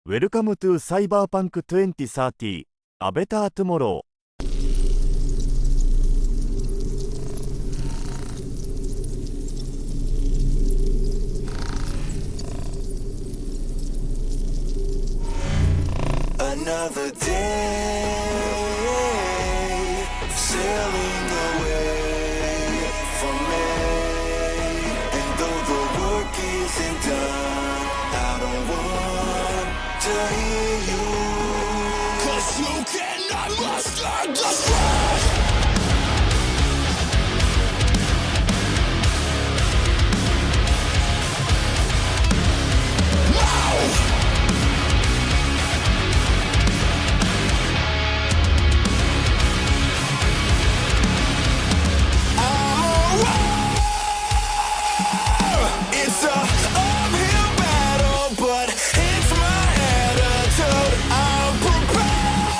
Welcome to Cyberpunk 2030 A Better Tomorrow Another day sailing away from me, and though the work isn't done, I don't want to hear you, 'cause you cannot master the stress. It's a uphill battle, but it's my attitude. I'm prepared.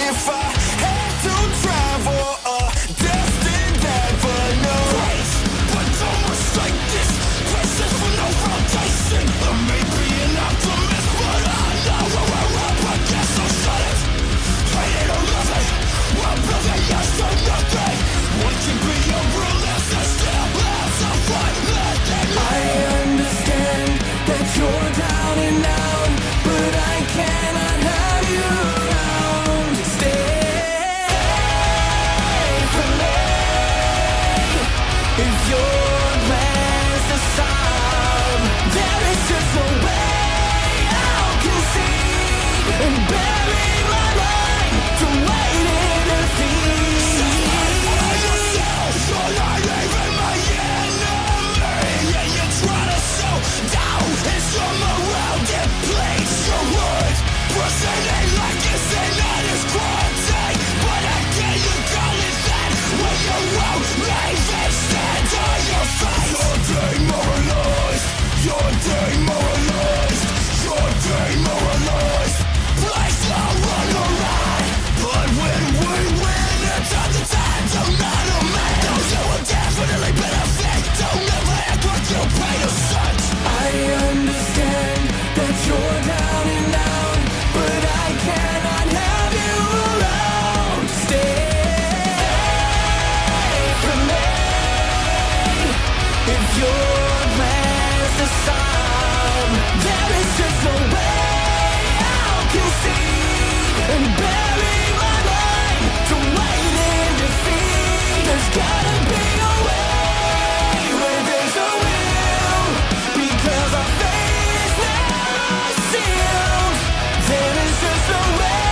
If I had to travel a distant avenue, race, but don't mistake this. Places for no rotation. I may be an optimist, but I know where we're up against. So shut it. Hate it or love it. We're building yes to nothing. One can be a realist and still have some fun. I understand that you're down and out, but I cannot have you around. Stay for me. If your plans to stop, there is just a way I'll concede and bury my mind to wait in defeat. Satisfy yourself, you're not even my enemy. Yeah, you try to slow down and some around it, place your words. Presenting like you say that is cruelty, but again you call it that when you won't leave and stand on your face. You're demoralized, you're demoralized, you're demoralized. Place the run around, but when we win, it's on the time to not a man. Those who will definitely benefit don't ever act like you pay to such. I understand that you're down and out, but I cannot have you around. Stay for me. If your plans to stop, there is just no way I'll concede and bury my mind to wait in defeat. There's gotta be a way where there's a will, because our fate is now sealed. There is just no way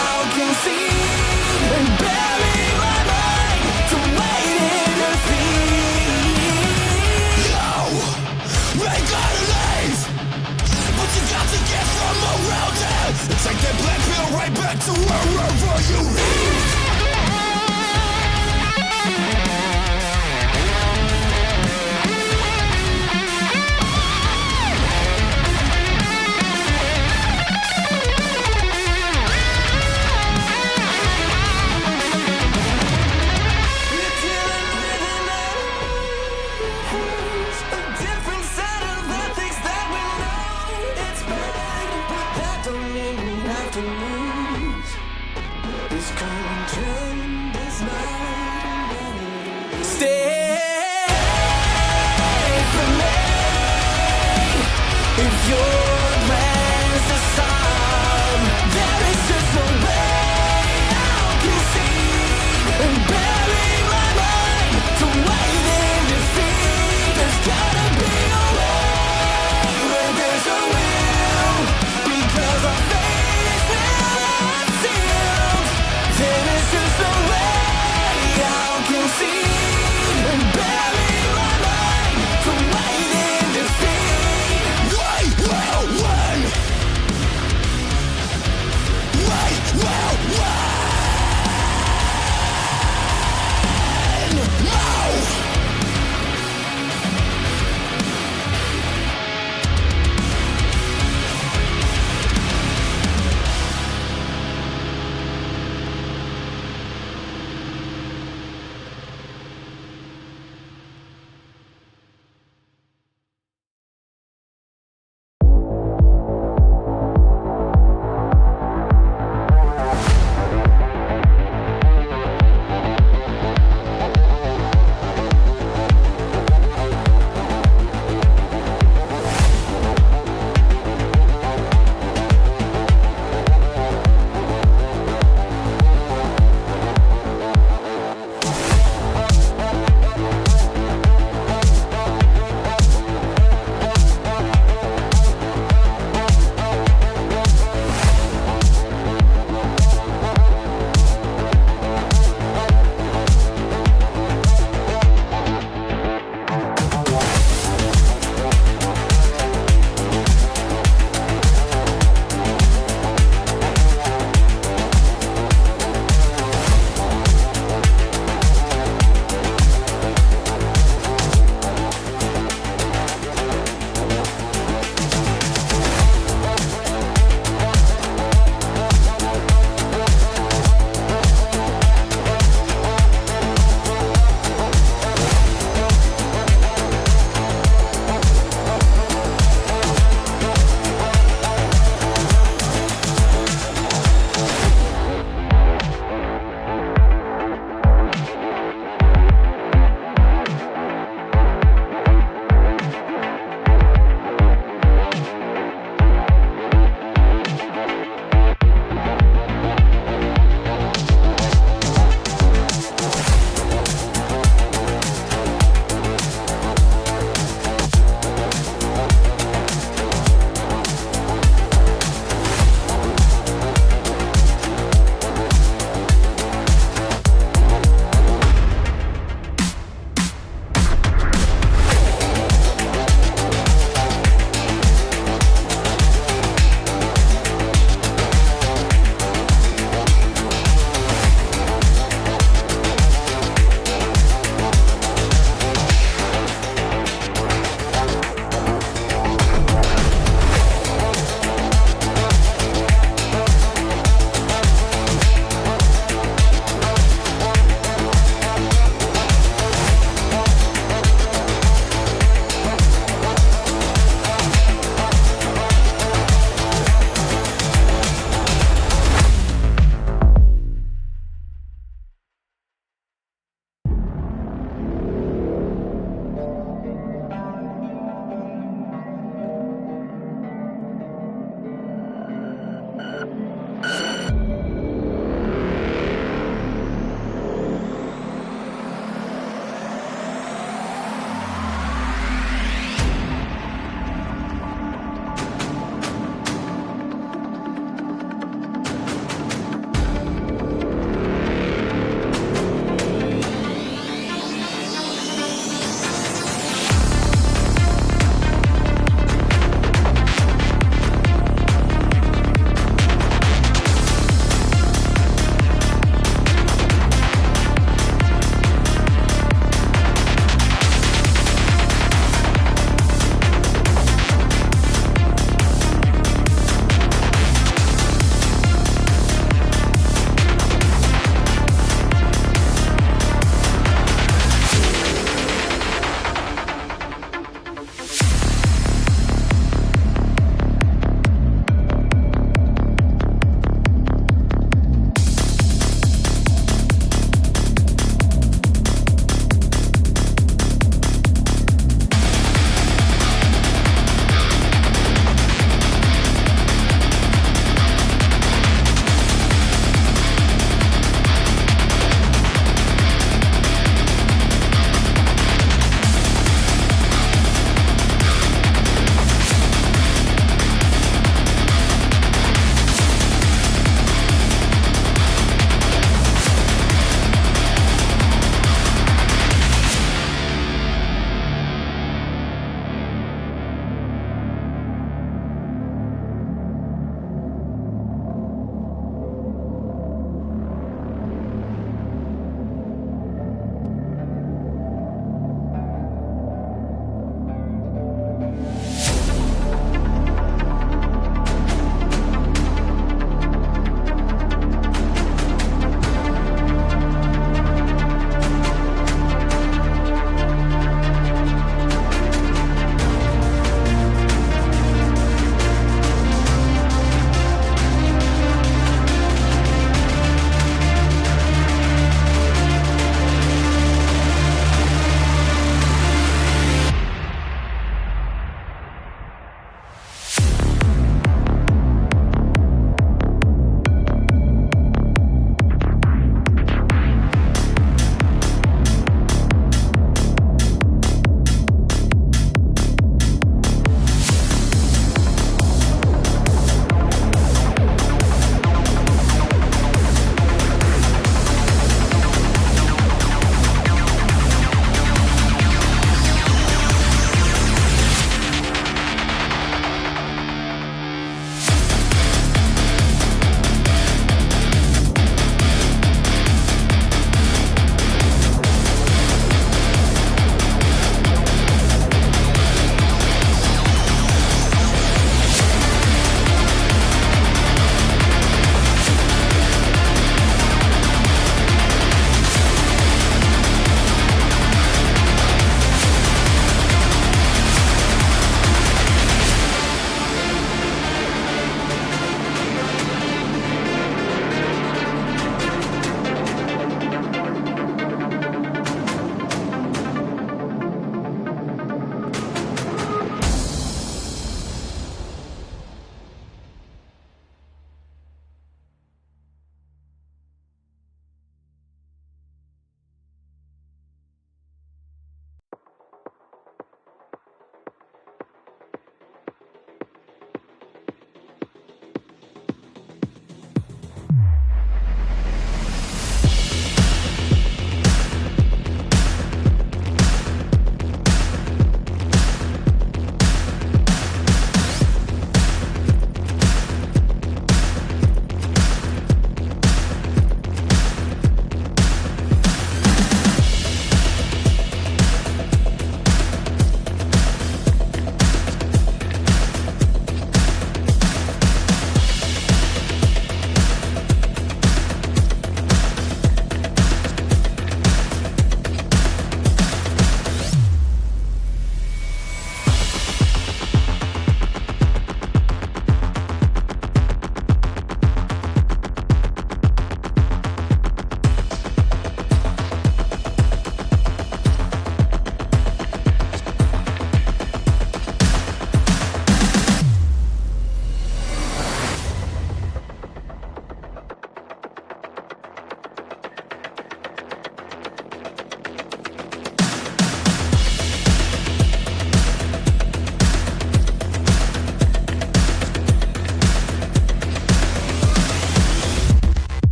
I'll concede and bury my mind to wait in defeat. No, they gotta leave, but you got to get from around it and take that black pill right back to wherever you leave. A different set of ethics that we know it's bad, but that don't mean we have to lose. This kind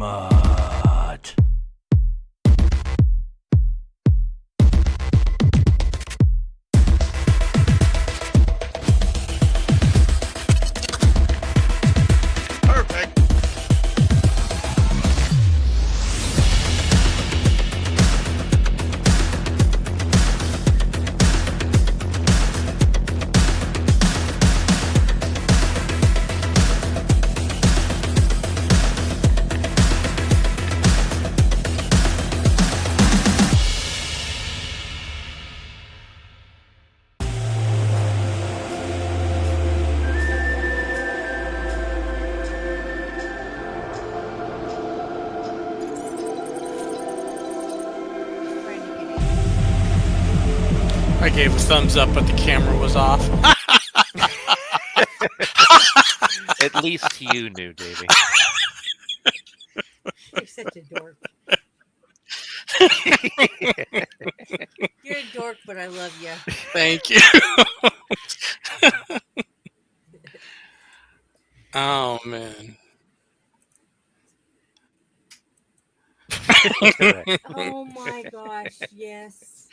smart. Perfect. I gave a thumbs up, but the camera was off. At least you knew, Davey. You're such a dork. You're a dork, but I love you. Thank you. Oh, man. Oh my gosh, yes.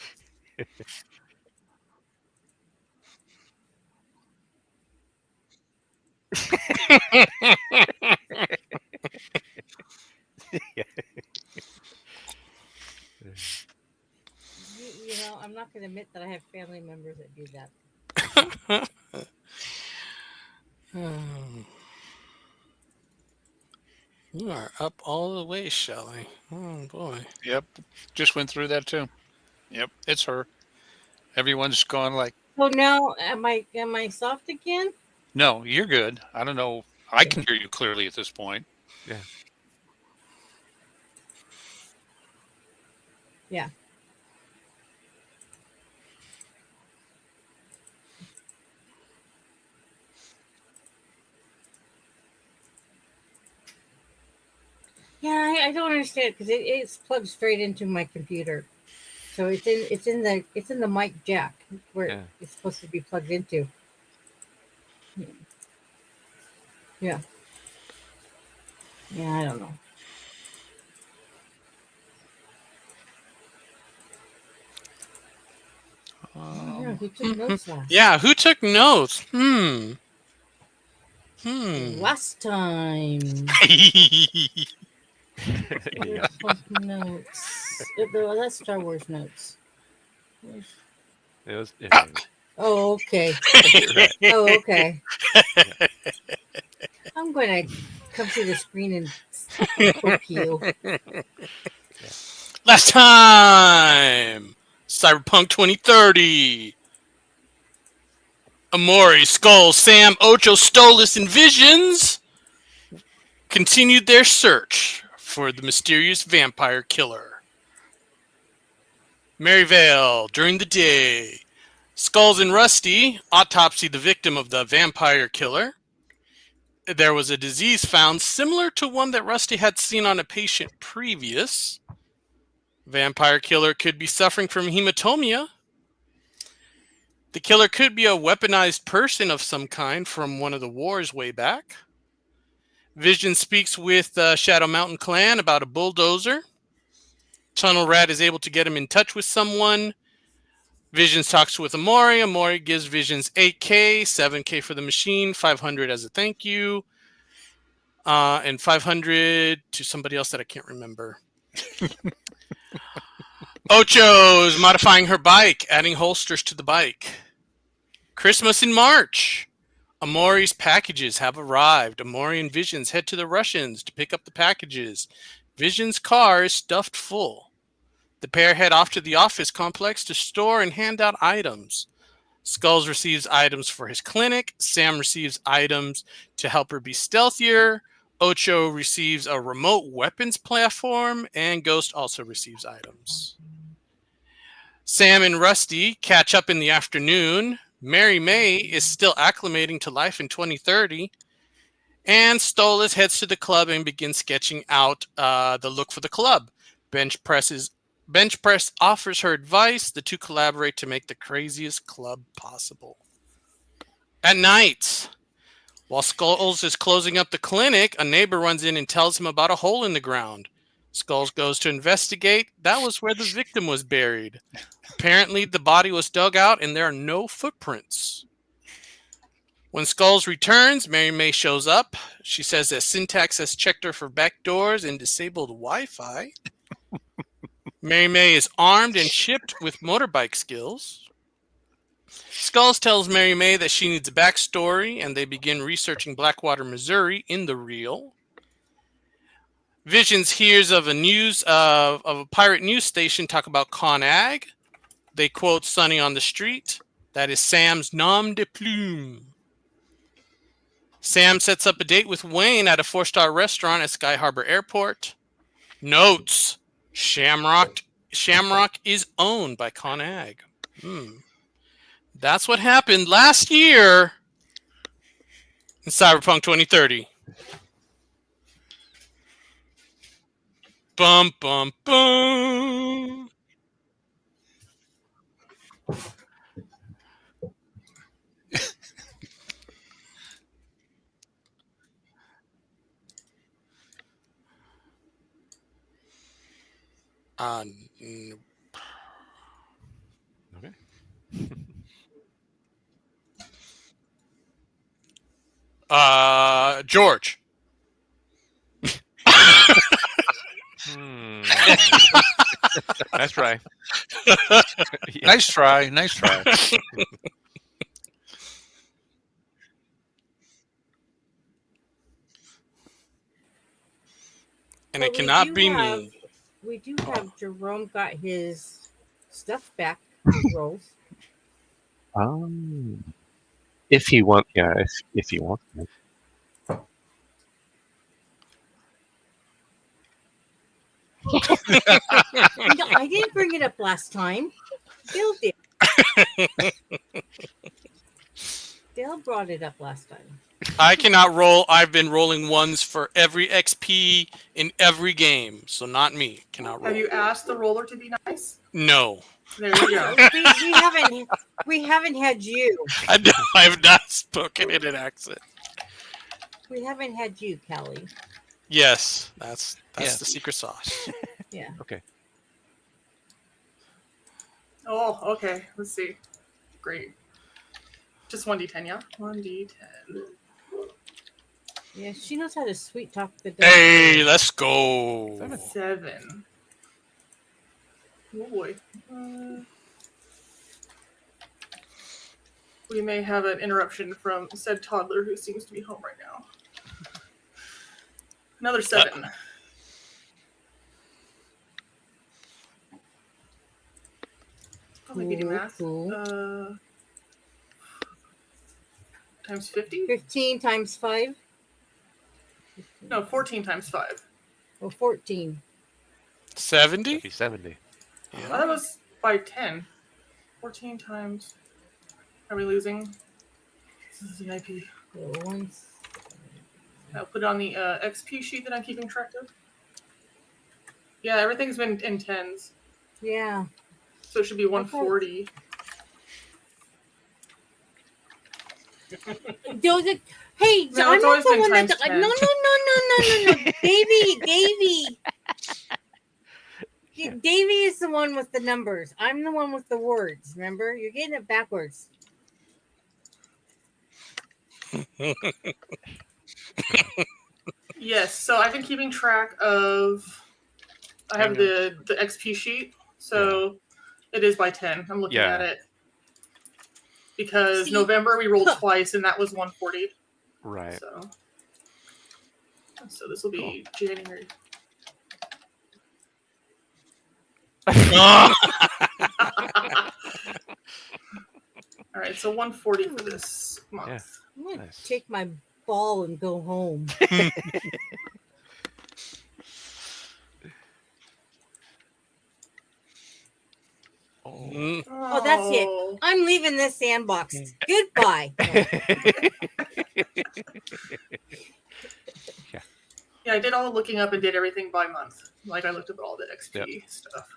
You know, I'm not going to admit that I have family members that do that. You are up all the way, Shelley. Oh, boy. Yep. Just went through that too. Yep. It's her. Everyone's going like, So now, am I soft again? no, you're good. I don't know. I can hear you clearly at this point. Yeah. Yeah. Yeah, I don't understand because it's plugged straight into my computer, so it's in the mic jack where Yeah. it's supposed to be plugged into. Yeah. Yeah, I don't know. Yeah, who took notes last? Yeah, who took notes? Last time. Yeah. Notes. That's Star Wars notes. It was. Oh, okay. Right. Oh, okay. I'm going to come to the screen and poke you. Last time! Cyberpunk 2030. Amori, Skull, Sam, Ocho, Stolas, and Visions continued their search for the mysterious vampire killer. Maryvale, during the day. Skulls and Rusty autopsy the victim of the vampire killer. There was a disease found similar to one that Rusty had seen on a patient previous. Vampire killer could be suffering from hematomia. The killer could be a weaponized person of some kind from one of the wars way back. Vision speaks with Shadow Mountain Clan about a bulldozer. Tunnel Rat is able to get him in touch with someone. Visions talks with Amori. Amori gives Visions 8K, 7K for the machine, 500 as a thank you, and 500 to somebody else that I can't remember. Ocho's modifying her bike, adding holsters to the bike. Christmas in March. Amori's packages have arrived. Amori and Visions head to the Russians to pick up the packages. Visions' car is stuffed full. The pair head off to the office complex to store and hand out items. Skulls receives items for his clinic. Sam receives items to help her be stealthier. Ocho receives a remote weapons platform, and Ghost also receives items. Sam and Rusty catch up in the afternoon. Mary May is still acclimating to life in 2030. And Stolas heads to the club and begins sketching out the look for the club. Bench Press offers her advice. The two collaborate to make the craziest club possible. At night, While Skulls is closing up the clinic, a neighbor runs in and tells him about a hole in the ground. Skulls goes to investigate. That was where the victim was buried. Apparently, the body was dug out and there are no footprints. When Skulls returns, Mary May shows up. She says that Syntax has checked her for back doors and disabled Wi-Fi. Mary May is armed and shipped with motorbike skills. Skulls tells Mary May that she needs a backstory, and they begin researching Blackwater, Missouri in the reel. Visions hears of a pirate news station talk about Con Ag. They quote Sonny on the street. That is Sam's nom de plume. Sam sets up a date with Wayne at a 4-star restaurant at Sky Harbor Airport. Notes: Shamrock is owned by Con Ag. That's what happened last year in Cyberpunk 2030. Bum, bum, bum. N- Okay. George. Nice try. Nice try. Nice try. And But it cannot be have, me. We do have Jerome got his stuff back. Rolls. If he wants, yeah, if he wants. No, I didn't bring it up last time. Bill did. Dale brought it up last time. I cannot roll. I've been rolling ones for every XP in every game, so not me. Cannot roll. Have you asked the roller to be nice? No. There you go. we haven't had you. I have not spoken in an accent. We haven't had you, Kelly. Yes, that's Yeah. the secret sauce. Yeah. Okay. Oh, okay. Let's see. Great. Just 1d10, yeah? 1d10. Yeah, she knows how to sweet talk the dog. Hey, let's go. 7. Oh boy. We may have an interruption from said toddler who seems to be home right now. Another 7. Probably beating math. Cool. Times 50? 15 times 5? No, 14 times 5. Or 14. 70? That'd be 70. I thought it was by 10. 14 times. Are we losing? This is the IP. So once. I'll put it on the XP sheet that I'm keeping track of. Yeah, everything's been in tens. Yeah. So it should be 140. Hey, No, I'm it's not always the been one that. times 10. No. Davey is the one with the numbers. I'm the one with the words. Remember? You're getting it backwards. Yes, so I've been keeping track of. I have the XP sheet, so it is by 10. I'm looking Yeah. at it. Because See? November we rolled twice, and that was 140. Right. So this will be January. All right, so 140 for this month. Yeah. I'm going to Nice. take my ball and go home. Mm. Oh, that's it. I'm leaving this sandbox. Goodbye. Yeah, I did all the looking up and did everything by month. Like I looked up all the XP stuff.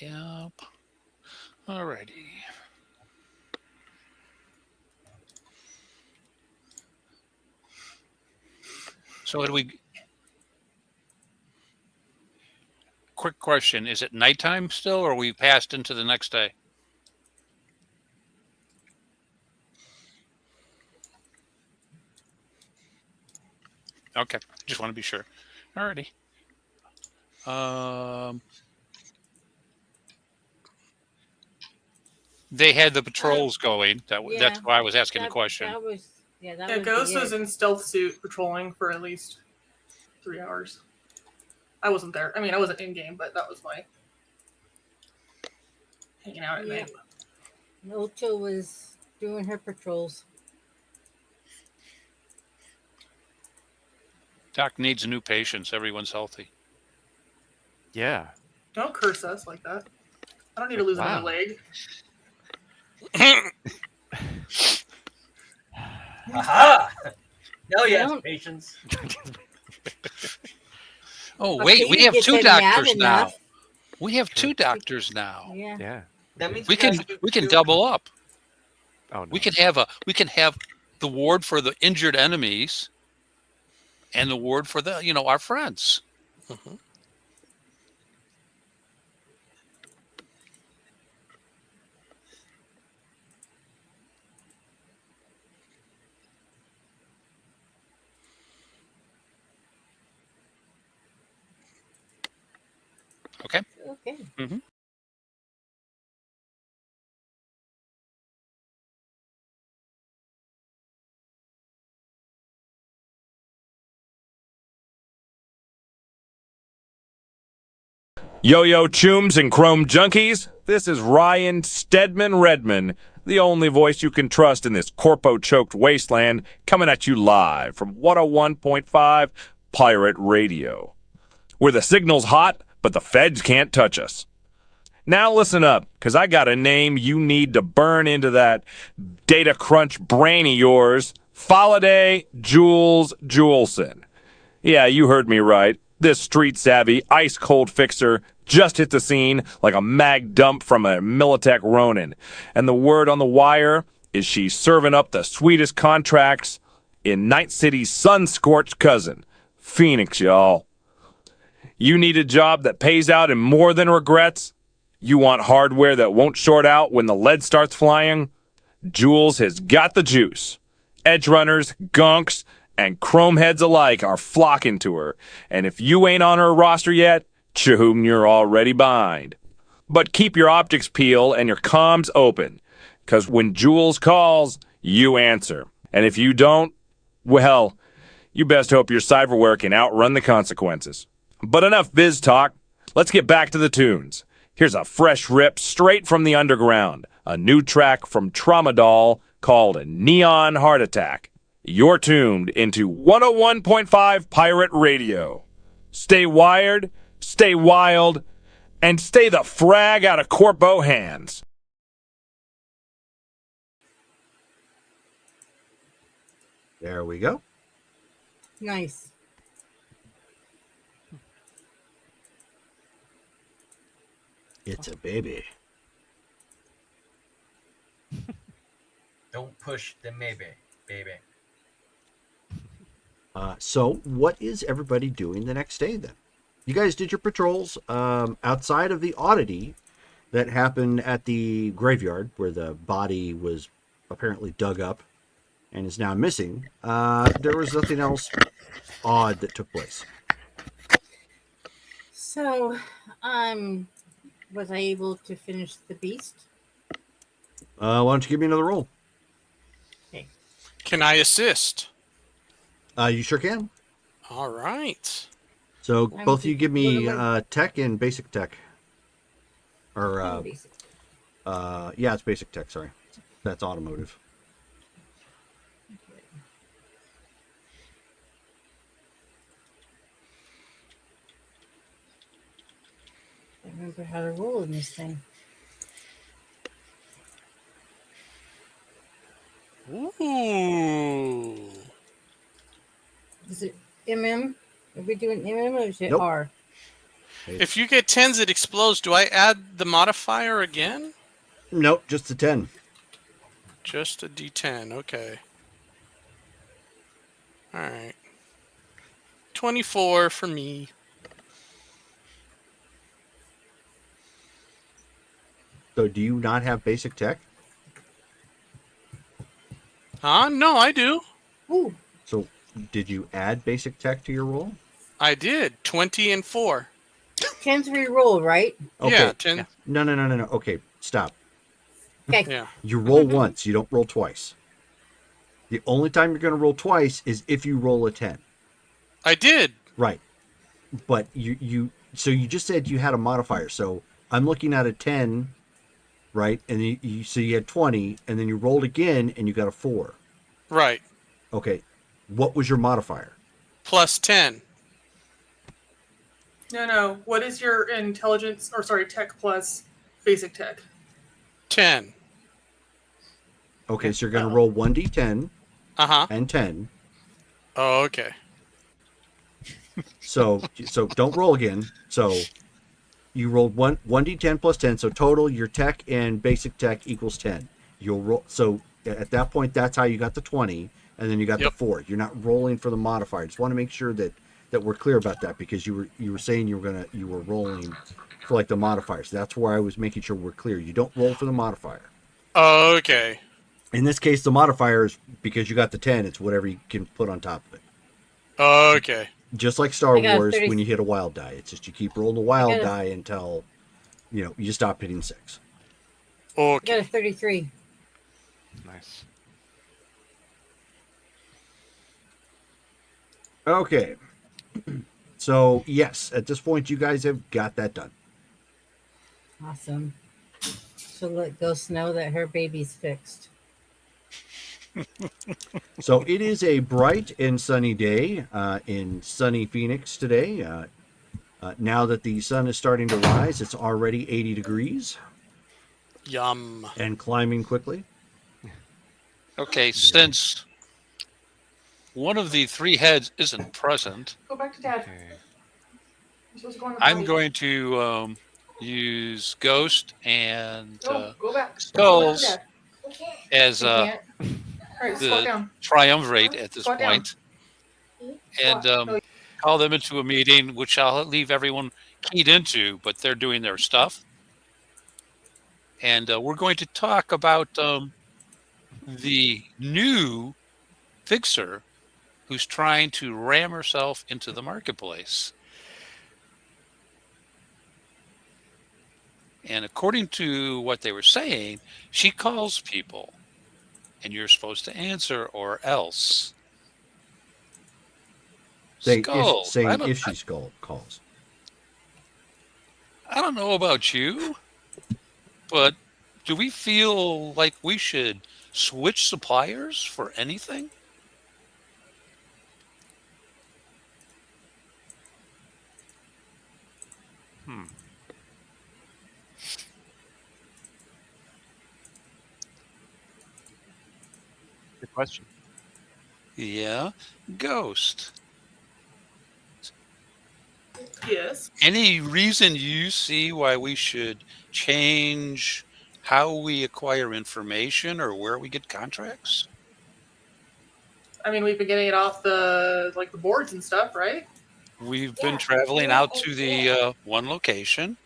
Yep. Alrighty. So do we? Quick question: is it nighttime still, or we passed into the next day? Okay, just want to be sure. Alrighty. They had the patrols going. That's yeah. why I was asking the That question. was that Yeah, was Ghost the was in stealth suit patrolling for at least 3 hours. I wasn't there. I mean, I wasn't in game, but that was my hanging out at Yeah. night. Ocho was doing her patrols. Doc needs new patients. Everyone's healthy. Yeah. Don't curse us like that. I don't need to lose another Wow. leg. Aha! No, I yes, don't- patience. Oh I'll wait, tell we you, have get two them mad doctors now. enough. We have two doctors now. Yeah. Yeah. That means We can do double up. Oh no. We can have the ward for the injured enemies, and the ward for the our friends. Mhm. Okay. Okay. Yo-Yo Chooms and Chrome Junkies, this is Ryan Stedman Redman, the only voice you can trust in this corpo-choked wasteland, coming at you live from 101.5 Pirate Radio, where the signal's hot, but the feds can't touch us. Now listen up, because I got a name you need to burn into that data crunch brain of yours, Faladay Jules Juleson. Yeah, you heard me right. This street-savvy, ice-cold fixer just hit the scene like a mag dump from a Militech Ronin. And the word on the wire is she's serving up the sweetest contracts in Night City's sun-scorched cousin, Phoenix, y'all. You need a job that pays out in more than regrets? You want hardware that won't short out when the lead starts flying? Jules has got the juice. Edge runners, gunks, and chrome heads alike are flocking to her, and if you ain't on her roster yet, choom, you're already behind. But keep your optics peeled and your comms open, because when Jules calls, you answer. And if you don't, well, you best hope your cyberware can outrun the consequences. But enough biz talk. Let's get back to the tunes. Here's a fresh rip straight from the underground, a new track from Tramadol called Neon Heart Attack. You're tuned into 101.5 Pirate Radio. Stay wired, stay wild, and stay the frag out of Corpo hands. There we go. Nice. It's a baby. Don't push the maybe, baby. So what is everybody doing the next day then? You guys did your patrols outside of the oddity that happened at the graveyard where the body was apparently dug up and is now missing. There was nothing else odd that took place. So, was I able to finish the beast? Why don't you give me another roll? Can I assist? You sure can. All right. So I'm both of you give me what am tech and basic tech. Or Basic. yeah, it's basic tech. Sorry, that's automotive. I remember how to roll in this thing. Ooh. Is it MM? Are we doing MM or is it Nope. R? If you get 10s, it explodes. Do I add the modifier again? Nope, just a 10. Just a D10. Okay. All right. 24 for me. So do you not have basic tech? No, I do. Ooh, So did you add basic tech to your roll? I did. 20 and 4. 10's re-roll, right? Okay. Yeah, 10. No. Okay, stop. Okay. Yeah. You roll once, you don't roll twice. The only time you're going to roll twice is if you roll a 10. I did. Right. But you just said you had a modifier. So I'm looking at a 10, right? And you had 20, and then you rolled again and you got a 4. Right. Okay. What was your modifier? Plus 10. No. What is your intelligence, or sorry, tech plus basic tech? 10. Okay, so you're going to roll 1d10 Uh-huh. and 10. Oh, okay. So don't roll again. So you rolled 1d10 plus 10. So total, your tech and basic tech equals 10. You'll roll. So at that point, that's how you got the 20, and then you got the 4. You're not rolling for the modifier. Just want to make sure that we're clear about that, because you were saying you were rolling for like the modifiers. So that's where I was making sure we're clear. You don't roll for the modifier. Oh, okay. In this case, the modifier is because you got the 10. It's whatever you can put on top of it. Oh, okay. Just like Star I got a Wars, 30 when you hit a wild die, it's just you keep rolling the wild got a- die until you stop hitting 6. I Okay. got a 33. Nice. Okay. So yes, at this point, you guys have got that done. Awesome. So let Ghost know that her baby's fixed. So it is a bright and sunny day in sunny Phoenix today. Now that the sun is starting to rise, it's already 80 degrees Yum. and climbing quickly. Okay, since one of the 3 heads isn't present, Go back to Dad. Okay. You're supposed to go on the I'm potty. going to use Ghost and Go back. Skulls Go back to Dad. as You can't. All right, squat the down. triumvirate at this Squat down. point, and Squat. call them into a meeting, which I'll leave everyone keyed into, but they're doing their stuff. And we're going to talk about the new fixer who's trying to ram herself into the marketplace. And according to what they were saying, she calls people, and you're supposed to answer or else. Skulls. I don't- If she calls. I don't know about you, but do we feel like we should switch suppliers for anything? Good question. Yeah. Ghost. Yes. Any reason you see why we should change how we acquire information or where we get contracts? I mean, we've been getting it off the boards and stuff, right? We've been traveling out to the one location,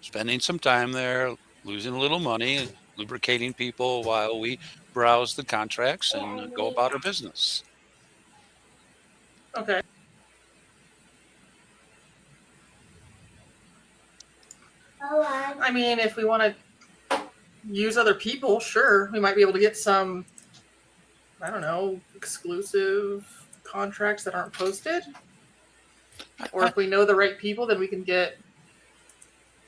spending some time there, losing a little money, and lubricating people while we browse the contracts and go about our business. Okay. I mean, if we want to use other people, sure, we might be able to get some, I don't know, exclusive contracts that aren't posted. Or if we know the right people, then we can get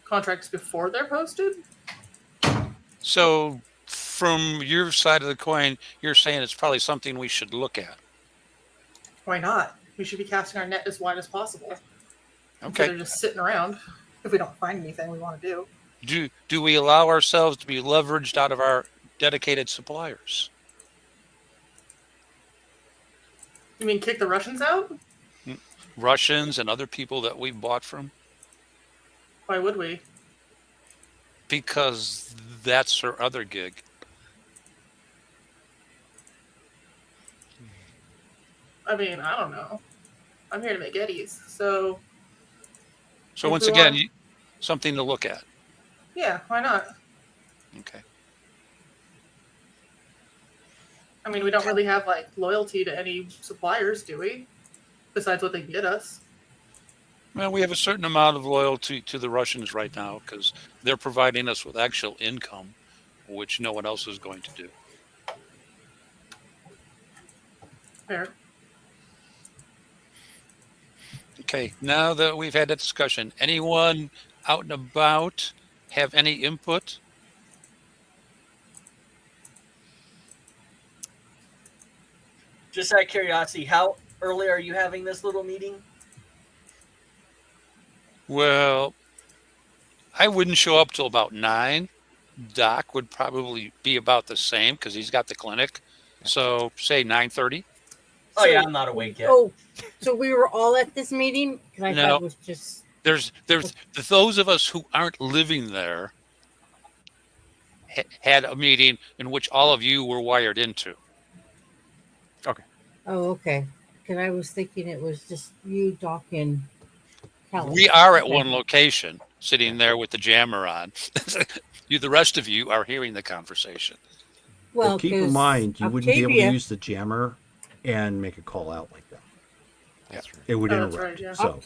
contracts before they're posted. So, from your side of the coin, you're saying it's probably something we should look at. Why not? We should be casting our net as wide as possible. Instead Okay. of just sitting around if we don't find anything we want to do. Do we allow ourselves to be leveraged out of our dedicated suppliers? You mean kick the Russians out? Russians and other people that we've bought from? Why would we? Because that's her other gig. I mean, I don't know. I'm here to make eddies, so So If once we again, want- something to look at. yeah, why not? Okay. I mean, we don't really have like loyalty to any suppliers, do we? Besides what they get us. Well, we have a certain amount of loyalty to the Russians right now because they're providing us with actual income, which no one else is going to do. Fair. Okay, now that we've had that discussion, anyone out and about have any input? Just out of curiosity, how early are you having this little meeting? Well, I wouldn't show up till about 9. Doc would probably be about the same because he's got the clinic. So say 9:30. Oh yeah, I'm not awake yet. Oh, so we were all at this meeting? Because I No. thought it was just. There's those of us who aren't living there had a meeting in which all of you were wired into. Oh, okay. Because I was thinking it was just you, Doc, and Kelly. We are at Okay. one location, sitting there with the jammer on. The rest of you are hearing the conversation. Well, keep in 'cause mind, you wouldn't be able to Octavia- use the jammer and make a call out like that. That's right. It would Oh, that's interrupt. right, yeah. So,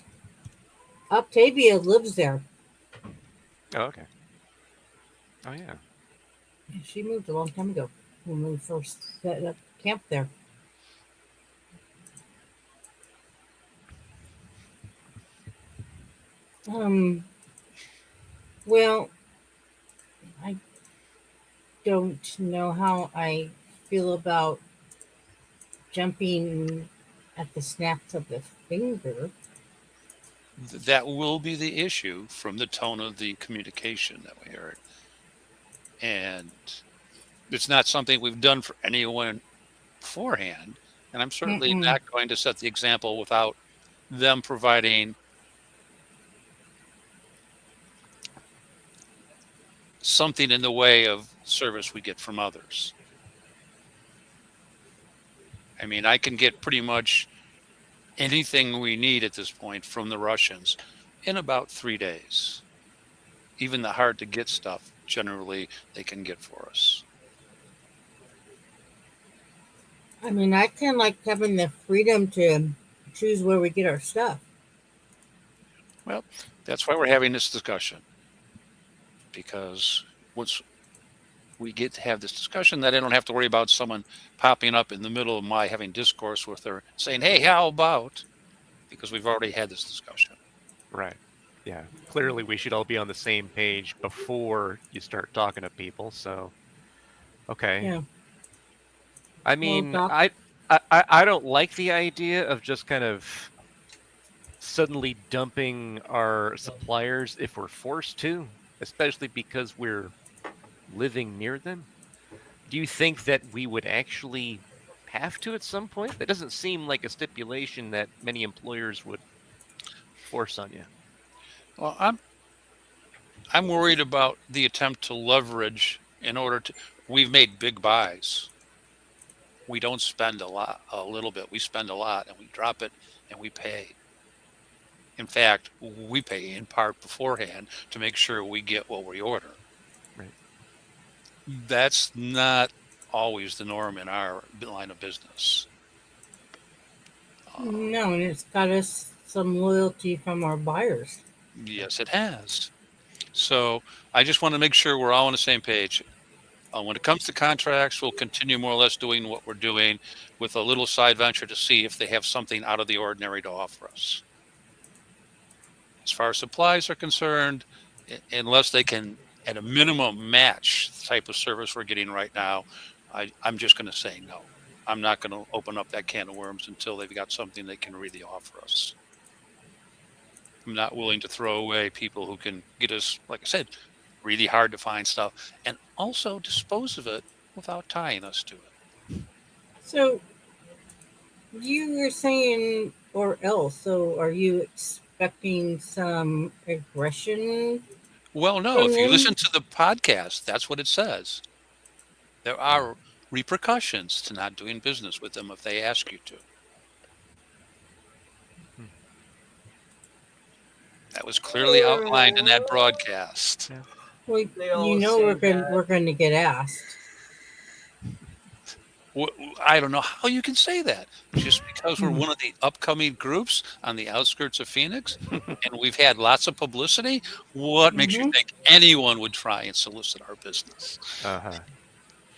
Octavia lives there. Oh, okay. Oh, yeah. She moved a long time ago when we first set up camp there. Well, I don't know how I feel about jumping at the snaps of the finger. That will be the issue from the tone of the communication that we heard. And it's not something we've done for anyone beforehand. And I'm certainly Mm-mm. not going to set the example without them providing something in the way of service we get from others. I mean, I can get pretty much anything we need at this point from the Russians in about 3 days. Even the hard to get stuff, generally, they can get for us. I mean, I kind of like having the freedom to choose where we get our stuff. Well, that's why we're having this discussion. Because once we get to have this discussion, then I don't have to worry about someone popping up in the middle of my having discourse with her saying, hey, how about? Because we've already had this discussion. Right. Yeah. Clearly, we should all be on the same page before you start talking to people. So, okay. Yeah. I mean, Doc? I don't like the idea of just kind of suddenly dumping our suppliers if we're forced to, especially because we're living near them. Do you think that we would actually have to at some point? That doesn't seem like a stipulation that many employers would force on you. Well, I'm worried about the attempt to leverage in order to. We've made big buys. We don't spend a little bit. We spend a lot, and we drop it, and we pay. In fact, we pay in part beforehand to make sure we get what we order. Right. That's not always the norm in our line of business. No, and it's got us some loyalty from our buyers. Yes, it has. So I just want to make sure we're all on the same page. When it comes to contracts, we'll continue more or less doing what we're doing with a little side venture to see if they have something out of the ordinary to offer us. As far as supplies are concerned, unless they can, at a minimum, match the type of service we're getting right now, I'm just going to say no. I'm not going to open up that can of worms until they've got something they can really offer us. I'm not willing to throw away people who can get us, like I said, really hard to find stuff, and also dispose of it without tying us to it. So you were saying, or else, so are you expecting expecting some aggression. Well, no, if you Mhm. listen to the podcast, that's what it says. There are repercussions to not doing business with them if they ask you to. That was clearly outlined in that broadcast. Well, They all you know say we're going that. we're going to get asked. I don't know how you can say that. Just because we're one of the upcoming groups on the outskirts of Phoenix, and we've had lots of publicity, what makes you think anyone would try and solicit our business? Uh-huh.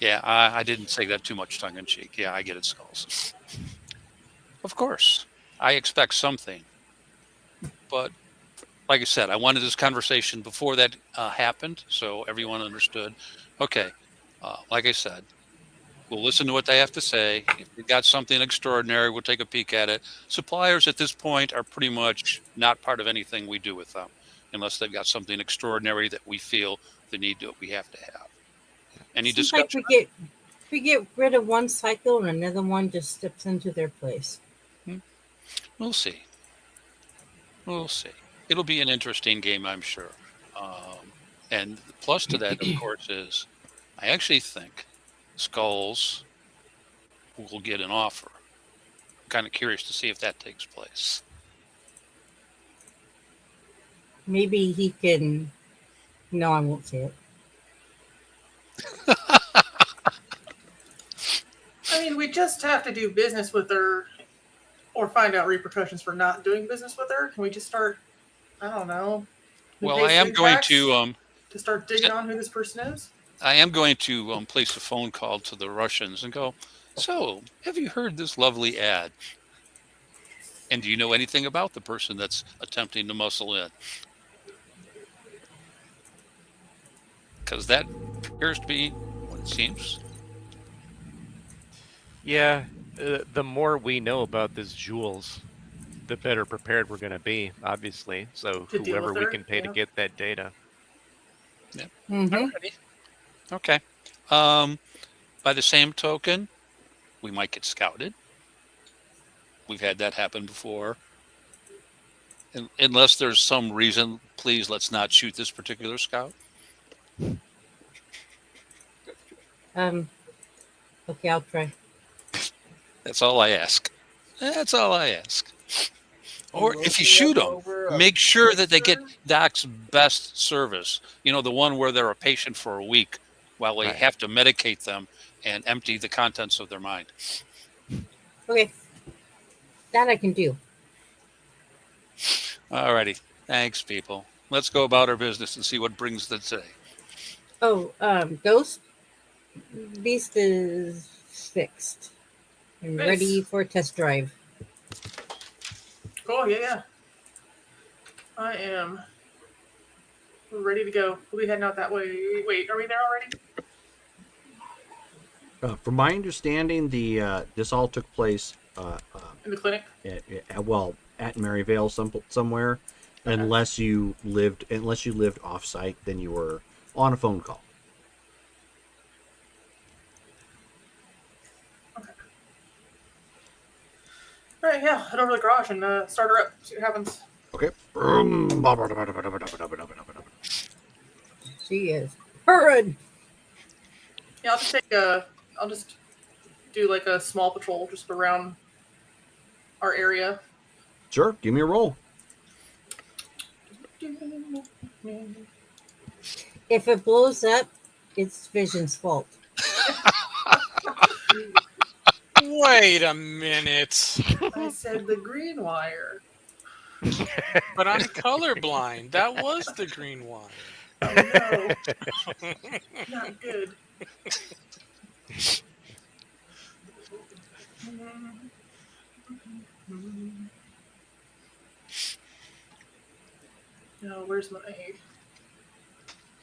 Yeah, I didn't say that too much tongue in cheek. Yeah, I get it, Skulls. Of course, I expect something. But like I said, I wanted this conversation before that happened, so everyone understood. Okay, like I said, we'll listen to what they have to say. If they've got something extraordinary, we'll take a peek at it. Suppliers at this point are pretty much not part of anything we do with them, unless they've got something extraordinary that we feel we have to have. Any Seems discussion? like we get rid of one cycle and another one just steps into their place. We'll see. We'll see. It'll be an interesting game, I'm sure. And the plus to that, of course, is I actually think Skulls will get an offer. I'm kind of curious to see if that takes place. Maybe he can. No, I won't say it. I mean, we just have to do business with her or find out repercussions for not doing business with her. Can we just start, I don't know. Well, I am going to start digging on who this person is? I am going to place a phone call to the Russians and go, so, have you heard this lovely ad? And do you know anything about the person that's attempting to muscle in? Because that appears to be what it seems. Yeah, the more we know about this Jules, the better prepared we're going to be, obviously. So To deal whoever with we her, can pay to yeah. get that data. Yeah. Mhm. Okay. By the same token, we might get scouted. We've had that happen before. And unless there's some reason, please let's not shoot this particular scout. Okay, I'll try. That's all I ask. That's all I ask. Or if you shoot them, make sure that they get Doc's best service. You know, the one where they're a patient for a week while we have to medicate them and empty the contents of their mind. Okay. That I can do. All righty. Thanks, people. Let's go about our business and see what brings the day. Oh, Ghost Beast is fixed and Nice. ready for a test drive. Cool, yeah. I am ready to go. We'll be heading out that way. Wait, are we there already? From my understanding, this all took place In the clinic? at Maryvale somewhere. Okay. Unless you lived off-site, then you were on a phone call. All right, yeah. Head over to the garage and start her up. See what happens. Okay. She is purring. Yeah, I'll just do like a small patrol just around our area. Sure, give me a roll. If it blows up, it's Vision's fault. Wait a minute. I said the green wire. But I'm colorblind. That was the green wire. Oh no. Not good. No, where's my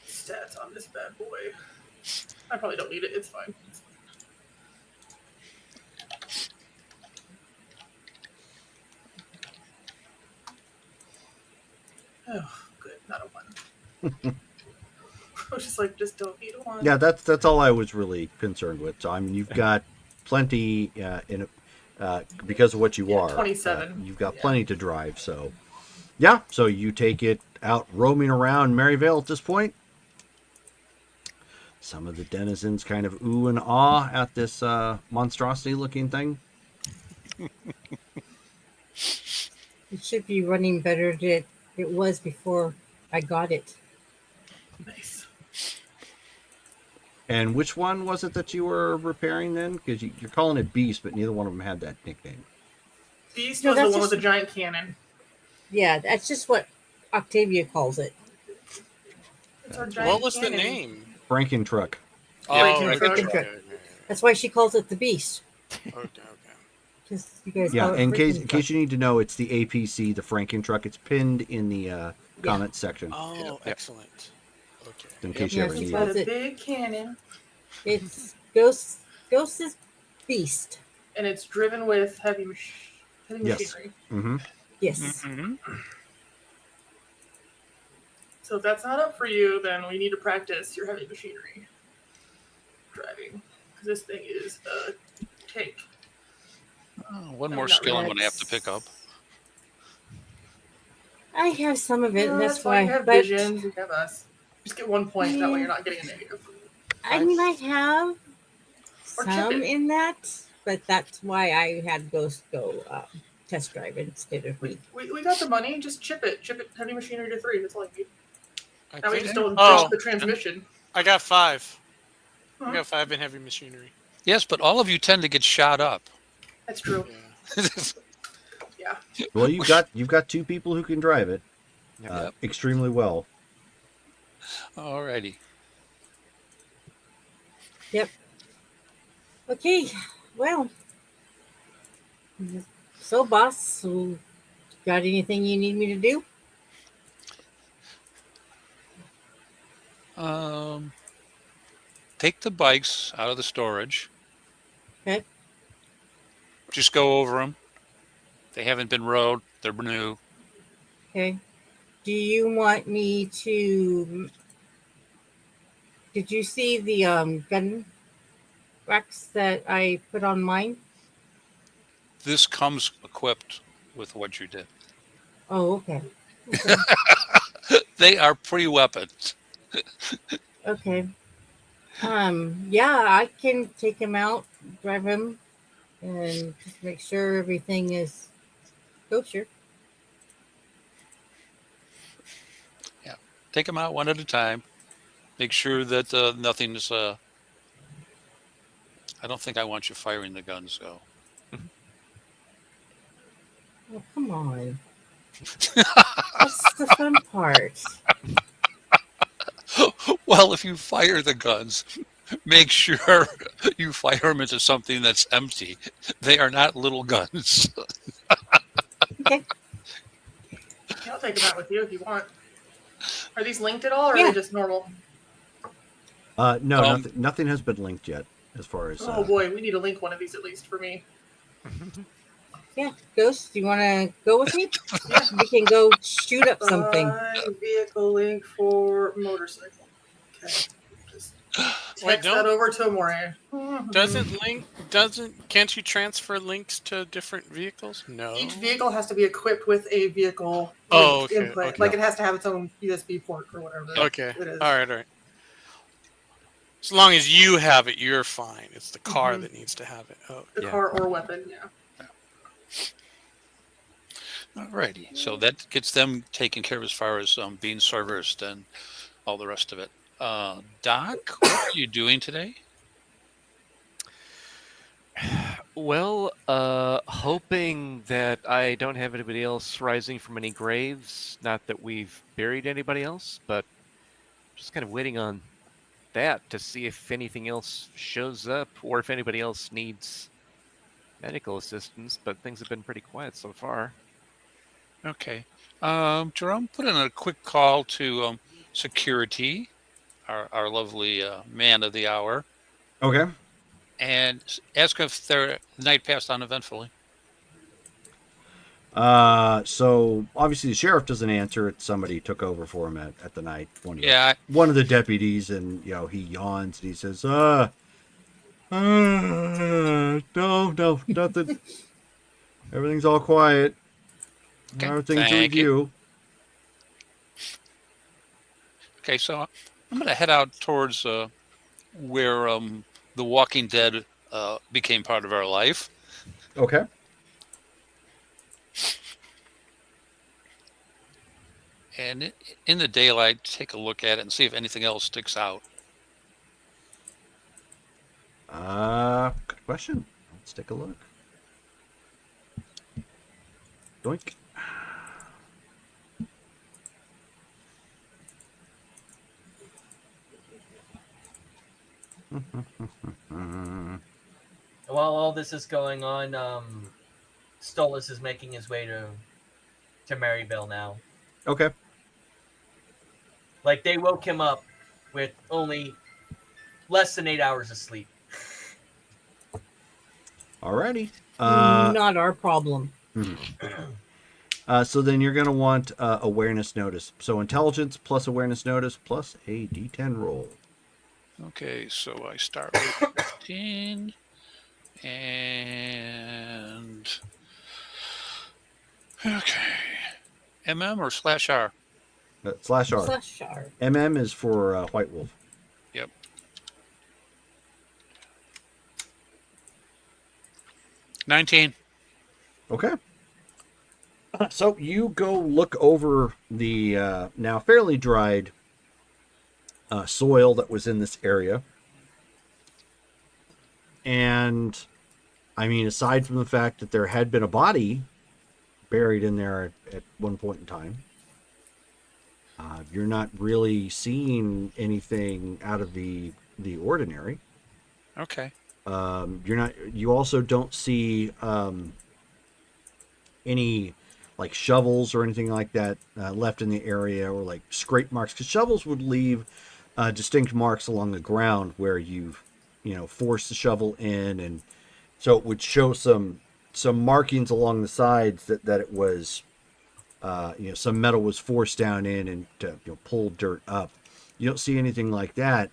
stats on this bad boy? I probably don't need it. It's fine. Oh, good. Not a one. I was just like, just don't need a one. Yeah, that's all I was really concerned with. So I mean, you've got plenty because of what you are. 27. You've got plenty to drive, so Yeah, so you take it out roaming around Maryvale at this point. Some of the denizens kind of ooh and ah at this monstrosity-looking thing. It should be running better than it was before I got it. Nice. And which one was it that you were repairing then? Because you're calling it Beast, but neither one of them had that nickname. Beast No, was the that's one with the just- giant cannon. Yeah, that's just what Octavia calls it. It's our giant What was the cannon. name? Franken Truck. Oh, Franken right, Truck. right, That's why she calls it the Beast. okay, okay. Because you guys Yeah, call it in freaking case truck. you need to know, it's the APC, the Franken Truck. It's pinned in the comments section. Oh, excellent. Okay. In case Yeah, you ever she need calls it. With a it- big cannon, It's Ghost's Beast. and it's driven with heavy Yes. machinery. Mm-hmm. Yes. Mhm. So if that's not up for you, then we need to practice your heavy machinery driving, because this thing is a tank. One more not skill I'm really. going to have to pick up. I have some of it, and that's why why. you have But visions. You have us. Just get 1 point. That way you're not getting a negative. I mean, I have Or chip some it. in that, but that's why I had Ghost go test drive instead of me. We got the money. Just chip it. Chip it. Heavy machinery to 3. That's all you need. I Now we think- just don't Oh, drop the transmission. I got 5. I Huh? got 5 in heavy machinery. Yes, but all of you tend to get shot up. That's true. Yeah. Yeah. Well, you've got 2 people who can drive it Yep. extremely well. Alrighty. Okay, well. So, boss, so got anything you need me to do? Take the bikes out of the storage. Okay. Just go over them. They haven't been rode. They're new. Okay. Do you want me to? Did you see the gun racks that I put on mine? This comes equipped with what you did. Oh, okay. Okay. They are pre-weapons. Okay. Yeah, I can take him out, drive him, and just make sure everything is kosher. Take them out one at a time. Make sure that nothing's. I don't think I want you firing the guns, though. Oh, come on. That's the fun part. Well, if you fire the guns, make sure you fire them into something that's empty. They are not little guns. Okay. I'll take them out with you if you want. Are these linked at all, or are Yeah. they just normal? No, nothing has been linked yet as far as. Oh boy, we need to link one of these at least for me. Yeah, Ghost, do you want to go with me? Yeah, we can go shoot up something. Vehicle link for motorcycle. Okay. Just Wait, text that over to Amore. Can't you transfer links to different vehicles? No. Each vehicle has to be equipped with a vehicle Oh, link okay, input. okay. Like it has to have its own USB port or whatever. Okay. It is. All right. As long as you have it, you're fine. It's the car Mhm. that needs to have it. Oh, The Yeah. car or weapon, yeah. Alrighty. So that gets them taken care of as far as being serviced and all the rest of it. Doc, what are you doing today? Well, hoping that I don't have anybody else rising from any graves. Not that we've buried anybody else, but just kind of waiting on that to see if anything else shows up or if anybody else needs medical assistance. But things have been pretty quiet so far. Okay. Jerome, put in a quick call to security, our lovely man of the hour, Okay. and ask if their night passed uneventfully. So obviously the sheriff doesn't answer it. Somebody took over for him at the night. One of the deputies, and he yawns and he says, no, nothing. Everything's all quiet. Okay, Everything's thank with you. Okay, so I'm going to head out towards where The Walking Dead became part of our life. Okay. And in the daylight, take a look at it and see if anything else sticks out. Good question. Let's take a look. Doink. While all this is going on, Stolas is making his way to Maryville now. Okay. Like, they woke him up with only less than 8 hours of sleep. Alrighty. Not our problem. So then you're going to want awareness notice. So intelligence plus awareness notice plus a d10 roll. Okay, so I start with 15 and okay, MM or /R? Slash R. Slash R. MM is for White Wolf. Yep. 19. Okay. So you go look over the now fairly dried soil that was in this area. And, I mean, aside from the fact that there had been a body buried in there at one point in time, you're not really seeing anything out of the ordinary. Okay. You also don't see any like shovels or anything like that left in the area, or like scrape marks, because shovels would leave distinct marks along the ground where you've forced the shovel in, and so it would show some markings along the sides that it was some metal was forced down in and pull dirt up. You don't see anything like that.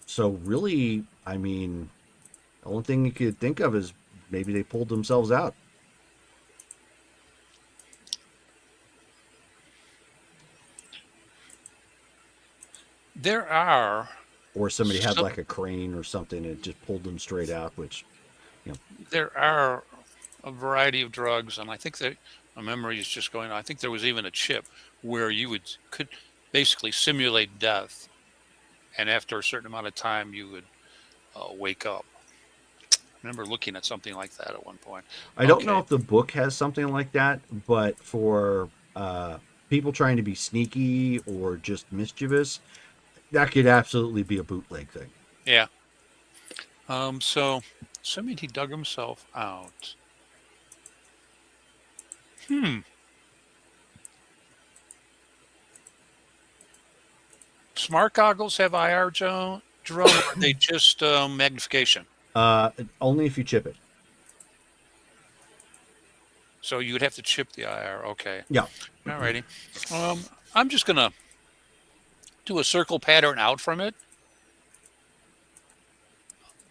So really, I mean, the only thing you could think of is maybe they pulled themselves out. There are... Or somebody had like a crane or something and just pulled them straight out, which, There are a variety of drugs, and I think that my memory is just going on. I think there was even a chip where you could basically simulate death, and after a certain amount of time, you would wake up. I remember looking at something like that at one point. I don't know if the book has something like that, but for people trying to be sneaky or just mischievous, that could absolutely be a bootleg thing. Yeah. So, assuming he dug himself out. Smart goggles have IR, Jerome, or are they just magnification? Only if you chip it. So you would have to chip the IR. Okay. Yeah. Alrighty. I'm just gonna do a circle pattern out from it,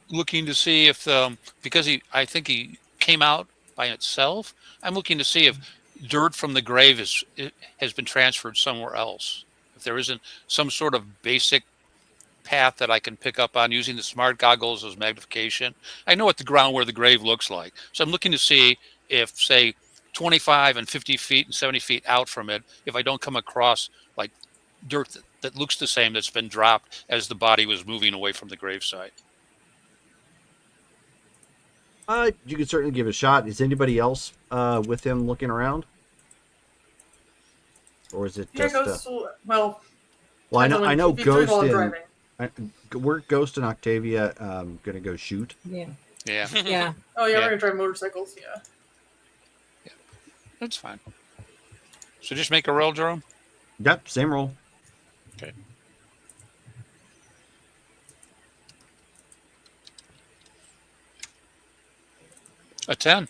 looking to see if because I think he came out by itself. I'm looking to see if dirt from the grave has been transferred somewhere else. If there isn't some sort of basic path that I can pick up on using the smart goggles as magnification. I know what the ground where the grave looks like. So I'm looking to see if, say, 25 and 50 feet and 70 feet out from it, if I don't come across like dirt that looks the same that's been dropped as the body was moving away from the gravesite. You could certainly give it a shot. Is anybody else with him looking around? Or is it just... well, I know Ghost and... we're Ghost and Octavia going to go shoot. Yeah. Yeah. Yeah. Oh, yeah, we're going to drive motorcycles, yeah. That's fine. So just make a roll, Jerome? Yep, same roll. Okay. A 10.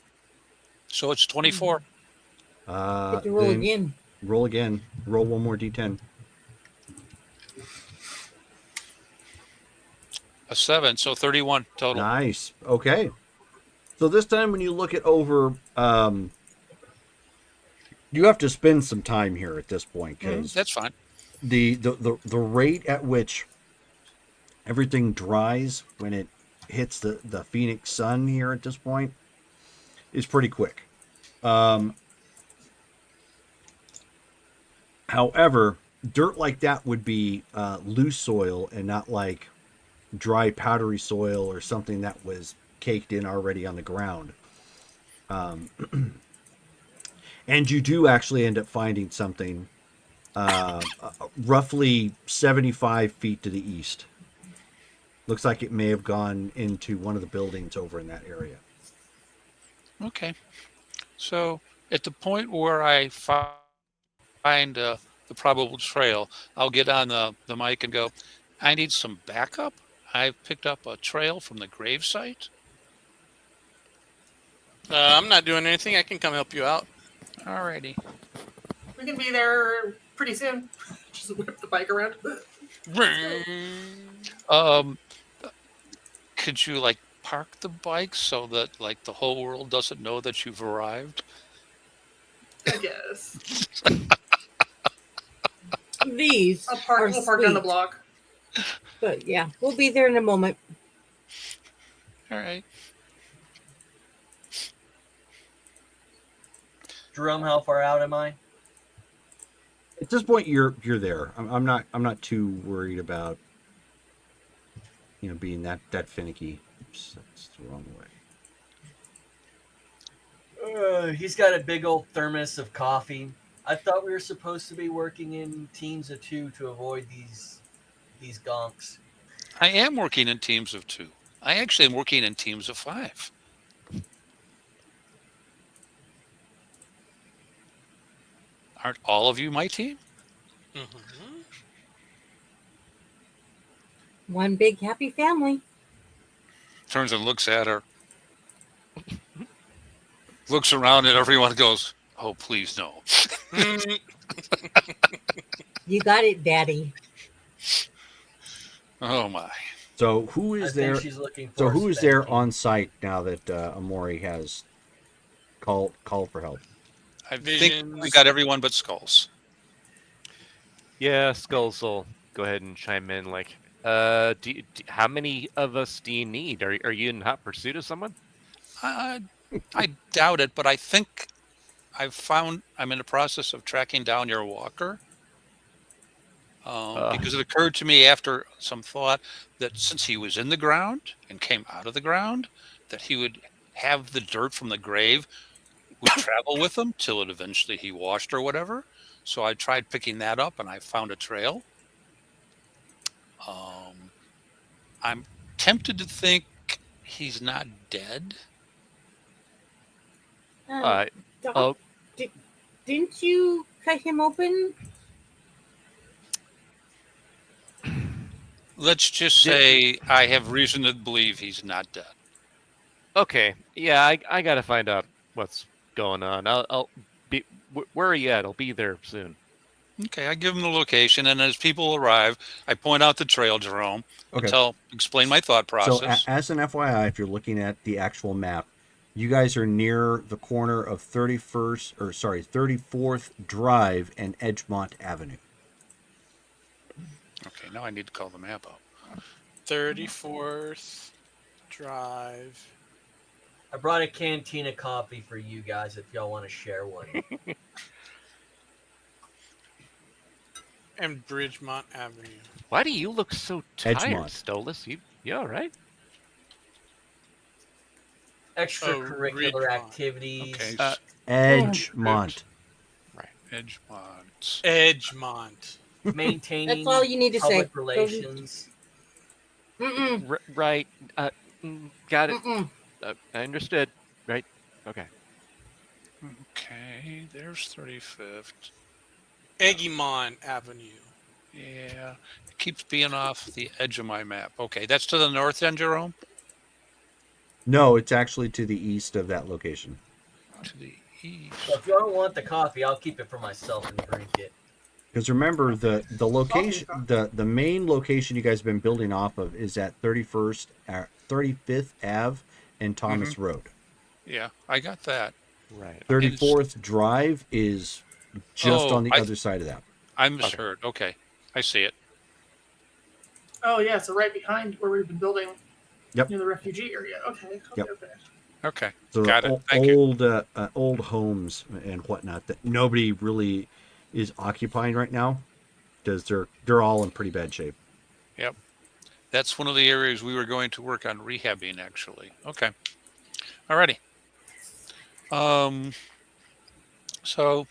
So it's 24. Get to roll again. Roll again. Roll one more d10. A 7, so 31 total. Nice. Okay. So this time when you look it over, you have to spend some time here at this point because That's fine. the rate at which everything dries when it hits the Phoenix sun here at this point is pretty quick. However, dirt like that would be loose soil and not like dry powdery soil or something that was caked in already on the ground. And you do actually end up finding something roughly 75 feet to the east. Looks like it may have gone into one of the buildings over in that area. Okay. So at the point where I find the probable trail, I'll get on the mic and go, I need some backup. I've picked up a trail from the grave site. I'm not doing anything. I can come help you out. Alrighty. We can be there pretty soon. Just whip the bike around. Could you like park the bike so that like the whole world doesn't know that you've arrived? I guess. These I'll park. are We'll park down the sweet. block. But yeah, we'll be there in a moment. All right. Jerome, how far out am I? At this point, you're there. I'm not too worried about being that finicky. Oops, that's the wrong way. He's got a big old thermos of coffee. I thought we were supposed to be working in teams of 2 to avoid these gonks. I am working in teams of 2. I actually am working in teams of 5. Aren't all of you my team? Mm-hmm. One big happy family. Turns and looks at her. Looks around and everyone goes, oh, please no. You got it, Daddy. Oh, my. So who is there? She's looking for So a who is there spanking. on site now that Amori has called for help? I think we got everyone but Skulls. Yeah, Skulls will go ahead and chime in. Like, how many of us do you need? Are you in hot pursuit of someone? I doubt it, but I think I'm in the process of tracking down your walker. Because it occurred to me after some thought that since he was in the ground and came out of the ground, that he would have the dirt from the grave would travel with him till it eventually he washed or whatever. So I tried picking that up and I found a trail. I'm tempted to think he's not dead. Doc, oh. Didn't you cut him open? Let's just say I have reason to believe he's not dead. Okay, yeah, I gotta find out what's going on. I'll be. Where are you at? I'll be there soon. Okay, I give him the location, and as people arrive, I point out the trail, Jerome. Okay. Explain my thought process. So as an FYI, if you're looking at the actual map, you guys are near the corner of 34th Drive and Edgemont Avenue. Okay, now I need to call the map up. 34th Drive. I brought a canteen of coffee for you guys if y'all want to share one. And Bridgemont Avenue. Why do you look so tired, Edgemont. Stolas? You all right? Extracurricular Ridgemont. activities. Okay, Edgemont. right, Edgemont. Edgemont. Maintaining That's all you need to say. public relations. Mm-mm. Right. Got it. Mm-mm. I understood. Right. Okay. Okay, there's 35th. Eggemont Avenue. Yeah, it keeps being off the edge of my map. Okay, that's to the north end, Jerome? No, it's actually to the east of that location. To the east. So if y'all don't want the coffee, I'll keep it for myself and drink it. Because remember, the location, the main location you guys have been building off of is at 35th Ave and Thomas Road. Yeah, I got that. Right. 34th Drive is just Oh, on the other side of that. I misheard. Okay. I see it. Oh yeah, so right behind where we've been building Yep. near the refugee area. Okay. Yep. Okay. Okay. So Got it. they're Thank you. old homes and whatnot that nobody really is occupying right now because they're all in pretty bad shape. Yep. That's one of the areas we were going to work on rehabbing, actually. Okay. Alrighty. So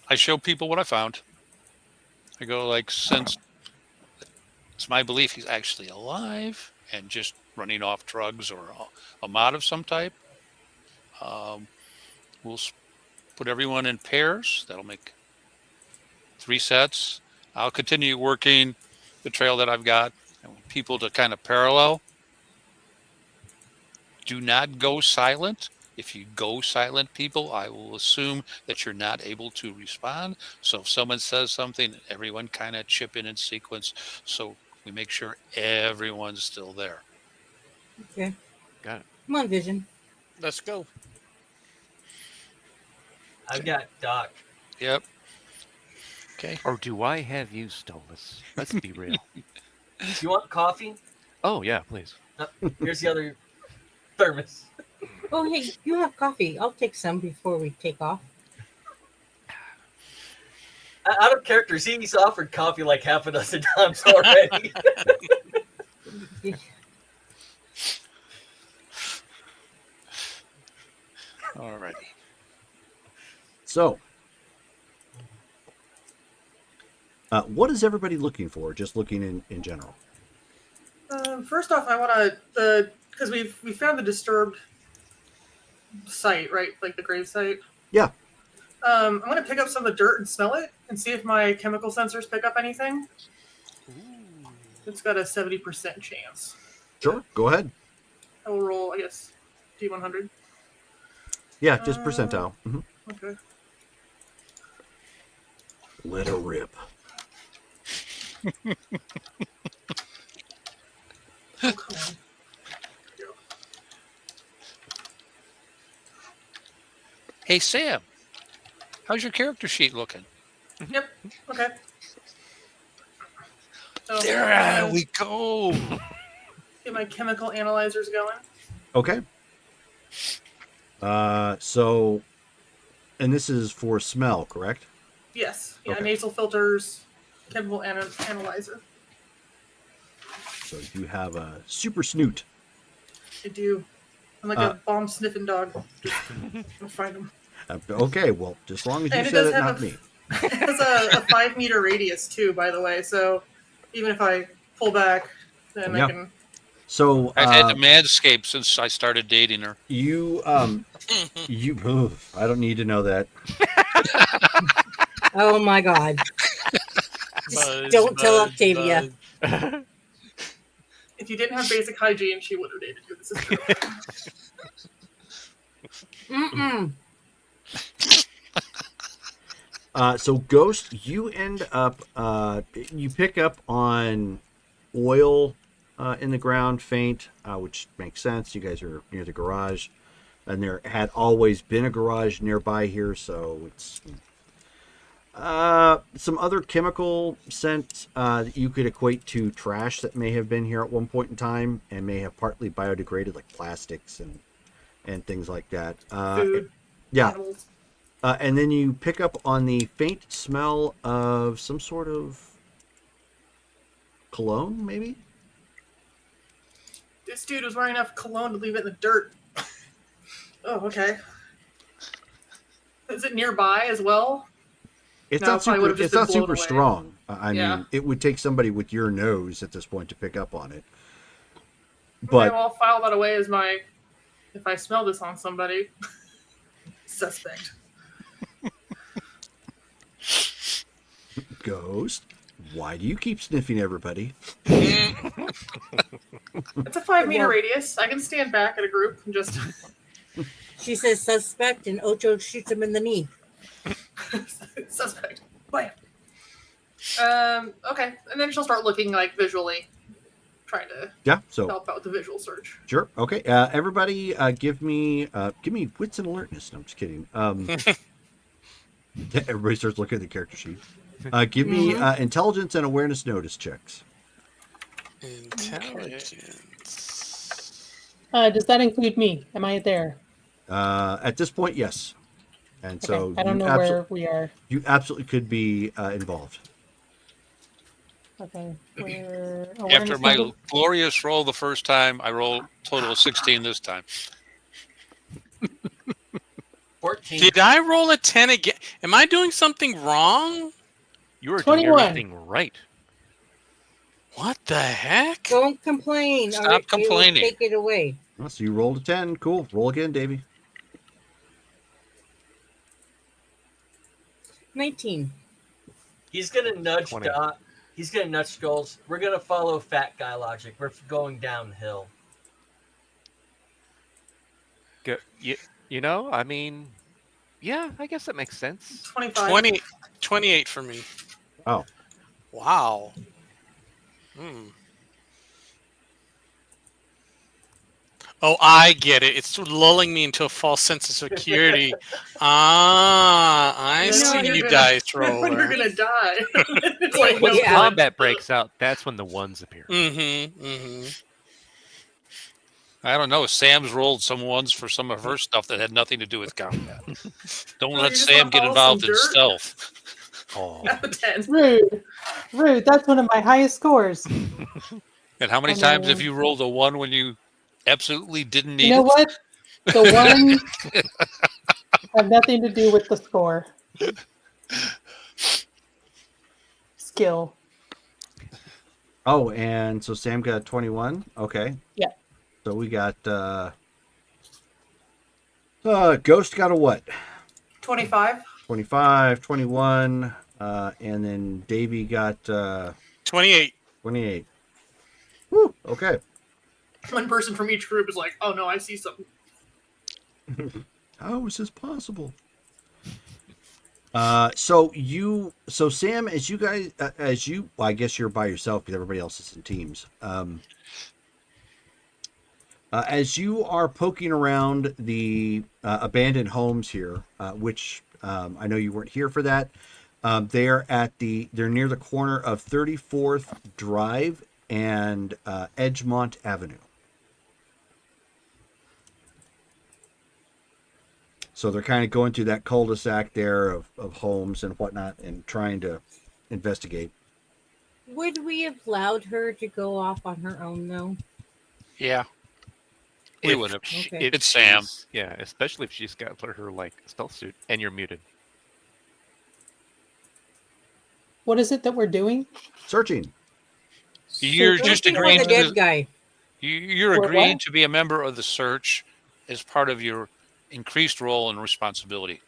I show people what I found. I go like, since it's my belief he's actually alive and just running off drugs or a mod of some type, we'll put everyone in pairs. That'll make 3 sets. I'll continue working the trail that I've got. I want people to kind of parallel. Do not go silent. If you go silent, people, I will assume that you're not able to respond. So if someone says something, everyone kind of chip in sequence so we make sure everyone's still there. Okay. Got it. Come on, Vision. Let's go. I've got Doc. Yep. Okay. Or do I have you, Stolas? Let's be real. Do you want coffee? Oh, yeah, please. Here's the other thermos. Oh, hey, you have coffee. I'll take some before we take off. Out of character, he's offered coffee like half a dozen times already. Alrighty. So, what is everybody looking for? Just looking in general. First off, I want to because we found the disturbed site, right? Like the grave site. Yeah. I'm going to pick up some of the dirt and smell it and see if my chemical sensors pick up anything. It's got a 70% chance. Sure. Go ahead. I will roll, I guess, D100. Yeah, just percentile. Okay. Let her rip. Oh, come on. Hey, Sam. How's your character sheet looking? Yep. Okay. So, There we go. Get my chemical analyzers going. Okay. So, and this is for smell, correct? Yes. Yeah, Okay. nasal filters, chemical analyzer. So you have a super snoot. I do. I'm like a bomb sniffing dog. Just I'll find them. Okay, well, just as long as you And it said does it, have not a- me. It has a 5-meter radius too, by the way. So even if I pull back, then Yeah. I can. So I've had to manscape since I started dating her. you I don't need to know that. Oh my God. Just don't tell Octavia. If you didn't have basic hygiene, she would have dated you. This is true. Mm-mm. So Ghost, you end up you pick up on oil in the ground, faint, which makes sense. You guys are near the garage, and there had always been a garage nearby here, so it's some other chemical scent that you could equate to trash that may have been here at one point in time and may have partly biodegraded, like plastics and things like that. Food. Yeah. Animals. And then you pick up on the faint smell of some sort of cologne, maybe? This dude was wearing enough cologne to leave it in the dirt. Oh, okay. Is it nearby as well? It's No, not it probably super, would've just it's been not blown super away. strong. I Yeah. mean, it would take somebody with your nose at this point to pick up on it. Okay, But well, I'll file that away as my. If I smell this on somebody, suspect. Ghost, why do you keep sniffing everybody? It's a 5-meter radius. I can stand back at a group and just. She says suspect, and Ocho shoots him in the knee. Suspect. Bam. Okay, and then she'll start looking like visually trying to Yeah. So help out with the visual search. sure. Okay. Everybody, give me wits and alertness. No, I'm just kidding. Everybody starts looking at the character sheet. Give me intelligence and awareness notice checks. Intelligence. Does that include me? Am I there? At this point, yes. And so Okay, I don't know where we are. you absolutely could be involved. Okay. After my glorious roll the first time, I rolled total of 16 this time. 14. Did I roll a 10 again? Am I doing something wrong? You are doing 21. everything right. What the heck? Don't complain. Stop or it will complaining. Take it away. Oh, so you rolled a 10. Cool. Roll again, Davey. 19. He's gonna nudge 20. Dot. He's gonna nudge Skulls. We're gonna follow fat guy logic. We're going downhill. You know, I mean, yeah, I guess that makes sense. 25. 28 for me. Oh. Wow. Oh, I get it. It's lulling me into a false sense of security. I You know see you're you gonna- dice When you're roller. gonna die. It's like, When no, Yeah. combat breaks out, that's when the ones appear. I don't know. Sam's rolled some ones for some of her stuff that had nothing to do with combat. Don't Well, let you just Sam wanna get follow involved some in dirt? stealth. Oh. At the 10. Rude. That's one of my highest scores. And how many I times know. have you rolled a 1 when you absolutely didn't need You know it? what? The one have nothing to do with the score. Skill. Oh, and so Sam got 21. Okay. Yeah. So we got Ghost got a what? 25. 25, 21, and then Davey got 28. 28. Woo, okay. One person from each group is like, oh no, I see something. How is this possible? So Sam, as you guys, well, I guess you're by yourself because everybody else is in teams. As you are poking around the abandoned homes here, which I know you weren't here for that. They're near the corner of 34th Drive and Edgemont Avenue. So they're kind of going through that cul-de-sac there of homes and whatnot and trying to investigate. Would we have allowed her to go off on her own, though? Yeah. We If would have. she- Okay. if It's Sam. she's- Yeah, especially if she's got her like stealth suit and you're muted. What is it that we're doing? Searching. You're Searching just for agreeing the to dead the, guy. you're For agreeing what? to be a member of the search as part of your increased role and responsibility.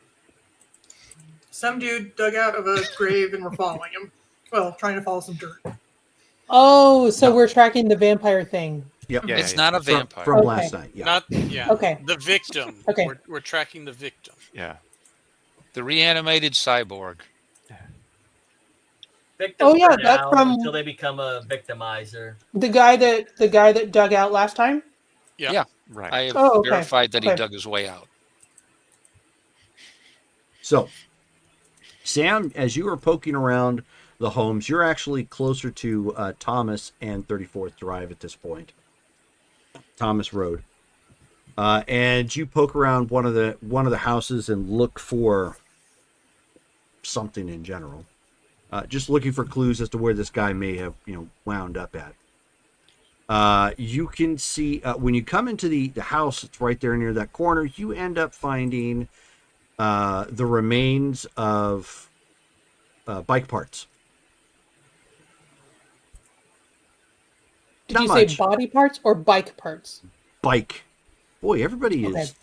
Some dude dug out of a grave and we're following him. Well, trying to follow some dirt. Oh, so No. we're tracking the vampire thing. Yep. Yeah, It's yeah, not a From, vampire. from Okay. last night. Yeah. Not yeah. Okay. The victim. Okay. We're tracking the victim. yeah. The reanimated cyborg. Victims Oh, yeah, are that's down from- until they become a victimizer. The guy that dug out last time? Yeah. Right. I have Oh, okay. verified that he Okay. dug his way out. So, Sam, as you are poking around the homes, you're actually closer to Thomas and 34th Drive at this point. Thomas Road. And you poke around one of the houses and look for something in general. Just looking for clues as to where this guy may have, wound up at. You can see when you come into the house, it's right there near that corner. You end up finding the remains of bike parts. Did Not you much. say body parts or bike parts? Bike. Boy, everybody Okay. is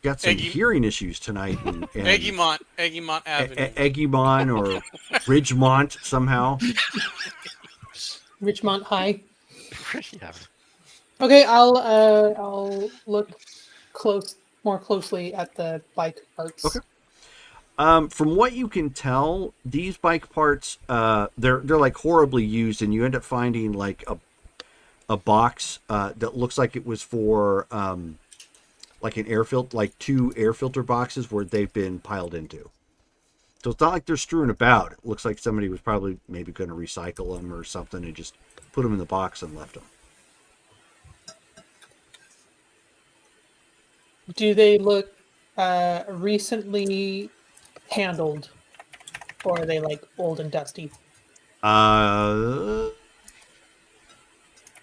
got some Eggy- hearing issues tonight. And Eggymont Avenue. Eggymont or Ridgemont somehow. Richmond High. yeah. Okay, I'll look more closely at the bike parts. Okay. From what you can tell, these bike parts they're like horribly used, and you end up finding like a box that looks like it was for like an air filter, like 2 air filter boxes where they've been piled into. So it's not like they're strewn about. It looks like somebody was probably maybe going to recycle them or something and just put them in the box and left them. Do they look recently handled, or are they like old and dusty?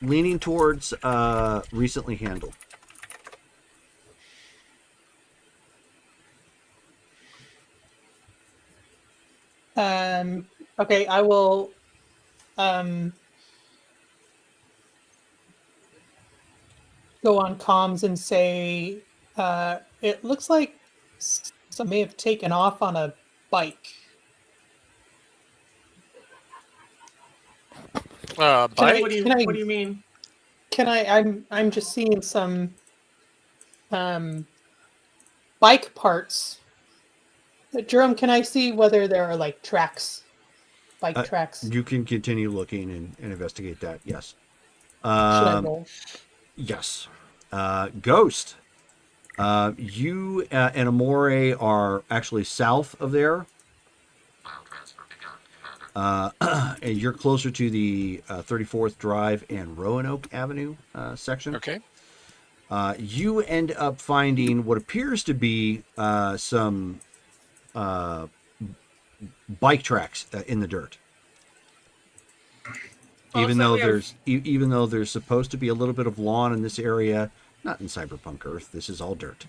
Leaning towards recently handled. Okay, I will go on comms and say it looks like some may have taken off on a bike. Bike? What do you mean? Can I'm just seeing some bike parts. Jerome, can I see whether there are like tracks, bike tracks? You can continue looking and investigate that. Yes. Should I roll? Yes. Ghost. You and Amore are actually south of there. And you're closer to the 34th Drive and Roanoke Avenue section. Okay. You end up finding what appears to be some bike tracks in the dirt. Even though there's supposed to be a little bit of lawn in this area, not in Cyberpunk Earth. This is all dirt.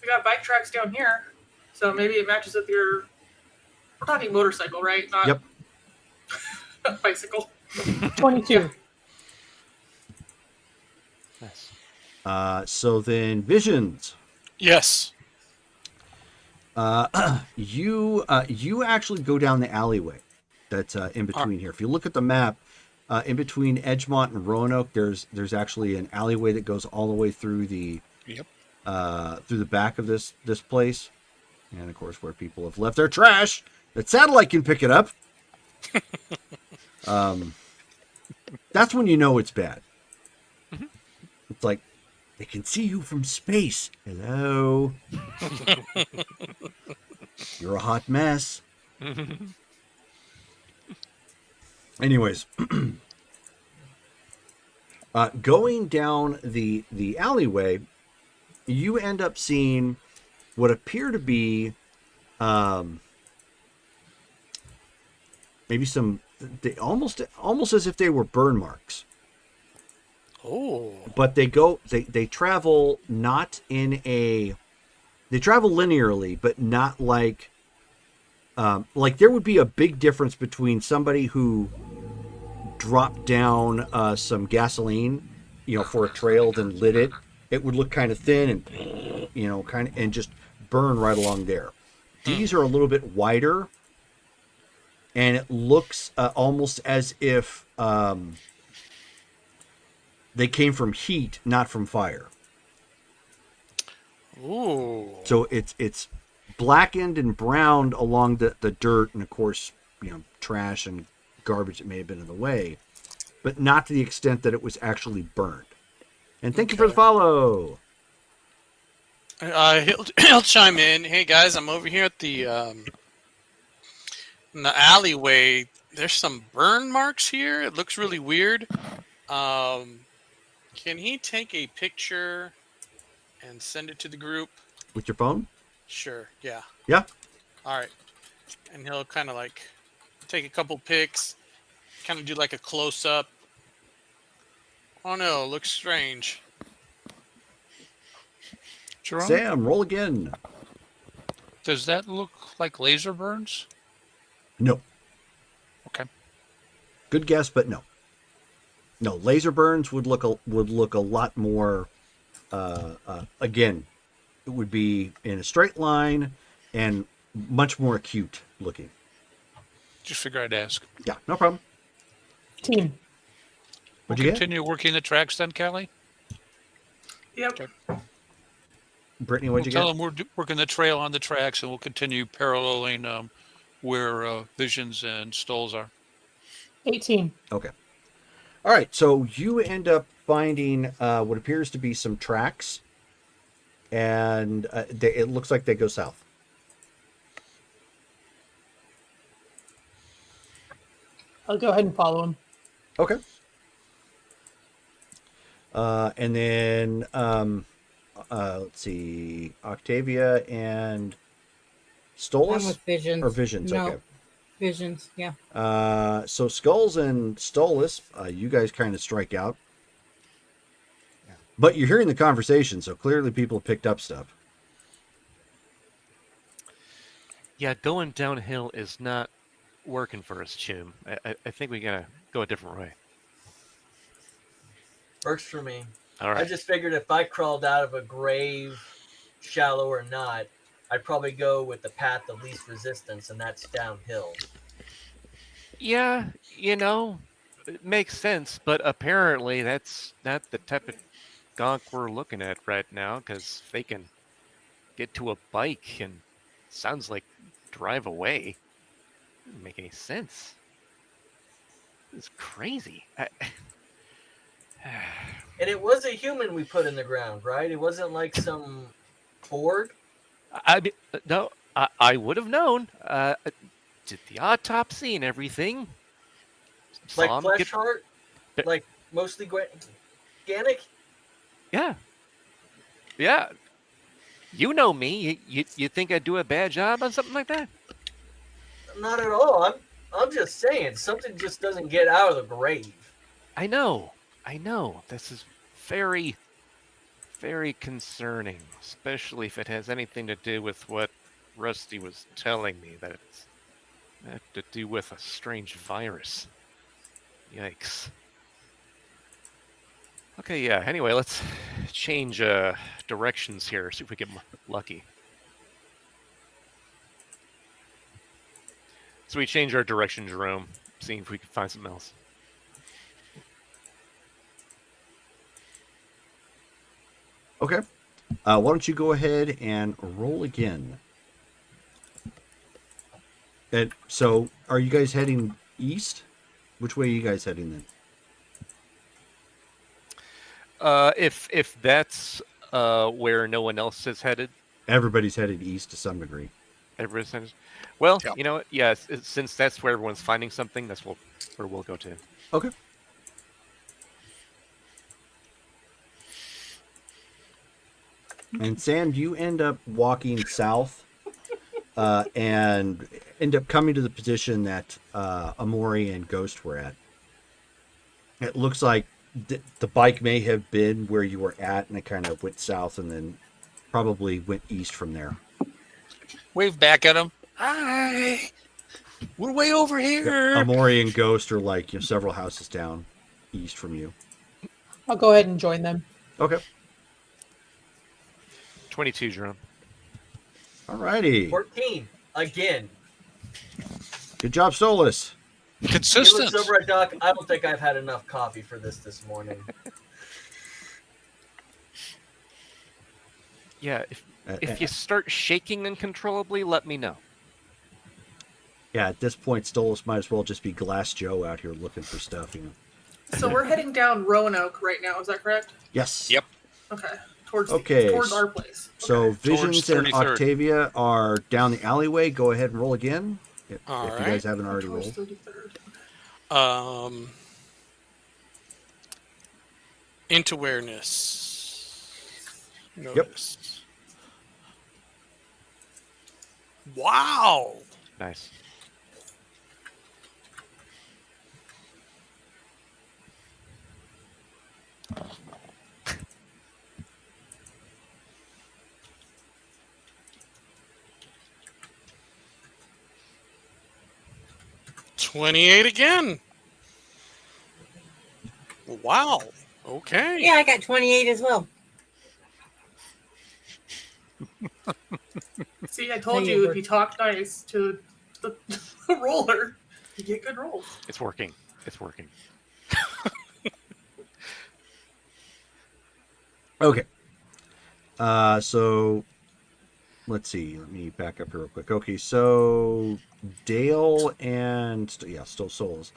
We got bike tracks down here, so maybe it matches with your. We're talking motorcycle, right? Not Yep. bicycle. 22. Nice. So then, visions. Yes. You actually go down the alleyway that's in between here. If you look at the map, in between Edgemont and Roanoke, there's actually an alleyway that goes all the way through the through the back of this place, and of course where people have left their trash that satellite can pick it up. That's when you know it's bad. It's like they can see you from space. Hello. You're a hot mess. Anyways, going down the alleyway, you end up seeing what appear to be maybe some almost as if they were burn marks. Oh. But they travel not in a. They travel linearly, but not like there would be a big difference between somebody who dropped down some gasoline, for a trail, then lit it. It would look kind of thin and, and just burn right along there. These are a little bit wider, and it looks almost as if they came from heat, not from fire. Ooh. So it's blackened and browned along the dirt, and of course, trash and garbage that may have been in the way, but not to the extent that it was actually burned. And thank you for the follow. He'll chime in. Hey guys, I'm over here at the in the alleyway. There's some burn marks here. It looks really weird. Can he take a picture and send it to the group? With your phone? Sure. Yeah. Yeah. All right. And he'll kind of like take a couple pics, kind of do like a close up. Oh no, looks strange. Jerome, Sam, roll again. does that look like laser burns? No. Okay. Good guess, but no. No, laser burns would look a lot more. Again, it would be in a straight line and much more acute looking. Just figure I'd ask. Yeah, no problem. Team. What'd you get? Continue working the tracks then, Callie? Yep. Okay. Brittany, We'll what'd you tell get? them we're working the trail on the tracks, and we'll continue paralleling where Visions and Stoles are. 18. Okay. All right, so you end up finding what appears to be some tracks, and it looks like they go south. I'll go ahead and follow him. Okay. And then let's see, Octavia and I'm Stolas with Visions. or Visions. No, Okay. Visions, yeah. So Skulls and Stolas, you guys kind of strike out. But you're hearing the conversation, so clearly people have picked up stuff. Yeah, going downhill is not working for us, Chim. I think we gotta go a different way. Works for me. All right. I just figured if I crawled out of a grave, shallow or not, I'd probably go with the path of least resistance, and that's downhill. Yeah, it makes sense, but apparently that's not the type of gonk we're looking at right now, because they can get to a bike and sounds like drive away. Doesn't make any sense. It's crazy. And it was a human we put in the ground, right? It wasn't like some Borg. No, I would have known. Did the autopsy and everything. Like Saw him flesh get- heart? Like mostly organic? Yeah. Yeah. You know me. You think I'd do a bad job on something like that? Not at all. I'm just saying, something just doesn't get out of the grave. I know. This is very, very concerning, especially if it has anything to do with what Rusty was telling me, that it's had to do with a strange virus. Yikes. Okay, yeah, anyway, let's change directions here, see if we get lucky. So we change our direction, Jerome, seeing if we can find something else. Okay. Why don't you go ahead and roll again? And so, are you guys heading east? Which way are you guys heading then? If that's where no one else is headed, Everybody's headed east to some degree. everybody's headed. Well, Yep. you know what? Yeah, since that's where everyone's finding something, that's where we'll go to. Okay. And Sam, you end up walking south and end up coming to the position that Amori and Ghost were at. It looks like the bike may have been where you were at, and it kind of went south and then probably went east from there. Wave back at him. Hi. We're way over here. Amori and Ghost are like several houses down east from you. I'll go ahead and join them. Okay. 22, Jerome. Alrighty. 14 again. Good job, Stolas. He Consistent. looks over at Doc. I don't think I've had enough coffee for this morning. Yeah, if you start shaking uncontrollably, let me know. Yeah, at this point, Stolas might as well just be Glass Joe out here looking for stuff. So we're heading down Roanoke right now. Is that correct? Yes. Yep. Okay. Towards our place. So Okay. Visions and 33rd. Octavia are down the alleyway. Go ahead and roll again if All you right. guys haven't already Towards rolled. 33rd. Into awareness. Notice. Wow. Nice. $28 again. Wow. Okay. Yeah, I got 28 as well. See, I told Hey, you we're- if you talk nice to the roller, you get good rolls. It's working. It's working. Okay. So let's see. Let me back up here real quick. Okay, so Dale and still Souls.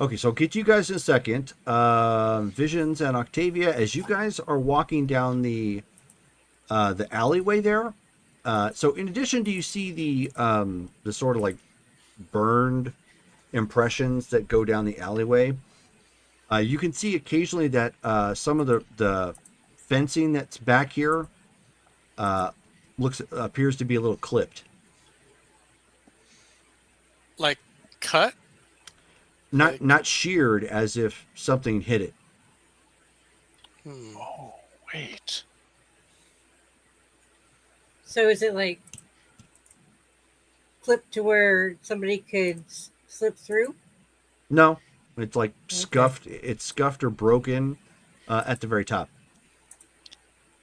Okay, so I'll get you guys in a second. Visions and Octavia, as you guys are walking down the alleyway there. So in addition, do you see the sort of like burned impressions that go down the alleyway? You can see occasionally that some of the fencing that's back here appears to be a little clipped. Like cut? Not sheared, as if something hit it. Oh, wait. So is it like clipped to where somebody could slip through? No, it's like scuffed. It's scuffed or broken at the very top.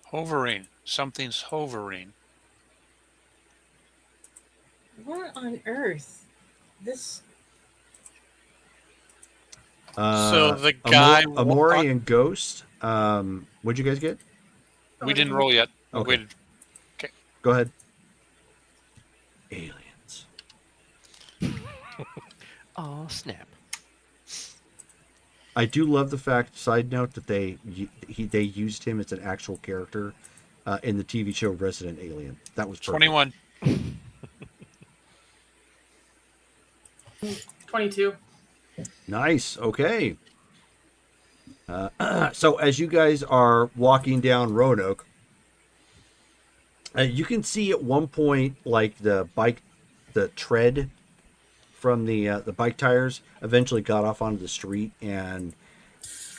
Hovering. Something's hovering. What on earth? This. So the guy Amori and Ghost. What'd you guys get? We didn't roll yet. We Okay. waited. Okay. Go ahead. Aliens. Oh, snap. I do love the fact. Side note that they used him as an actual character in the TV show Resident Alien. That was perfect. 21. 22. Nice. Okay. So as you guys are walking down Roanoke, you can see at one point like the tread from the bike tires eventually got off onto the street and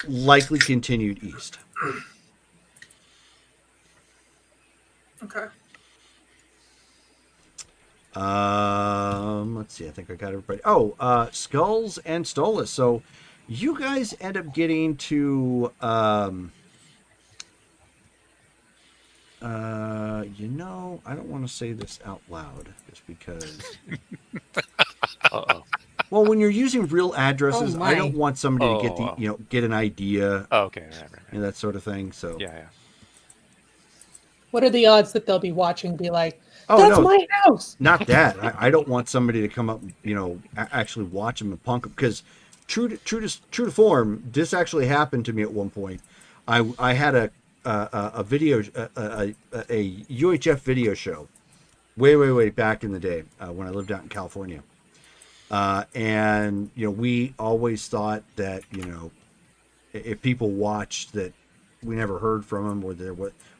likely continued east. Okay. Let's see. I think I got everybody. Oh, Skulls and Stolas. So you guys end up getting to I don't want to say this out loud just because well, when you're using real addresses, I don't want somebody to get the get an idea. Oh, okay, right. And that sort of thing. So yeah. What are the odds that they'll be watching? Be like, oh, that's no, my house. Not that. I don't want somebody to come up, actually watch them and punk them, because true to form, this actually happened to me at one point. I had a video, a UHF video show way back in the day when I lived out in California. And we always thought that if people watched that we never heard from them, or there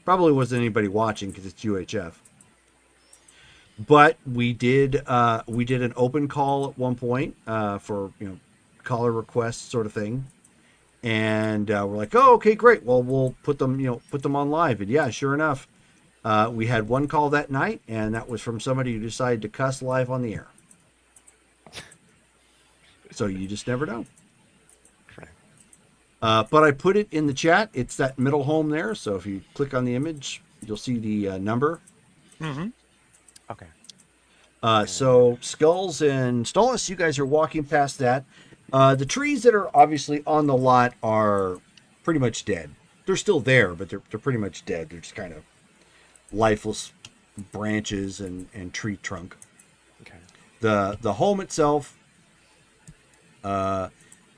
probably wasn't anybody watching because it's UHF. But we did an open call at one point for caller requests sort of thing, and we're like, oh, okay, great. Well, we'll put them on live, and yeah, sure enough, we had one call that night, and that was from somebody who decided to cuss live on the air. So you just never know. But I put it in the chat. It's that middle home there. So if you click on the image, you'll see the number. Mm-hmm. Okay. So Skulls and Stolas, you guys are walking past that. The trees that are obviously on the lot are pretty much dead. They're still there, but they're pretty much dead. They're just kind of lifeless branches and tree trunk. Okay. The home itself,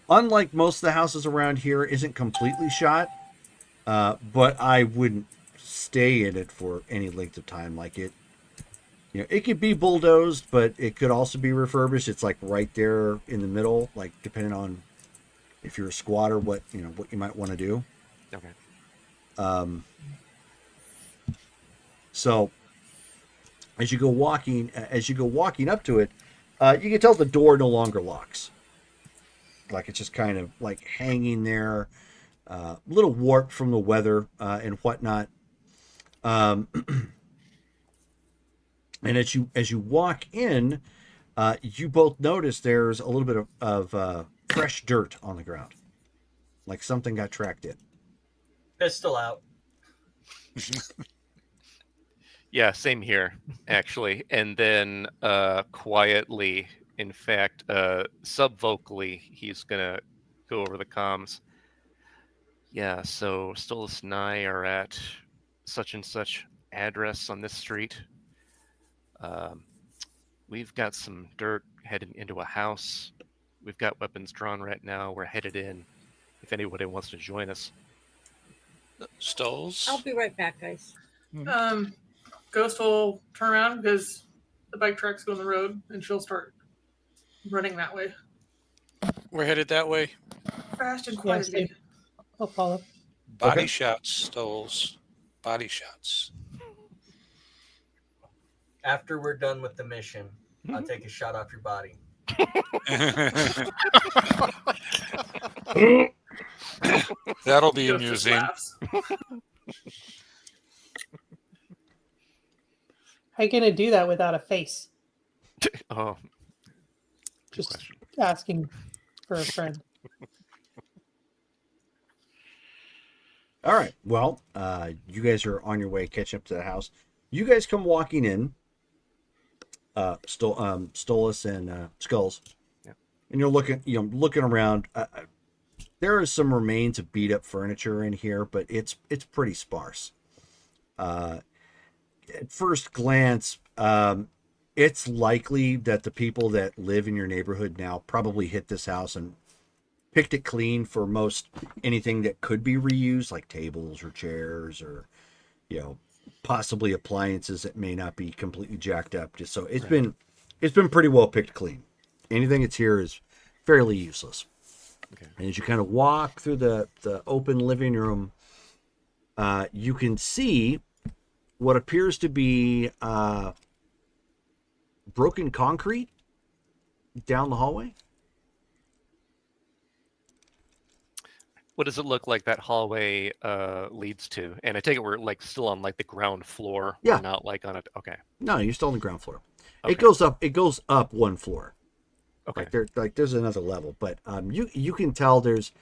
unlike most of the houses around here, isn't completely shot, but I wouldn't stay in it for any length of time. Like it could be bulldozed, but it could also be refurbished. It's like right there in the middle, like depending on if you're a squatter, what you might want to do. Okay. So as you go walking up to it, you can tell the door no longer locks. Like it's just kind of like hanging there, a little warped from the weather and whatnot. And as you walk in, you both notice there's a little bit of fresh dirt on the ground, like something got tracked in. Pistol out. Yeah, same here, actually. And then quietly, in fact, sub-vocally, he's going to go over the comms. Yeah, so Stolas and I are at such and such address on this street. We've got some dirt heading into a house We've got weapons drawn right now. We're headed in. If anybody wants to join us. Stoles? I'll be right back, guys. Ghost will turn around because the bike tracks go on the road, and she'll start running that way. We're headed that way. Fast and Yeah, quietly. same. I'll follow. Body Okay. shots, Stoles. Body shots. After we're done with the mission, I'll take a shot off your body. That'll be Ghost just amusing. laughs. How you gonna do that without a face? Oh, good Just question. asking for a friend. All right. Well, you guys are on your way catching up to the house. You guys come walking in, Stolas and Skulls, Yeah. and you're looking around. There is some remains of beat up furniture in here, but it's pretty sparse. At first glance, it's likely that the people that live in your neighborhood now probably hit this house and picked it clean for most anything that could be reused, like tables or chairs or, possibly appliances that may not be completely jacked up. Just so it's been pretty well picked clean. Anything that's here is fairly useless. Okay. And as you kind of walk through the open living room, you can see what appears to be broken concrete down the hallway. What does it look like that hallway leads to? And I take it we're like still on like the ground floor. Yeah. We're not like on it. Okay. No, you're still on the ground floor. Okay. It goes up one floor. Okay. There's another level, but you can tell there's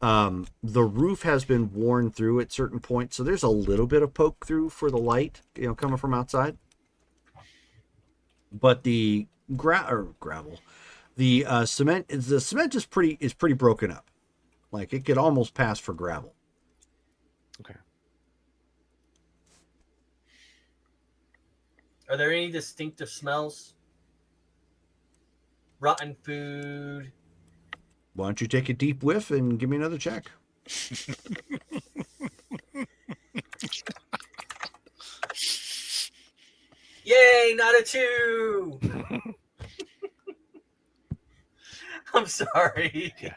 the roof has been worn through at certain points, so there's a little bit of poke through for the light, coming from outside. But the gravel, the cement is pretty broken up. Like it could almost pass for gravel. Okay. Are there any distinctive smells? Rotten food. Why don't you take a deep whiff and give me another check? Yay, not a 2. I'm sorry. Yeah.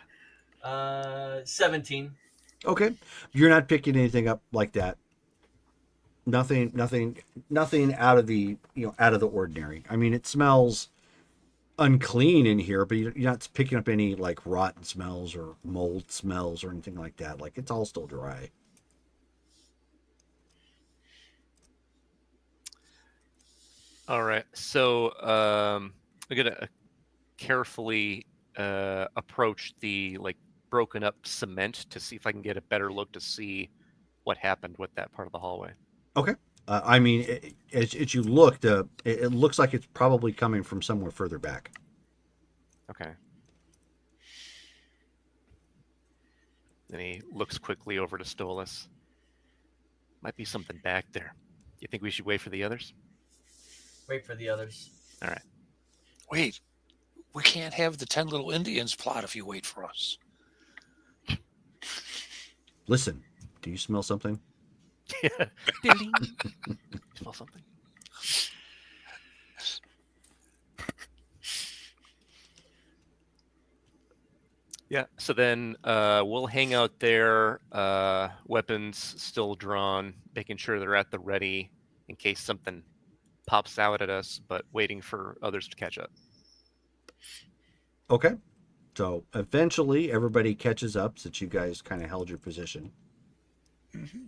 17. Okay, you're not picking anything up like that. Nothing out of the ordinary. I mean, it smells unclean in here, but you're not picking up any like rotten smells or mold smells or anything like that. Like it's all still dry. All right. So I'm gonna carefully approach the like broken up cement to see if I can get a better look to see what happened with that part of the hallway. Okay. I mean, as you look, it looks like it's probably coming from somewhere further back. Okay. Then he looks quickly over to Stolas. Might be something back there. You think we should wait for the others? Wait for the others. All right. Wait, we can't have the 10 little Indians plot if you wait for us. Listen, do you smell something? Yeah. Ding. Smell something. Yeah. So then we'll hang out there, weapons still drawn, making sure they're at the ready in case something pops out at us, but waiting for others to catch up. Okay. So eventually everybody catches up since you guys kind of held your position. Mm-hmm.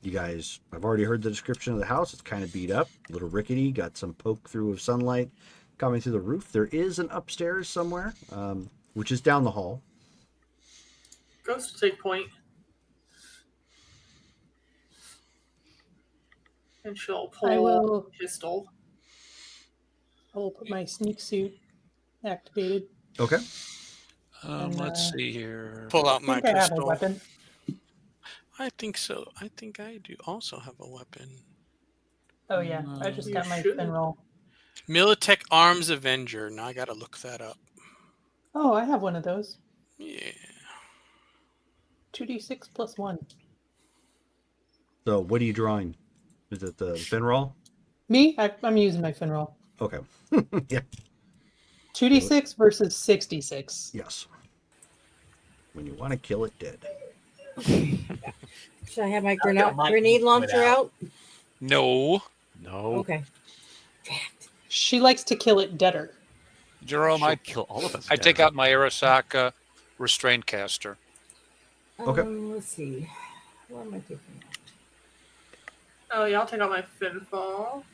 You guys, I've already heard the description of the house. It's kind of beat up, a little rickety, got some poke through of sunlight coming through the roof. There is an upstairs somewhere, which is down the hall. Ghost will take point. And she'll pull I will- a pistol. I will put my sneak suit activated. Okay. And, Let's see here. Pull out I my think I have a pistol. weapon. I think so. I think I do also have a weapon. Oh yeah, I just got my should. spin roll. Militech Arms Avenger. Now I gotta look that up. Oh, I have one of those. Yeah. 2d6 plus 1. So what are you drawing? Is it the Finral? Me? I'm using my Finral. Okay. Yeah. 2d6 versus 66. Yes. When you want to kill it dead. Should I have my I've got my grenade ink launcher without. out? No. No. Okay. She likes to kill it deader. Jerome, She'll I kill all of us. I take down. out my Arasaka restraint caster. Okay. Let's see. What am I taking out? Oh yeah, I'll take out my Finfall.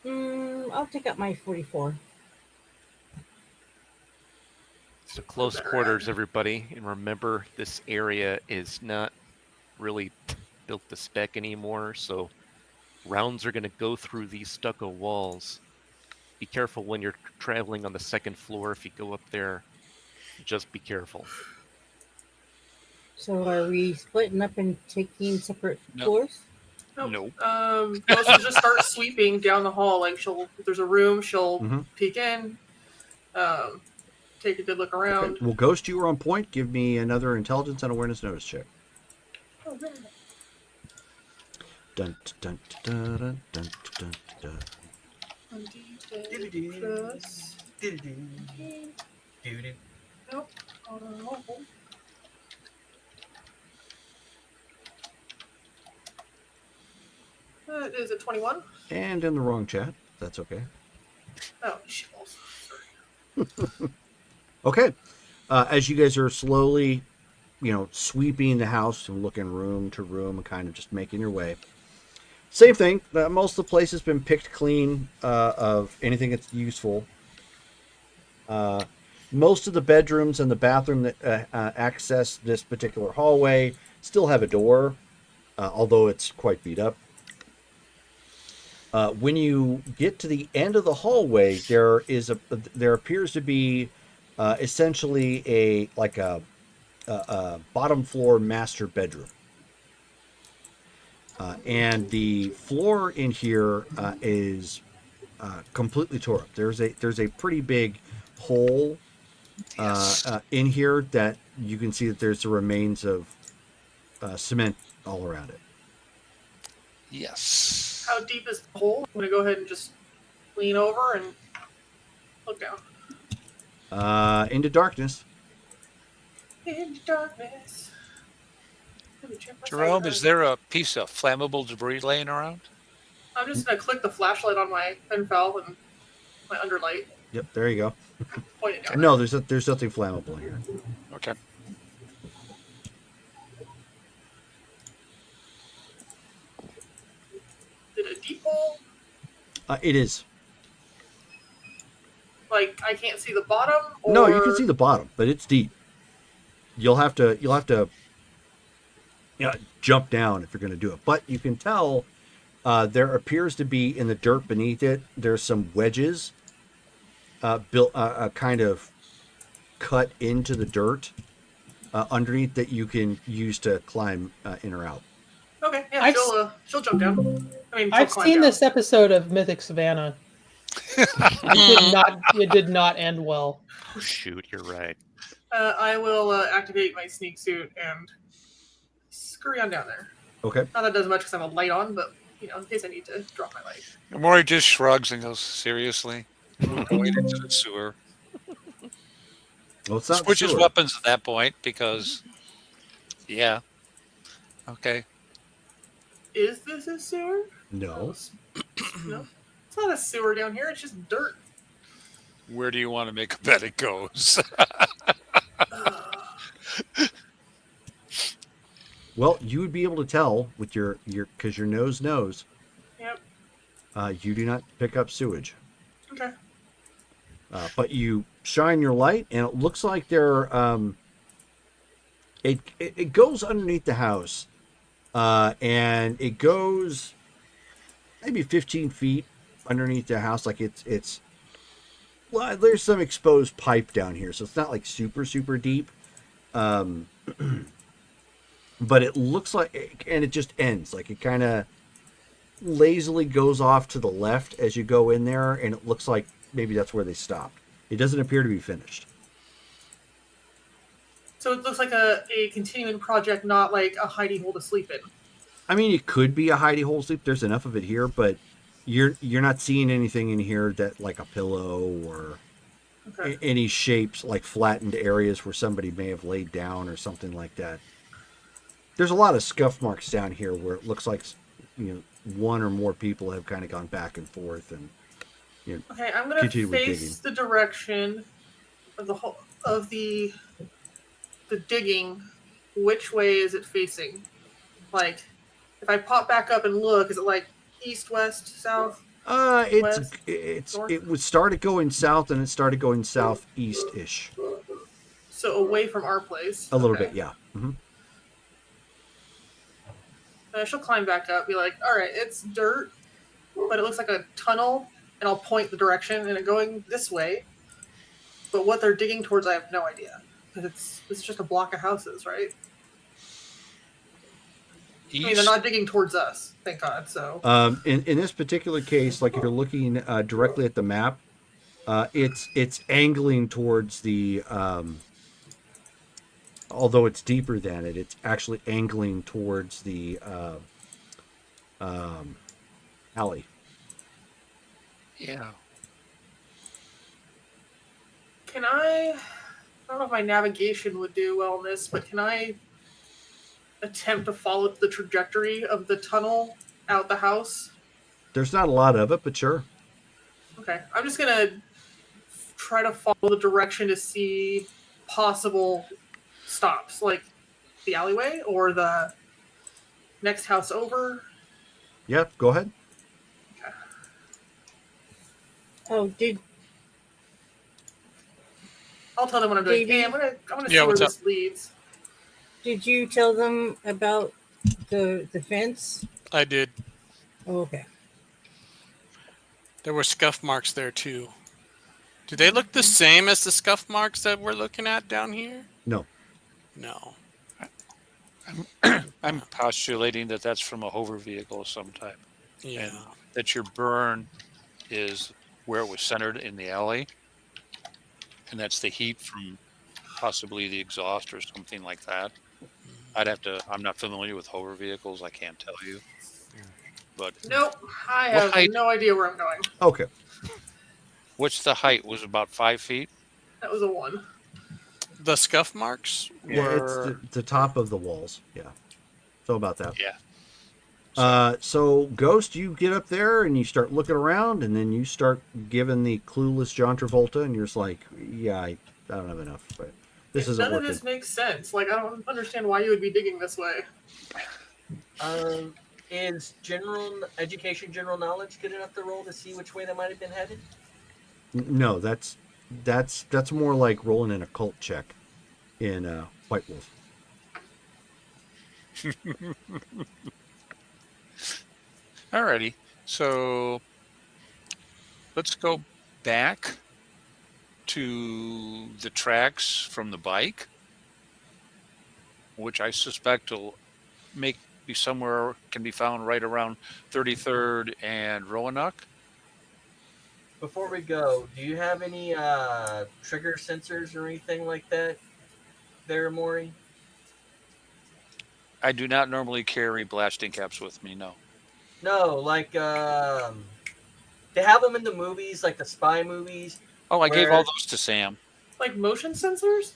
I'll take out my 44. So close quarters, everybody, and remember this area is not really built to spec anymore, so rounds are going to go through these stucco walls. Be careful when you're traveling on the second floor. If you go up there, just be careful. So are we splitting up and taking separate No. floors? Nope. Ghost will just start sweeping down the hall. Like if there's a room, she'll Mhm. peek in, take a good look around. Okay. Well, Ghost, you were on point. Give me another intelligence and awareness notice check. Oh, man. Dun, dun, dun, dun, dun, dun, dun. 1d10 plus. Doo-doo. Nope. Hold on. That is a 21. And in the wrong chat. That's okay. Oh, shit. Okay. As you guys are slowly, sweeping the house and looking room to room and kind of just making your way. Same thing. Most of the place has been picked clean of anything that's useful. Most of the bedrooms and the bathroom that access this particular hallway still have a door, although it's quite beat up. When you get to the end of the hallway, there appears to be essentially a bottom floor master bedroom, and the floor in here is completely tore up. There's a pretty big hole in here that you can see that there's the remains of cement all around it. Yes. How deep is the hole? I'm going to go ahead and just lean over and look down. Into darkness. In darkness. Let me check my Jerome, sight. is there a piece of flammable debris laying around? I'm just going to click the flashlight on my Penfell and my underlight. Yep, there you go. Point it down. No, there's nothing flammable in here. Okay. Is it a deep hole? It is. Like I can't see the bottom? Or... No, you can see the bottom, but it's deep. You'll have to jump down if you're going to do it. But you can tell there appears to be in the dirt beneath it. There's some wedges built, kind of cut into the dirt underneath that you can use to climb in or out. Okay, yeah, she'll jump down. I mean, she'll I've climb seen down. this episode of Mythic Savannah. It did not end well. Oh, shoot, you're right. I will activate my sneak suit and scurry on down there. Okay. Not that it does much because I have a light on, but in case I need to drop my light. Mori just shrugs and goes, seriously? We're going into the sewer. Well, it's not Switches sewer. weapons at that point because, yeah. Okay. Is this a sewer? No. No. It's not a sewer down here. It's just dirt. Where do you want to make a bet it goes? Well, you would be able to tell with your because your nose knows. Yep. You do not pick up sewage. Okay. But you shine your light, and it looks like there. It goes underneath the house, and it goes maybe 15 feet underneath the house. Like it's. Well, there's some exposed pipe down here, so it's not like super deep. But it looks like, and it just ends. Like it kind of lazily goes off to the left as you go in there, and it looks like maybe that's where they stopped. It doesn't appear to be finished. So it looks like a continuing project, not like a hidey hole to sleep in. I mean, it could be a hidey hole sleep. There's enough of it here, but you're not seeing anything in here that like a pillow or any shapes like flattened areas where somebody may have laid down or something like that. There's a lot of scuff marks down here where it looks like one or more people have kind of gone back and forth and Okay, I'm gonna continue with digging. face the direction of the digging. Which way is it facing? Like, if I pop back up and look, is it like east, west, south? It was started going south and it started going southeast-ish. So away from our place. A little bit, yeah. Mm-hmm. She'll climb back up, be like, all right, it's dirt, but it looks like a tunnel, and I'll point the direction, and it's going this way. But what they're digging towards, I have no idea. Because it's just a block of houses, right? I mean, they're not digging towards us, thank God. So in this particular case, like if you're looking directly at the map, it's angling towards the although it's deeper than it, it's actually angling towards the alley. Yeah. can I don't know if my navigation would do well in this, but can I attempt to follow the trajectory of the tunnel out the house? There's not a lot of it, but sure. Okay, I'm just gonna try to follow the direction to see possible stops, like the alleyway or the next house over. Yeah, go ahead. Oh, I'll tell them what I'm doing. Hey, I'm gonna see where this leads. Did you tell them about the fence? I did. Oh, okay. There were scuff marks there too. Do they look the same as the scuff marks that we're looking at down here? No. No. I'm postulating that that's from a hover vehicle of some type. Yeah. And that your burn is where it was centered in the alley. And that's the heat from possibly the exhaust or something like that. I'm not familiar with hover vehicles. I can't tell you. But nope, I have no idea where I'm going. Okay. What's the height? Was it about 5 feet? That was a 1. The scuff marks? Yeah, it's the top of the walls. Yeah. So about that. Yeah. So Ghost, you get up there and you start looking around, and then you start giving the clueless John Travolta, and you're just like, yeah, I don't have enough. But this isn't None working. of this makes sense. Like, I don't understand why you would be digging this way. Is general knowledge good enough to roll to see which way they might have been headed? No, that's more like rolling an occult check in White Wolf. Alrighty. So let's go back to the tracks from the bike, which I suspect will be somewhere, can be found right around 33rd and Roanoke. Before we go, do you have any trigger sensors or anything like that there, Maury? I do not normally carry blasting caps with me, no. No, like they have them in the movies, like the spy movies. Oh, I gave all those to Sam. Like motion sensors?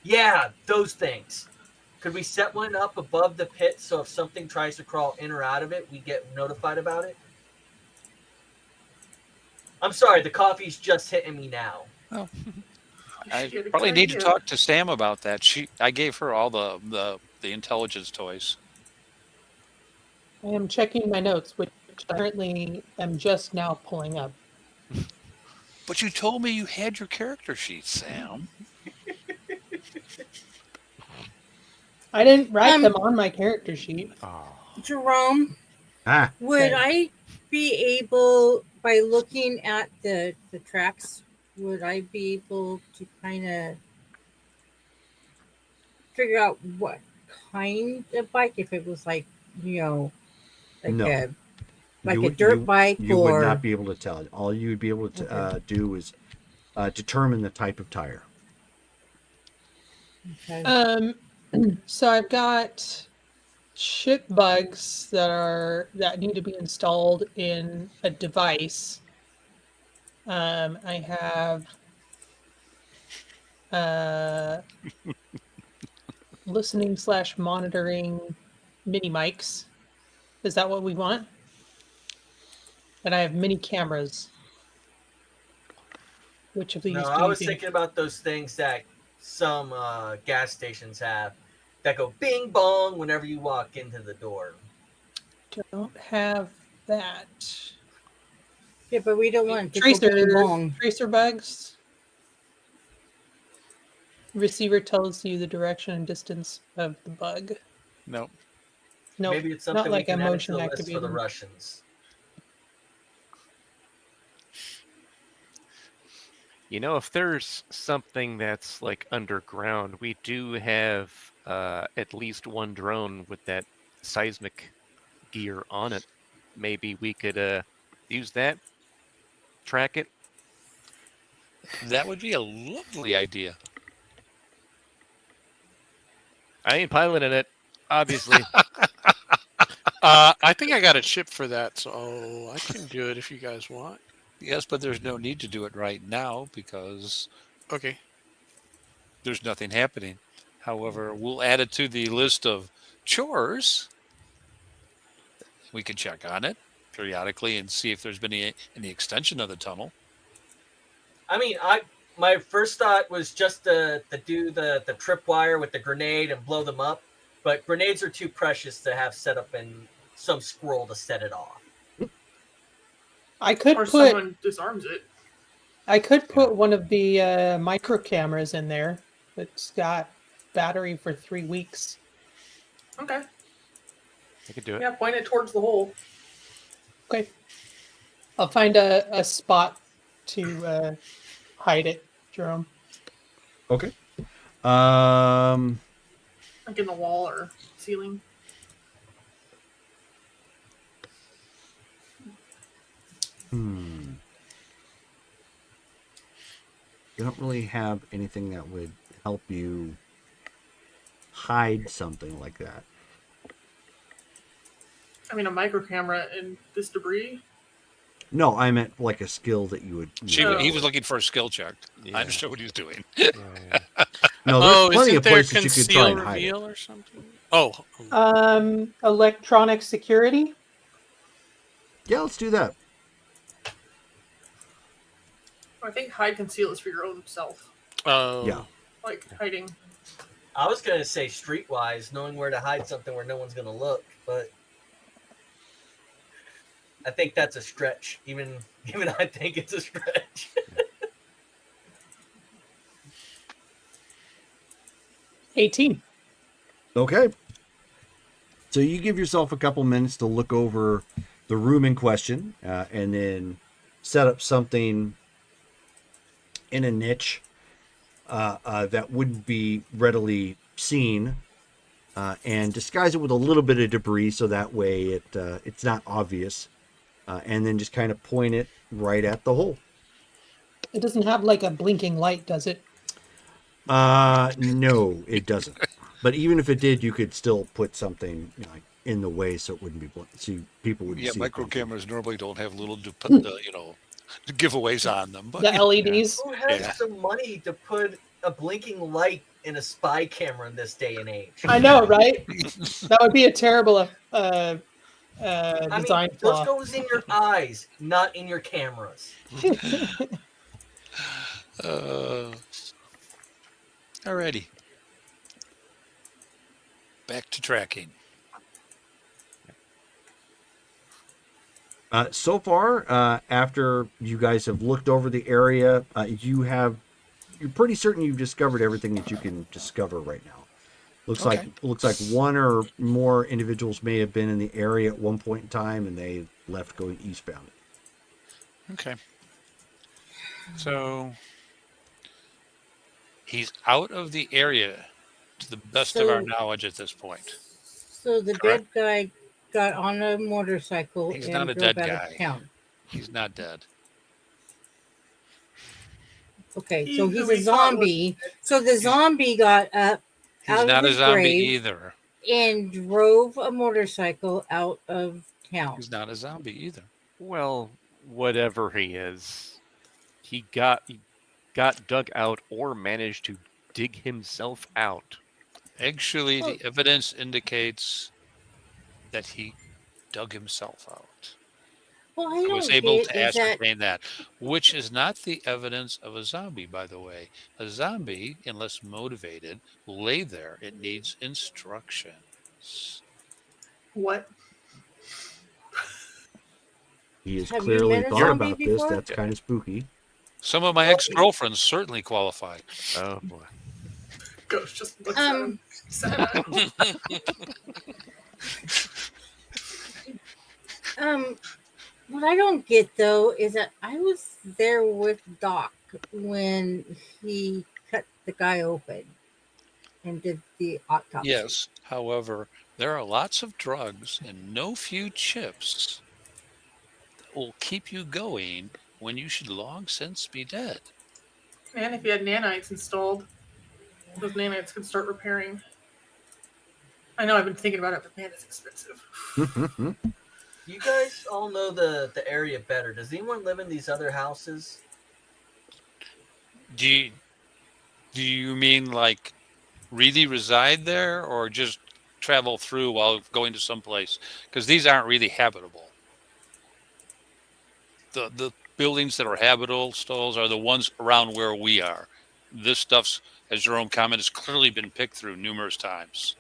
Yeah, those things. Could we set one up above the pit so if something tries to crawl in or out of it, we get notified about it? I'm sorry, the coffee's just hitting me now. Oh. I probably need to talk to Sam about that. I gave her all the intelligence toys. I am checking my notes, which currently am just now pulling up. But you told me you had your character sheet, Sam. I didn't write them on my character sheet. Jerome, would I be able, by looking at the tracks, would I be able to kind of figure out what kind of bike, if it was like, No. a dirt bike, you or would not be able to tell. All you would be able to do is determine the type of tire. Okay. So I've got ship bugs that need to be installed in a device. I have listening/monitoring mini mics. Is that what we want? And I have mini cameras. Which of these No, do I you was think? thinking about those things that some gas stations have that go bing bong whenever you walk into the door. Don't have that. Yeah, but we don't want to go bing bong. Tracer bugs. Receiver tells you the direction and distance of the bug. No. No, Maybe it's something not like we a can add to motion the list for the activated. Russians. You know, if there's something that's like underground, we do have at least one drone with that seismic gear on it. Maybe we could use that, track it. That would be a lovely idea. I ain't piloting it, obviously. I think I got a chip for that, so I can do it if you guys want. Yes, but there's no need to do it right now because Okay. there's nothing happening. However, we'll add it to the list of chores. We can check on it periodically and see if there's been any extension of the tunnel. I mean, my first thought was just to do the tripwire with the grenade and blow them up, but grenades are too precious to have set up in some scroll to set it off. I could Or put someone disarms it. one of the micro cameras in there that's got battery for 3 weeks. Okay. I could do it. Yeah, point it towards the hole. Okay. I'll find a spot to hide it, Jerome. Okay. Like in the wall or ceiling. You don't really have anything that would help you hide something like that. I mean, a micro camera in this debris. No, I meant like a skill that you would. He was looking for a skill check. Yeah. I understood what he was doing. No, there's plenty isn't of there places you could try conceal and hide it. reveal or something? Oh, Electronic security. Yeah, let's do that. I think hide conceal is for your own self. oh, Yeah. Like hiding. I was gonna say streetwise, knowing where to hide something where no one's gonna look, but I think that's a stretch. Even I think it's a stretch. 18. Okay. So you give yourself a couple minutes to look over the room in question, and then set up something in a niche that wouldn't be readily seen, and disguise it with a little bit of debris so that way it's not obvious, and then just kind of point it right at the hole. It doesn't have like a blinking light, does it? No, it doesn't. But even if it did, you could still put something like in the way so it wouldn't be so people would Yeah, see. micro it. cameras normally don't have little to put the giveaways on them. But The LEDs. Who has Yeah. the money to put a blinking light in a spy camera in this day and age? I know, right? That would be a terrible I design mean, flaw. those goes in your eyes, not in your cameras. Alrighty. Back to tracking. So far, after you guys have looked over the area, you're pretty certain you've discovered everything that you can discover right now. Looks like one or more individuals may have been in the area at one point in time, and they left going eastbound. Okay. So he's out of the area to the best of our knowledge at this point. So the Correct. dead guy got on a motorcycle He's and not a drove dead out guy. of town. He's not dead. Okay, so he's who a we thought was- zombie. So the zombie got up He's out not of a his zombie grave either. and drove a motorcycle out of town. He's not a zombie either. Well, whatever he is, he got dug out or managed to dig himself out. Actually, the evidence indicates that he dug himself out. Well, I I don't was able get to is that ascertain that, which is not the evidence of a zombie, by the way. A zombie, unless motivated, will lay there. It needs instructions. What? He has Have you clearly met a thought zombie about this. before? That's kind of spooky. Some of my ex-girlfriends certainly qualify. Oh boy. Ghost just looks at him. Sad. What I don't get though is that I was there with Doc when he cut the guy open and did the autopsy. Yes. However, there are lots of drugs and no few chips that will keep you going when you should long since be dead. Man, if you had nanites installed, those nanites could start repairing. I know I've been thinking about it, but man, it's expensive. You guys all know the area better. Does anyone live in these other houses? Do you mean like really reside there or just travel through while going to some place? Because these aren't really habitable. The buildings that are habitable stalls are the ones around where we are. This stuff's, as Jerome commented, has clearly been picked through numerous times.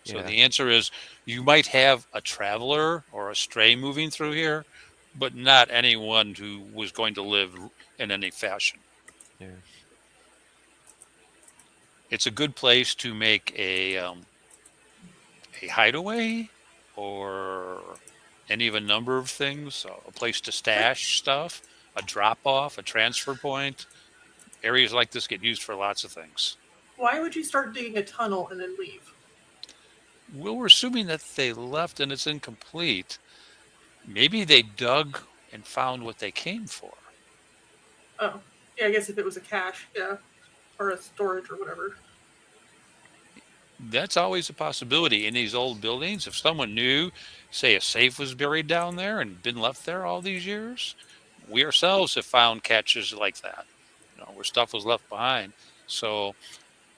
So Yeah. the answer is you might have a traveler or a stray moving through here, but not anyone who was going to live in any fashion. Yeah. It's a good place to make a hideaway or any of a number of things, a place to stash stuff, a drop-off, a transfer point. Areas like this get used for lots of things. Why would you start digging a tunnel and then leave? Well, we're assuming that they left and it's incomplete. Maybe they dug and found what they came for. Oh, yeah, I guess if it was a cache, yeah, or a storage or whatever. That's always a possibility in these old buildings. If someone knew, say, a safe was buried down there and been left there all these years, we ourselves have found caches like that, where stuff was left behind. So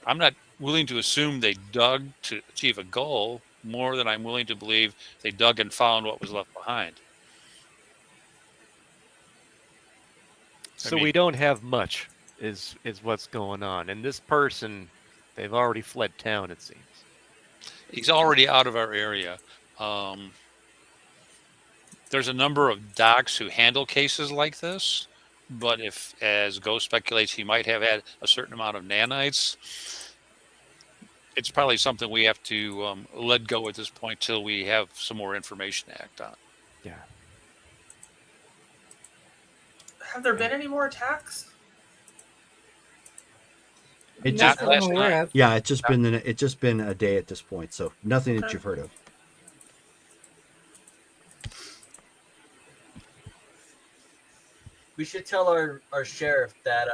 I'm not willing to assume they dug to achieve a goal more than I'm willing to believe they dug and found what was left behind. So we don't have much is what's going on. And this person, they've already fled town, it seems. He's already out of our area. There's a number of docs who handle cases like this, but if, as Ghost speculates, he might have had a certain amount of nanites, it's probably something we have to let go at this point till we have some more information to act on. Yeah. Have there been any more attacks? It Not just, that I'm aware of. yeah, it's just been a day at this point, so nothing that you've heard of. We should tell our sheriff that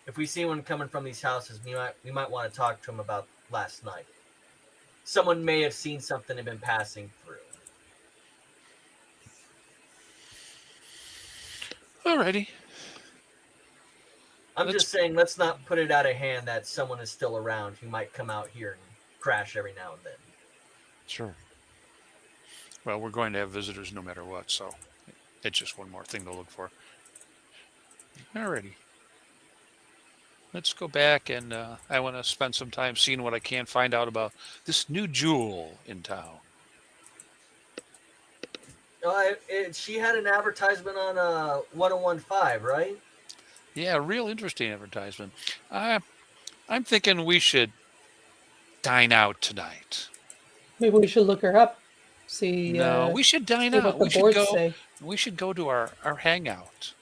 if we see one coming from these houses, we might want to talk to him about last night. Someone may have seen something and been passing through. Alrighty. I'm just saying, let's not put it out of hand that someone is still around who might come out here and crash every now and then. Sure. Well, we're going to have visitors no matter what, so it's just one more thing to look for. Alrighty. Let's go back and I want to spend some time seeing what I can find out about this new jewel in town. She had an advertisement on 1015, right? Yeah, real interesting advertisement. I'm thinking we should dine out tonight. Maybe we should look her up. See. No, we should dine see out. what the We should boards go. say. We should go to our hangout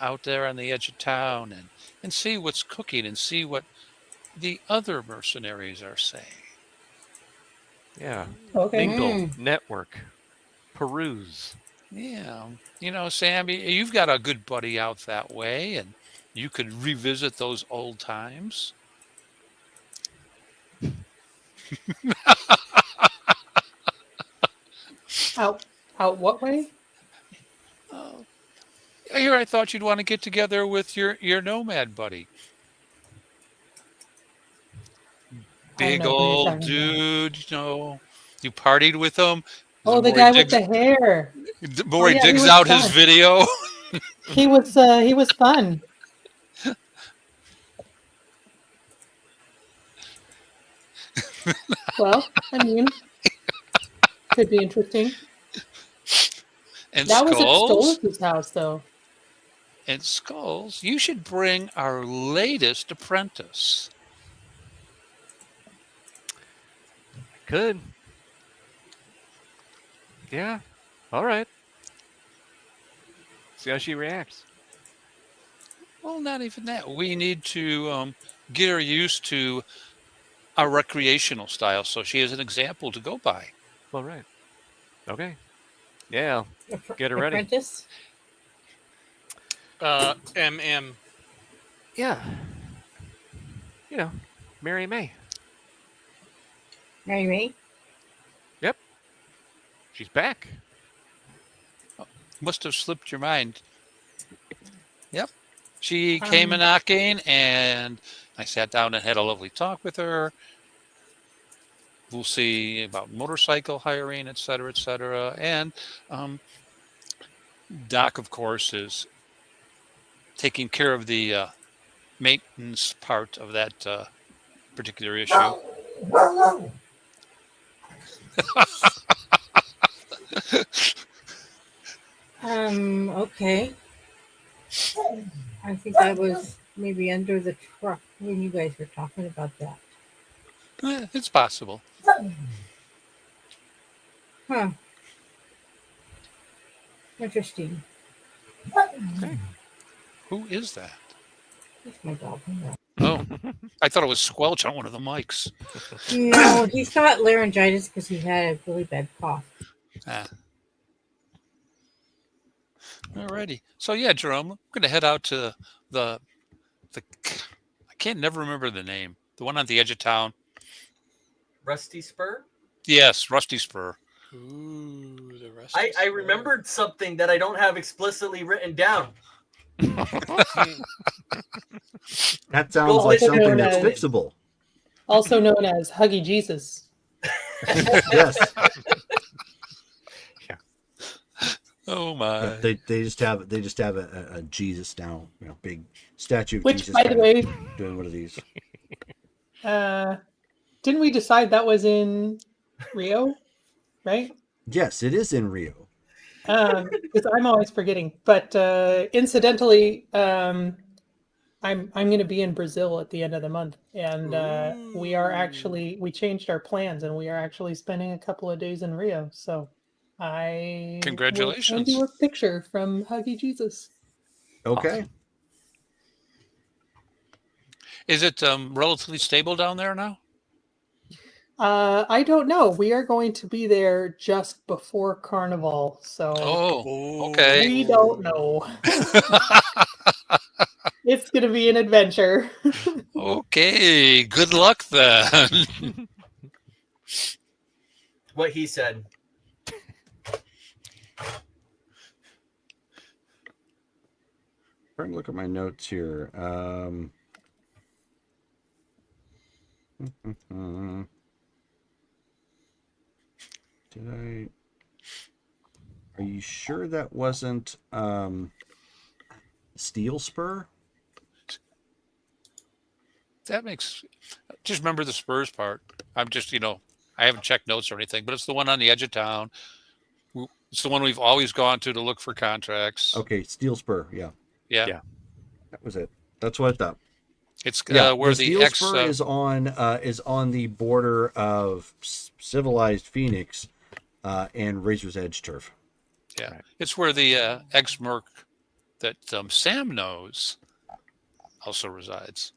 out there on the edge of town and see what's cooking and see what the other mercenaries are saying. Yeah. Okay. Mingle, network, peruse. Yeah. You know, Sam, you've got a good buddy out that way, and you could revisit those old times. Out what way? Oh, here I thought you'd want to get together with your nomad buddy. I don't Big know who you're old talking about. dude, you know. You partied with him. Oh, the more guy he with digs, the hair. the more Oh, he yeah, he digs was out his fun. video. He was fun. Well, I mean, could be interesting. And That was at Skulls. Stolas' house, though. And Skulls, you should bring our latest apprentice. Could. Yeah. All right. See how she reacts. Well, not even that. We need to get her used to our recreational style so she has an example to go by. All right. Okay. Yeah. Get her ready. Apprentice? MM. Yeah. You know, Mary May. Marry me? Yep. She's back. Must have slipped your mind. Yep. She came a knocking, and I sat down and had a lovely talk with her. We'll see about motorcycle hiring, et cetera, et cetera. And Doc, of course, is taking care of the maintenance part of that particular issue. Okay. I think I was maybe under the truck when you guys were talking about that. It's possible. Huh. Interesting. Okay. Who is that? That's my dog. Oh, I thought it was Squelch on one of the mics. No, he's got laryngitis because he had a really bad cough. Ah. Alrighty. So yeah, Jerome, I'm going to head out to the I can't never remember the name. The one on the edge of town. Rusty Spur. Yes, Rusty Spur. Ooh, the Rusty I remembered something that I don't have explicitly written down. That sounds like Also something known that's as- fixable. Also known as Huggy Jesus. Yes. Oh my. They just have a Jesus now, you know, big statue of Which, Jesus. by the kind of way, doing one of these. didn't we decide that was in Rio? Right? Yes, it is in Rio. Because I'm always forgetting. But incidentally, I'm going to be in Brazil at the end of the month, and we changed our plans, and we are actually spending a couple of days in Rio. So I Congratulations. will send you a picture from Huggy Jesus. Okay. Is it relatively stable down there now? I don't know. We are going to be there just before Carnival, so Oh, okay. we don't know. It's going to be an adventure. Okay. Good luck then. What he said. Trying to look at my notes here. Did I? Are you sure that wasn't Steel Spur? That makes. Just remember the Spurs part. I'm just, I haven't checked notes or anything, but it's the one on the edge of town. It's the one we've always gone to look for contracts. Okay, Steel Spur. Yeah, Yeah. that was it. That's what I thought. It's Yeah, where the the Steel ex. Spur is on the border of civilized Phoenix and Razor's Edge turf. Yeah. Right. It's where the ex-merc that Sam knows also resides.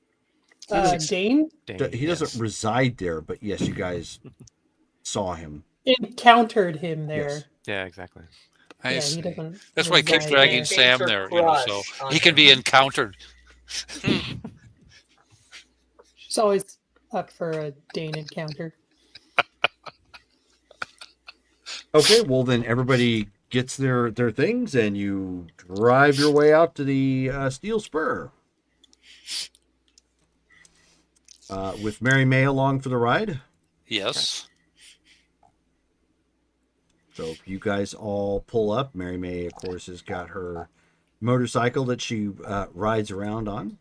Dane? He doesn't reside there, but yes, you guys saw him. Encountered him there. Yes. Yeah, exactly. Nice. he doesn't. That's why I keep reside dragging there. Sam there, you know, so he can be encountered. She's always up for a Dane encounter. Okay, well then everybody gets their things, and you drive your way out to the Steel Spur. With Mary May along for the ride. Yes. So you guys all pull up. Mary May, of course, has got her motorcycle that she rides around on.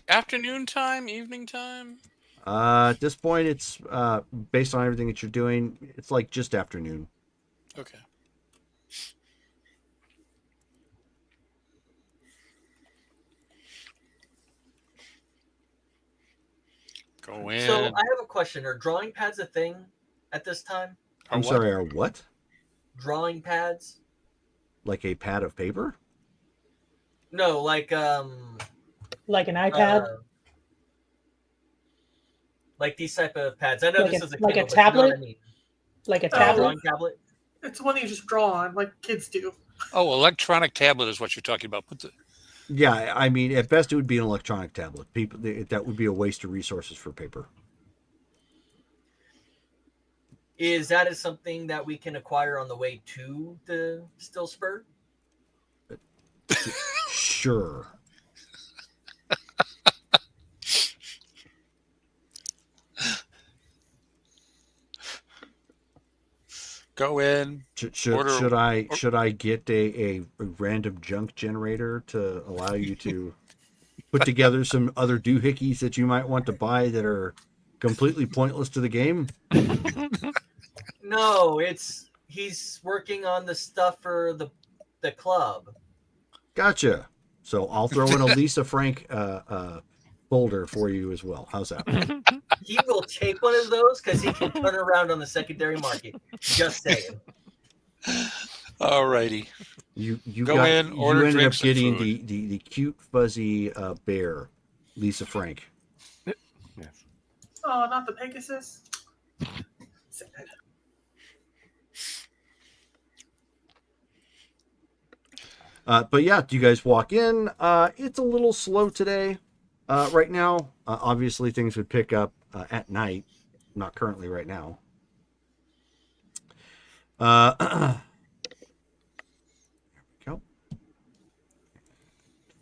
Afternoon time, evening time. At this point, it's based on everything that you're doing. It's like just afternoon. Okay. Go in. So I have a question. Are drawing pads a thing at this time? I'm sorry, are what? Drawing pads? Like a pad of paper? No, like Like an iPad, like these type of pads. I know Like this a- is a like a Kindle, but you know what I tablet? mean. like a Oh. tablet. Drawing tablet. It's one that you just draw on, like kids do. Oh, electronic tablet is what you're talking about. Put the, Yeah, I mean, at best it would be an electronic tablet. People, that would be a waste of resources for paper. Is that something that we can acquire on the way to the Steel Spur? Sure. go in. Order- Should I get a random junk generator to allow you to put together some other doohickeys that you might want to buy that are completely pointless to the game? No, he's working on the stuff for the club. Gotcha. So I'll throw in a Lisa Frank folder for you as well. How's that? He will take one of those because he can turn around on the secondary market. Just saying. All righty. You Go in, order you ended up drinks and getting food. the cute fuzzy bear, Lisa Frank. Oh, not the Pegasus. Sad. But yeah, you guys walk in. It's a little slow today. Right now, obviously things would pick up at night. Not currently right now. There we go.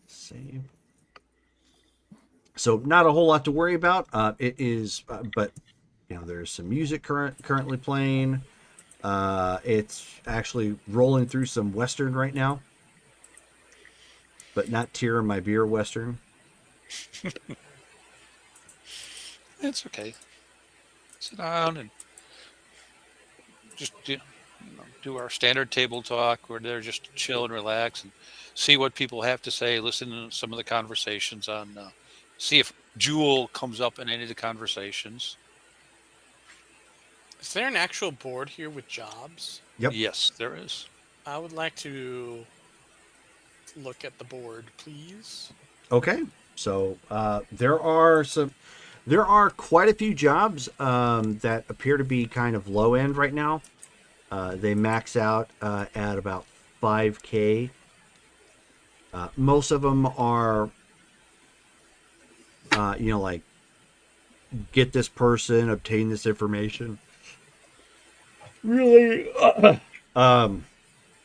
Save. So not a whole lot to worry about. It is, but you know, there's some music currently playing. It's actually rolling through some Western right now, but not Tear in My Beer Western. It's okay. Sit down and just do our standard table talk. We're there just to chill and relax and see what people have to say. Listen to some of the conversations on. See if Jewel comes up in any of the conversations. Is there an actual board here with jobs? Yep. Yes, there is. I would like to look at the board, please. Okay. So there are quite a few jobs that appear to be kind of low end right now. They max out at about 5K. Most of them are, like get this person, obtain this information. Really,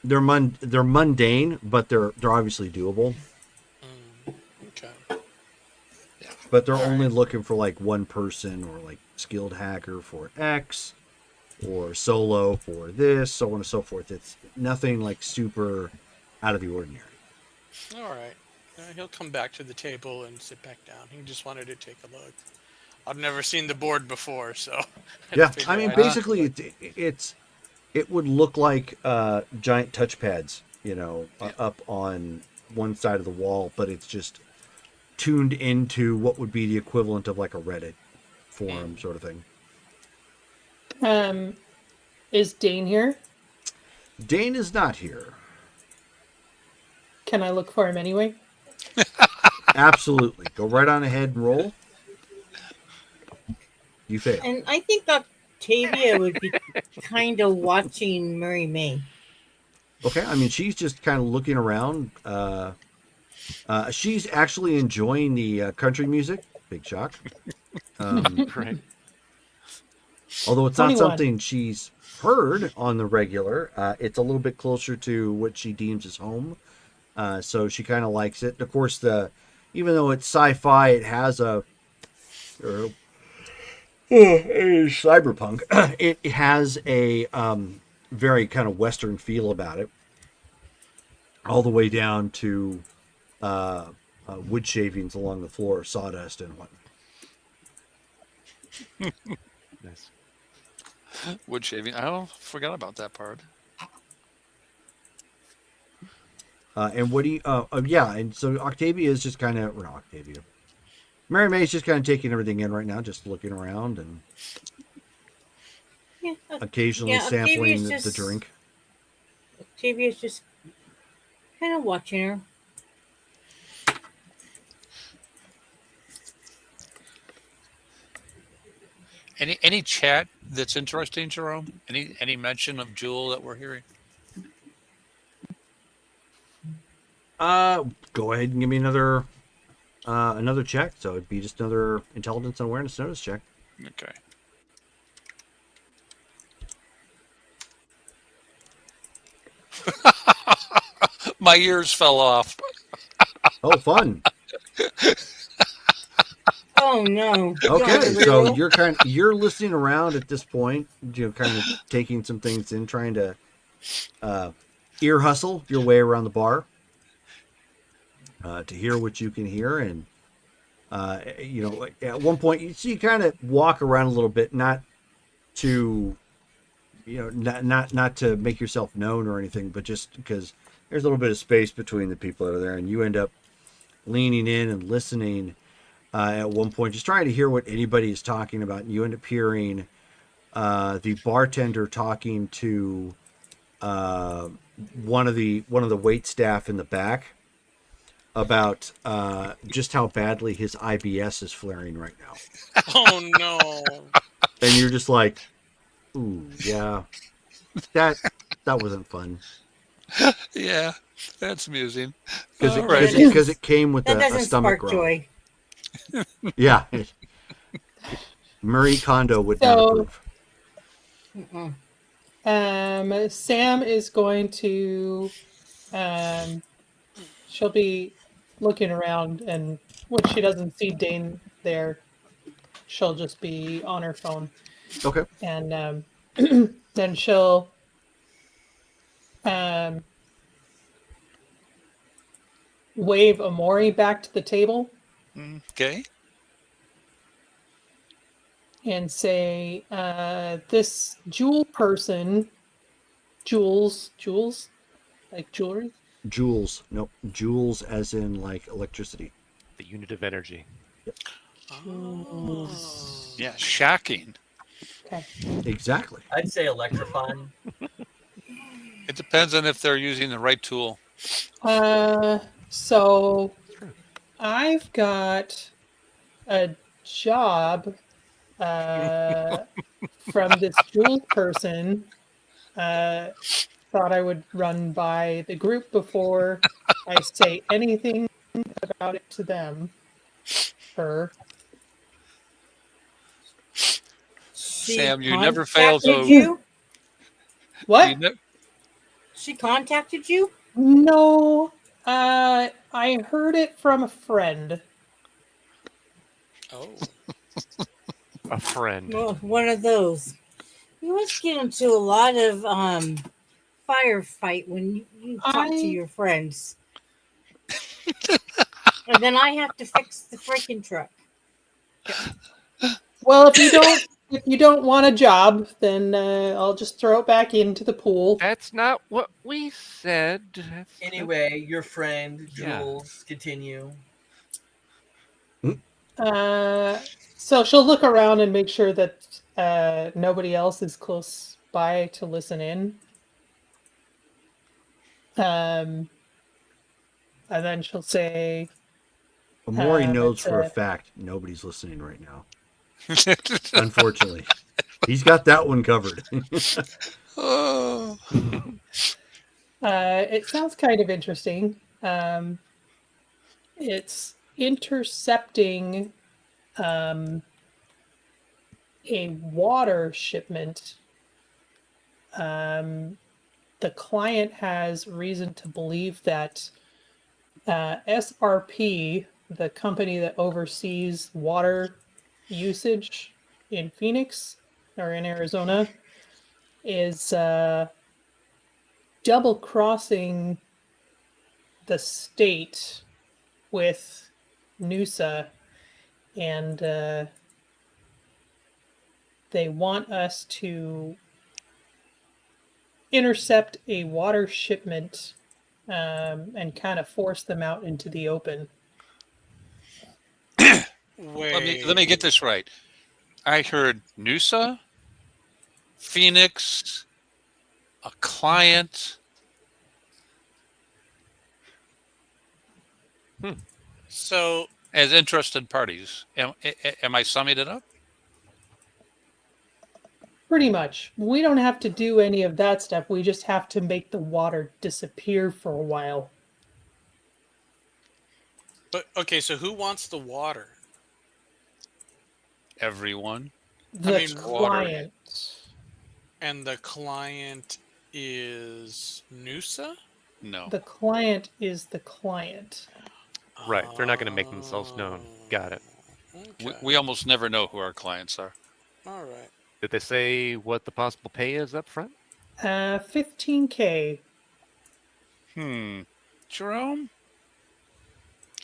they're mundane, but they're obviously doable. Okay. But they're only looking for like one person, or like skilled hacker for X, or solo for this, so on and so forth. It's nothing like super out of the ordinary. All right. He'll come back to the table and sit back down. He just wanted to take a look. I've never seen the board before, so Yeah, figured I mean, I'd- basically, it would look like giant touchpads, up on one side of the wall, but it's just tuned into what would be the equivalent of like a Reddit forum sort of thing. Is Dane here? Dane is not here. Can I look for him anyway? Absolutely. Go right on ahead and roll. You fail. And I think that Octavia would be kind of watching Mary May. Okay, I mean, she's just kind of looking around. She's actually enjoying the country music. Big shock. Right. Although it's not 21. something she's heard on the regular, it's a little bit closer to what she deems as home. So she kind of likes it. Of course, even though it's sci-fi, it has a cyberpunk. It has a very kind of Western feel about it, all the way down to wood shavings along the floor, sawdust and whatnot. Nice. Wood shaving. I forgot about that part. And what do you? Yeah, and so Octavia is just kind of Octavia. Mary May's just kind of taking everything in right now, just looking around and occasionally sampling the drink. Octavia's just kind of watching her. Any chat that's interesting, Jerome? Any mention of Jewel that we're hearing? Go ahead and give me another check. So it'd be just another intelligence and awareness notice check. Okay. My ears fell off. Oh, fun. Oh no. Okay, so you're listening around at this point, kind of taking some things in, trying to ear hustle your way around the bar to hear what you can hear, and at one point you kind of walk around a little bit, not to not to make yourself known or anything, but just because there's a little bit of space between the people that are there, and you end up leaning in and listening. At one point, just trying to hear what anybody is talking about, and you end up hearing the bartender talking to one of the wait staff in the back about just how badly his IBS is flaring right now. Oh no! And you're just like, ooh, yeah, that wasn't fun. Yeah, that's amusing. Because it came with a stomach spark growl. joy. Yeah. Marie Kondo would not approve. Sam is going to she'll be looking around, and when she doesn't see Dane there, she'll just be on her phone. Okay. And then she'll wave Amori back to the table. Okay. And say, this Jewel person, Jules, like jewelry? Joules. Nope. Joules as in like electricity. The unit of energy. Yep. Oh. Yeah, shocking. Okay. Exactly. I'd say electrifying. It depends on if they're using the right tool. So I've got a job from this Jewel person. Thought I would run by the group before I say anything about it to them. Her. Sam, you never fail to. You? What? She contacted you? No. I heard it from a friend. Oh. A friend. Well, one of those. You always get into a lot of firefight when you talk to your friends. And then I have to fix the freaking truck. Well, if you don't want a job, then I'll just throw it back into the pool. That's not what we said. Anyway, your friend, Yeah. Jules, continue. So she'll look around and make sure that nobody else is close by to listen in. And then she'll say, Amori knows it's for a fact nobody's listening right now. Unfortunately. He's got that one covered. Oh. It sounds kind of interesting. It's intercepting a water shipment. The client has reason to believe that SRP, the company that oversees water usage in Phoenix or in Arizona, is double crossing the state with Noosa, and they want us to intercept a water shipment and kind of force them out into the open. Let me get this right. I heard Noosa, Phoenix, a client. So, as interested parties. Am I summing it up? Pretty much. We don't have to do any of that stuff. We just have to make the water disappear for a while. but okay, so who wants the water? Everyone. The water. client. And the client is Noosa? No. The client is the client. Right. They're not going to make themselves known. Got it. We almost never know who our clients are. All right. Did they say what the possible pay is up front? 15K. Jerome?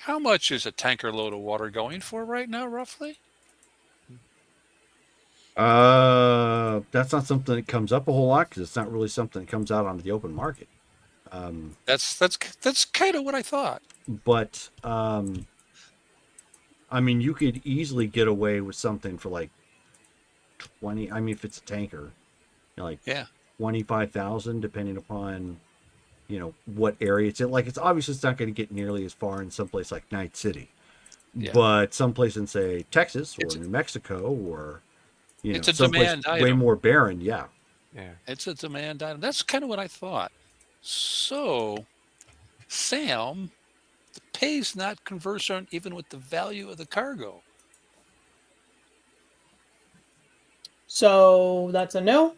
How much is a tanker load of water going for right now, roughly? That's not something that comes up a whole lot because it's not really something that comes out onto the open market. That's kind of what I thought. But I mean, you could easily get away with something for like 20. I mean, if it's a tanker, like 25,000, depending upon what area it's in. Like, it's obviously it's not going to get nearly as far in someplace like Night City, but someplace in say Texas or New Mexico or it's a someplace demand way item. more barren. Yeah. It's a demand item. That's kind of what I thought. So, Sam, the pay's not conversant even with the value of the cargo. So that's a no.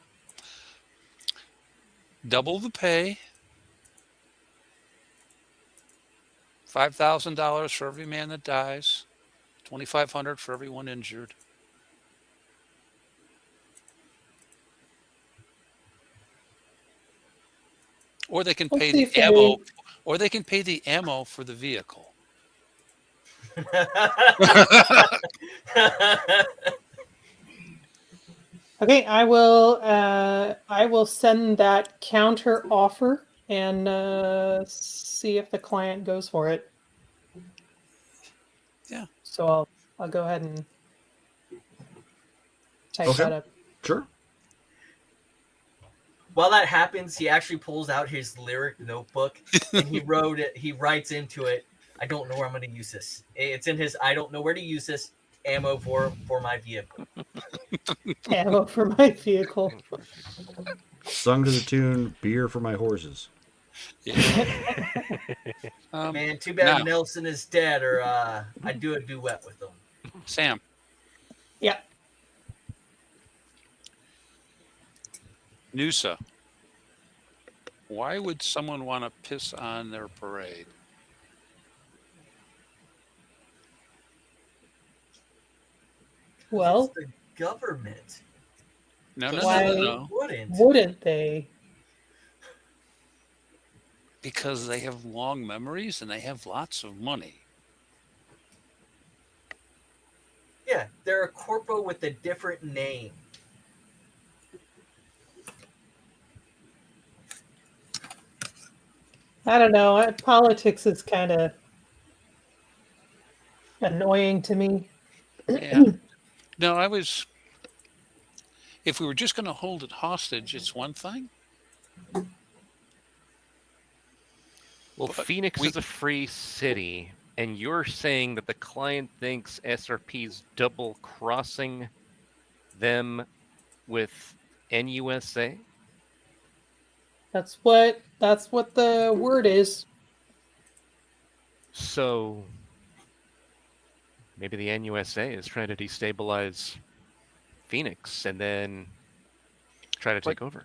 Double the pay. $5,000 for every man that dies. $2,500 for everyone injured. Or they can pay the ammo. Or they can pay the ammo for the vehicle. Okay, I will send that counter offer and see if the client goes for it. Yeah. So I'll go ahead and type that up. Sure. While that happens, he actually pulls out his lyric notebook and he wrote it. He writes into it, "I don't know where I'm going to use this." It's in his "I don't know where to use this." Ammo for my vehicle. Ammo for my vehicle. Sung to the tune "Beer for My Horses." Man, too bad Nelson is dead, or I'd do a duet with him. Sam. Yeah. Noosa. Why would someone want to piss on their parade? Well, it's the government. No. Wouldn't they? Because they have long memories and they have lots of money. Yeah, they're a corpo with a different name. I don't know. Politics is kind of annoying to me. Yeah. No, if we were just going to hold it hostage, it's one thing. Well, Phoenix is a free city, and you're saying that the client thinks SRP's double crossing them with NUSA? That's what the word is. So maybe the NUSA is trying to destabilize Phoenix and then try to take over.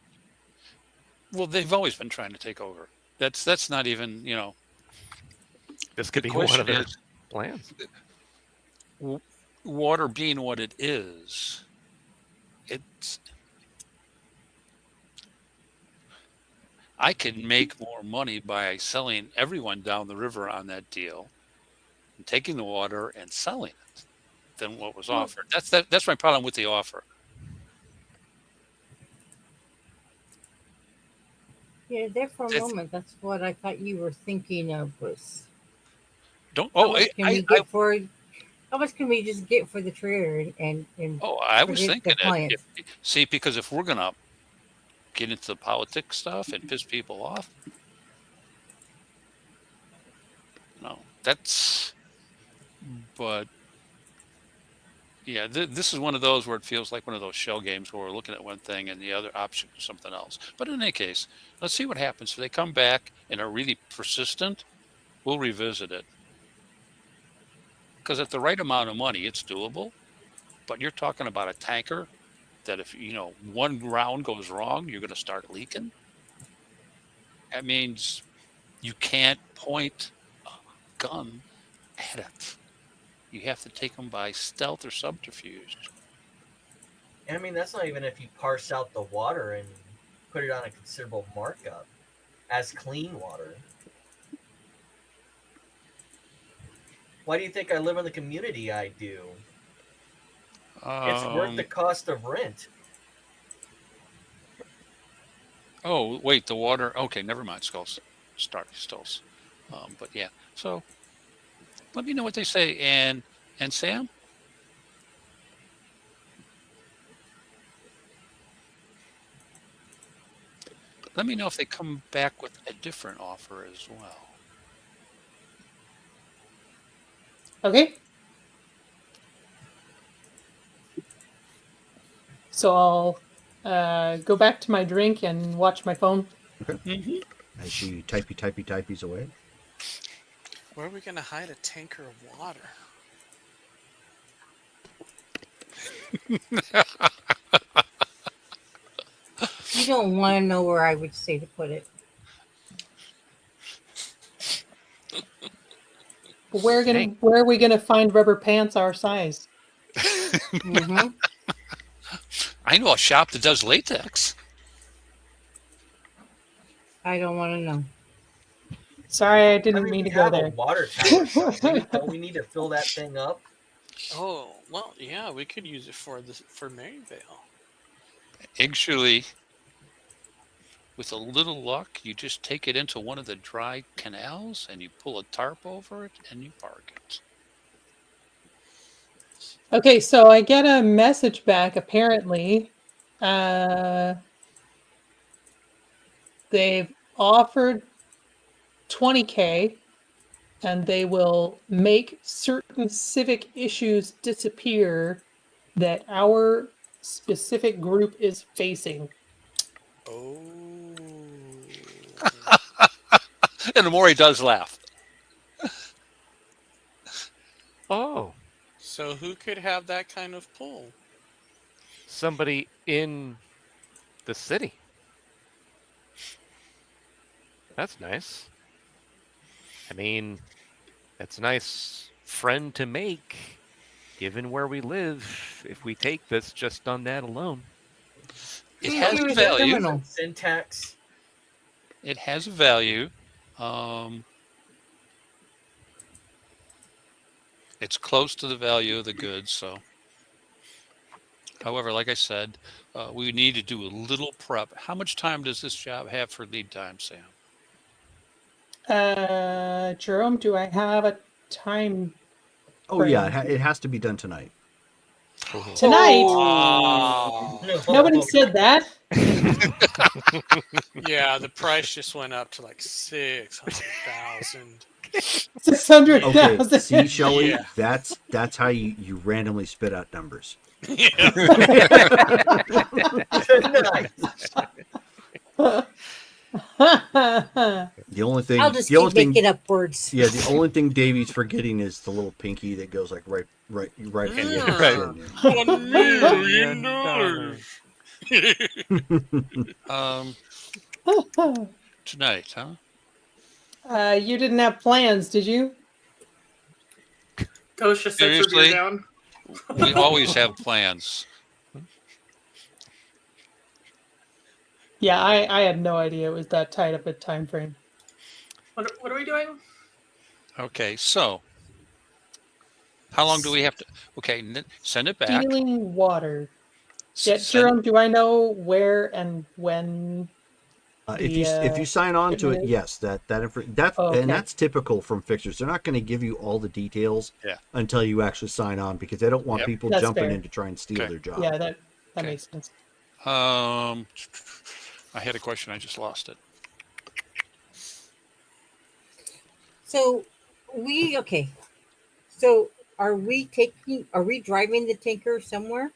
Well, they've always been trying to take over. That's not even, This could the be one question of their is, plans. water being what it is, I can make more money by selling everyone down the river on that deal and taking the water and selling it than what was offered. That's my problem with the offer. Yeah, there for a moment, that's what I thought you were thinking of was. How much can we just get for the trailer and I was forget thinking the clients? because if we're gonna get into the politics stuff and piss people off, but yeah, this is one of those where it feels like one of those shell games where we're looking at one thing and the other option is something else. But in any case, let's see what happens. If they come back and are really persistent, we'll revisit it. Because at the right amount of money, it's doable. But you're talking about a tanker that if, one round goes wrong, you're going to start leaking. That means you can't point a gun at it. You have to take them by stealth or subterfuge. And I mean, that's not even if you parse out the water and put it on a considerable markup as clean water. Why do you think I live in the community I do? It's worth the cost of rent. Oh, wait, the water. Okay, never mind, Skulls. Skulls. But yeah, so let me know what they say. And Sam? Let me know if they come back with a different offer as well. Okay. So I'll go back to my drink and watch my phone. Okay. Mm-hmm. As she typies away. Where are we going to hide a tanker of water? You don't want to know where I would say to put it. Where are we gonna find rubber pants our size? Mm-hmm. I know a shop that does latex. I don't want to know. Sorry, I didn't mean to go have there. A water tower. Don't we need to fill that thing up? Oh, well, yeah, we could use it for Maryvale. Actually, with a little luck, you just take it into one of the dry canals and you pull a tarp over it and you park it. Okay, so I get a message back. Apparently, they've offered $20,000, and they will make certain civic issues disappear that our specific group is facing. Oh. And Amori does laugh. Oh. So who could have that kind of pull? Somebody in the city. That's nice. I mean, that's a nice friend to make, given where we live, if we take this just on that alone. It has a value. Syntax. It has a value. It's close to the value of the goods. So, however, like I said, we need to do a little prep. How much time does this job have for lead time, Sam? Jerome, do I have a time? Oh yeah, it has to be done tonight. Tonight? Oh. Nobody said that. Yeah, the price just went up to like 600,000. Okay, 600,000. see, Shelley, Yeah. that's how you randomly spit out numbers. The only thing, I'll just the only keep thing, making up words. yeah, the only thing Davey's forgetting is the little pinky that goes like right at the end of the $1 million. Tonight, huh? You didn't have plans, did you? Ghost just sets her beer Seriously? down. We always have plans. Yeah, I had no idea it was that tight of a time frame. What are we doing? Okay, so how long do we have to? Okay, send it back. Stealing water. Yeah, Send- Jerome, do I know where and when? if you sign on to it, shipment is? yes, that's Okay. and that's typical from fixers. They're not going to give you all the details Yeah. until you actually sign on because they don't want Yep. people That's jumping fair. in to try and steal Okay. their job. Yeah, that Okay. makes sense. I had a question. I just lost it. So So are we driving the tanker somewhere?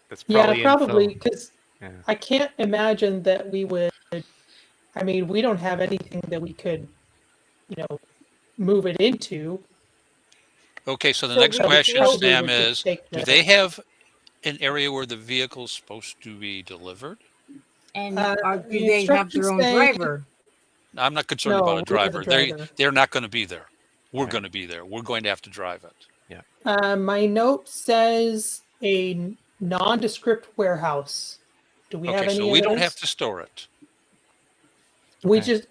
That's Yeah, probably probably info. because Yeah. I can't imagine that we would. I mean, we don't have anything that we could, move it into. Okay, so the So next we question, probably Sam, would just is: take do the- they have an area where the vehicle's supposed to be delivered? And the do they have their own instructions say- driver? I'm not concerned No, about a we have driver. a driver. They're not going to be there. We're Right. going to be there. We're going to have to drive it. My note says a nondescript warehouse. Do we have Okay, any? so we of don't those? have to store it. We Okay. just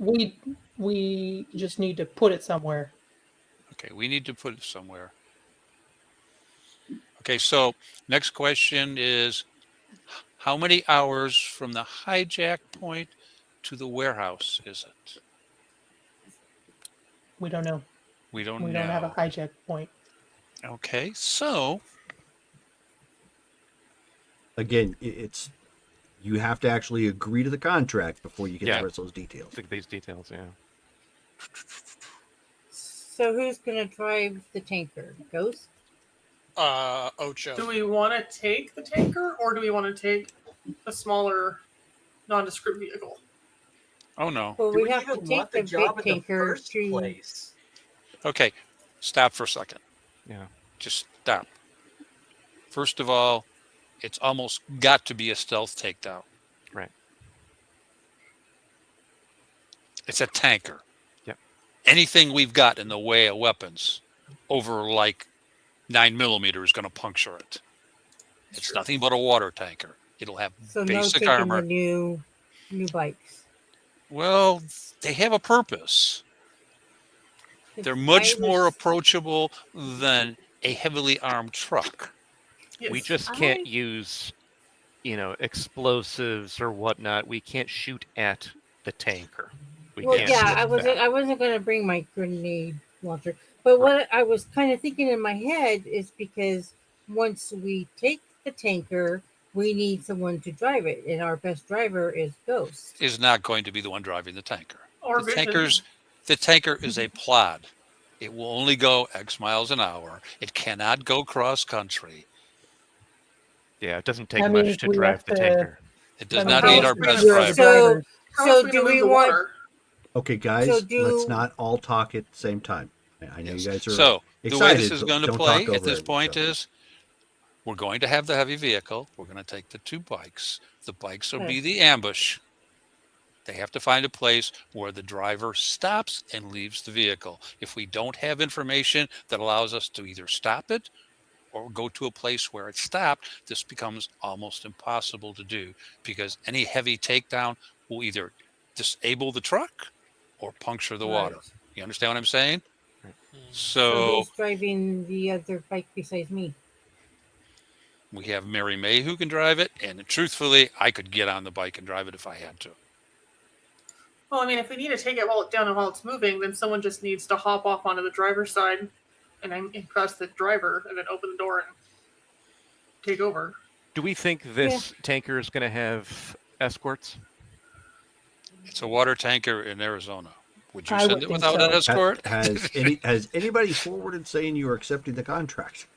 we just need to put it somewhere. Okay, we need to put it somewhere. Okay, so next question is: how many hours from the hijack point to the warehouse is it? We don't know. We don't We know. don't have a hijack point. Okay, so Again, it's you have to actually agree to the contract before you get Yeah. the rest of those details. These details, yeah. So who's gonna drive the tanker? Ghost? Ocho. Do we want to take the tanker or do we want to take a smaller, nondescript vehicle? oh no. Well, Do we we have to even take want the the job big in the tanker first to. place? Okay, stop for a second. Yeah. Just stop. First of all, it's almost got to be a stealth takedown. Right. It's a tanker. Yep. Anything we've got in the way of weapons over like 9mm is going to puncture it. It's nothing but a water tanker. It'll have So no basic taking armor. the new bikes. Well, they have a purpose. They're much more approachable than a heavily armed truck. We Yes. just can't use, explosives or whatnot. We can't shoot at the tanker. We Well, can't. yeah, do I that. wasn't gonna bring my grenade launcher, but what I was kind of thinking in my head is because once we take the tanker, we need someone to drive it, and our best driver is Ghost. Is not going to be the one driving the tanker. Or The Vision. tanker is a plod. It will only go X miles an hour. It cannot go cross country. Yeah, it doesn't take That much means to we drive have the to- tanker. It does That not means need our we're best the driver. So, How else so we do gonna we move the want? water? Okay, guys, So let's not all talk at the same time. I know Yes. you guys are So the way excited, this is but going to don't play talk at over this it, point so. is we're going to have the heavy vehicle. We're going to take the two bikes. The bikes will be the ambush. They have to find a place where the driver stops and leaves the vehicle. If we don't have information that allows us to either stop it or go to a place where it's stopped, this becomes almost impossible to do because any heavy takedown will either disable the truck or puncture the water. Right. You understand what I'm saying? So So who's driving the other bike besides me? we have Mary May who can drive it, and truthfully, I could get on the bike and drive it if I had to. Well, I mean, if we need to take it down and while it's moving, then someone just needs to hop off onto the driver's side and then press the driver and then open the door and take over. Do we think this tanker is going to have escorts? It's a water tanker in Arizona. Would you I send would it think without so. an escort? Has anybody forwarded saying you are accepting the contract?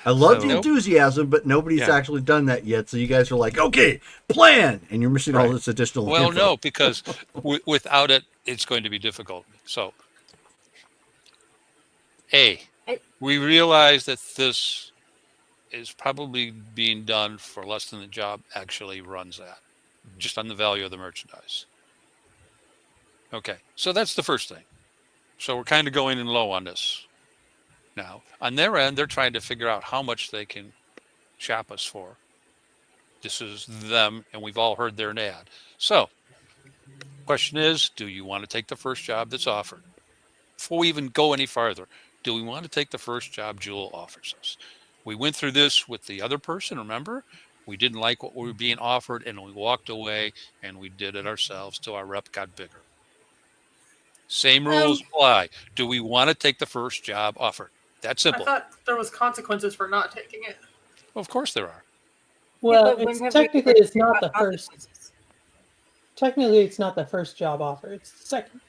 I love the So- enthusiasm, but nobody's Yeah. actually done that yet. So you guys are like, okay, plan, and you're missing all Right. this additional Well, info. no, because without it, it's going to be difficult. So, we realize that this is probably being done for less than the job actually runs at, just on the value of the merchandise. Okay, so that's the first thing. So we're kind of going in low on this. Now, on their end, they're trying to figure out how much they can shop us for. This is them, and we've all heard their ad. So, question is, do you want to take the first job that's offered? Before we even go any farther, do we want to take the first job Jewel offers us? We went through this with the other person, remember? We didn't like what we were being offered, and we walked away, and we did it ourselves till our rep got bigger. Same rules apply. Do we want to take the first job offered? That's I simple. thought there was consequences for not taking it. Of course there are. Well, but when it's have we technically heard it's not the about first. consequences? Technically, it's not the first job offer. It's the second.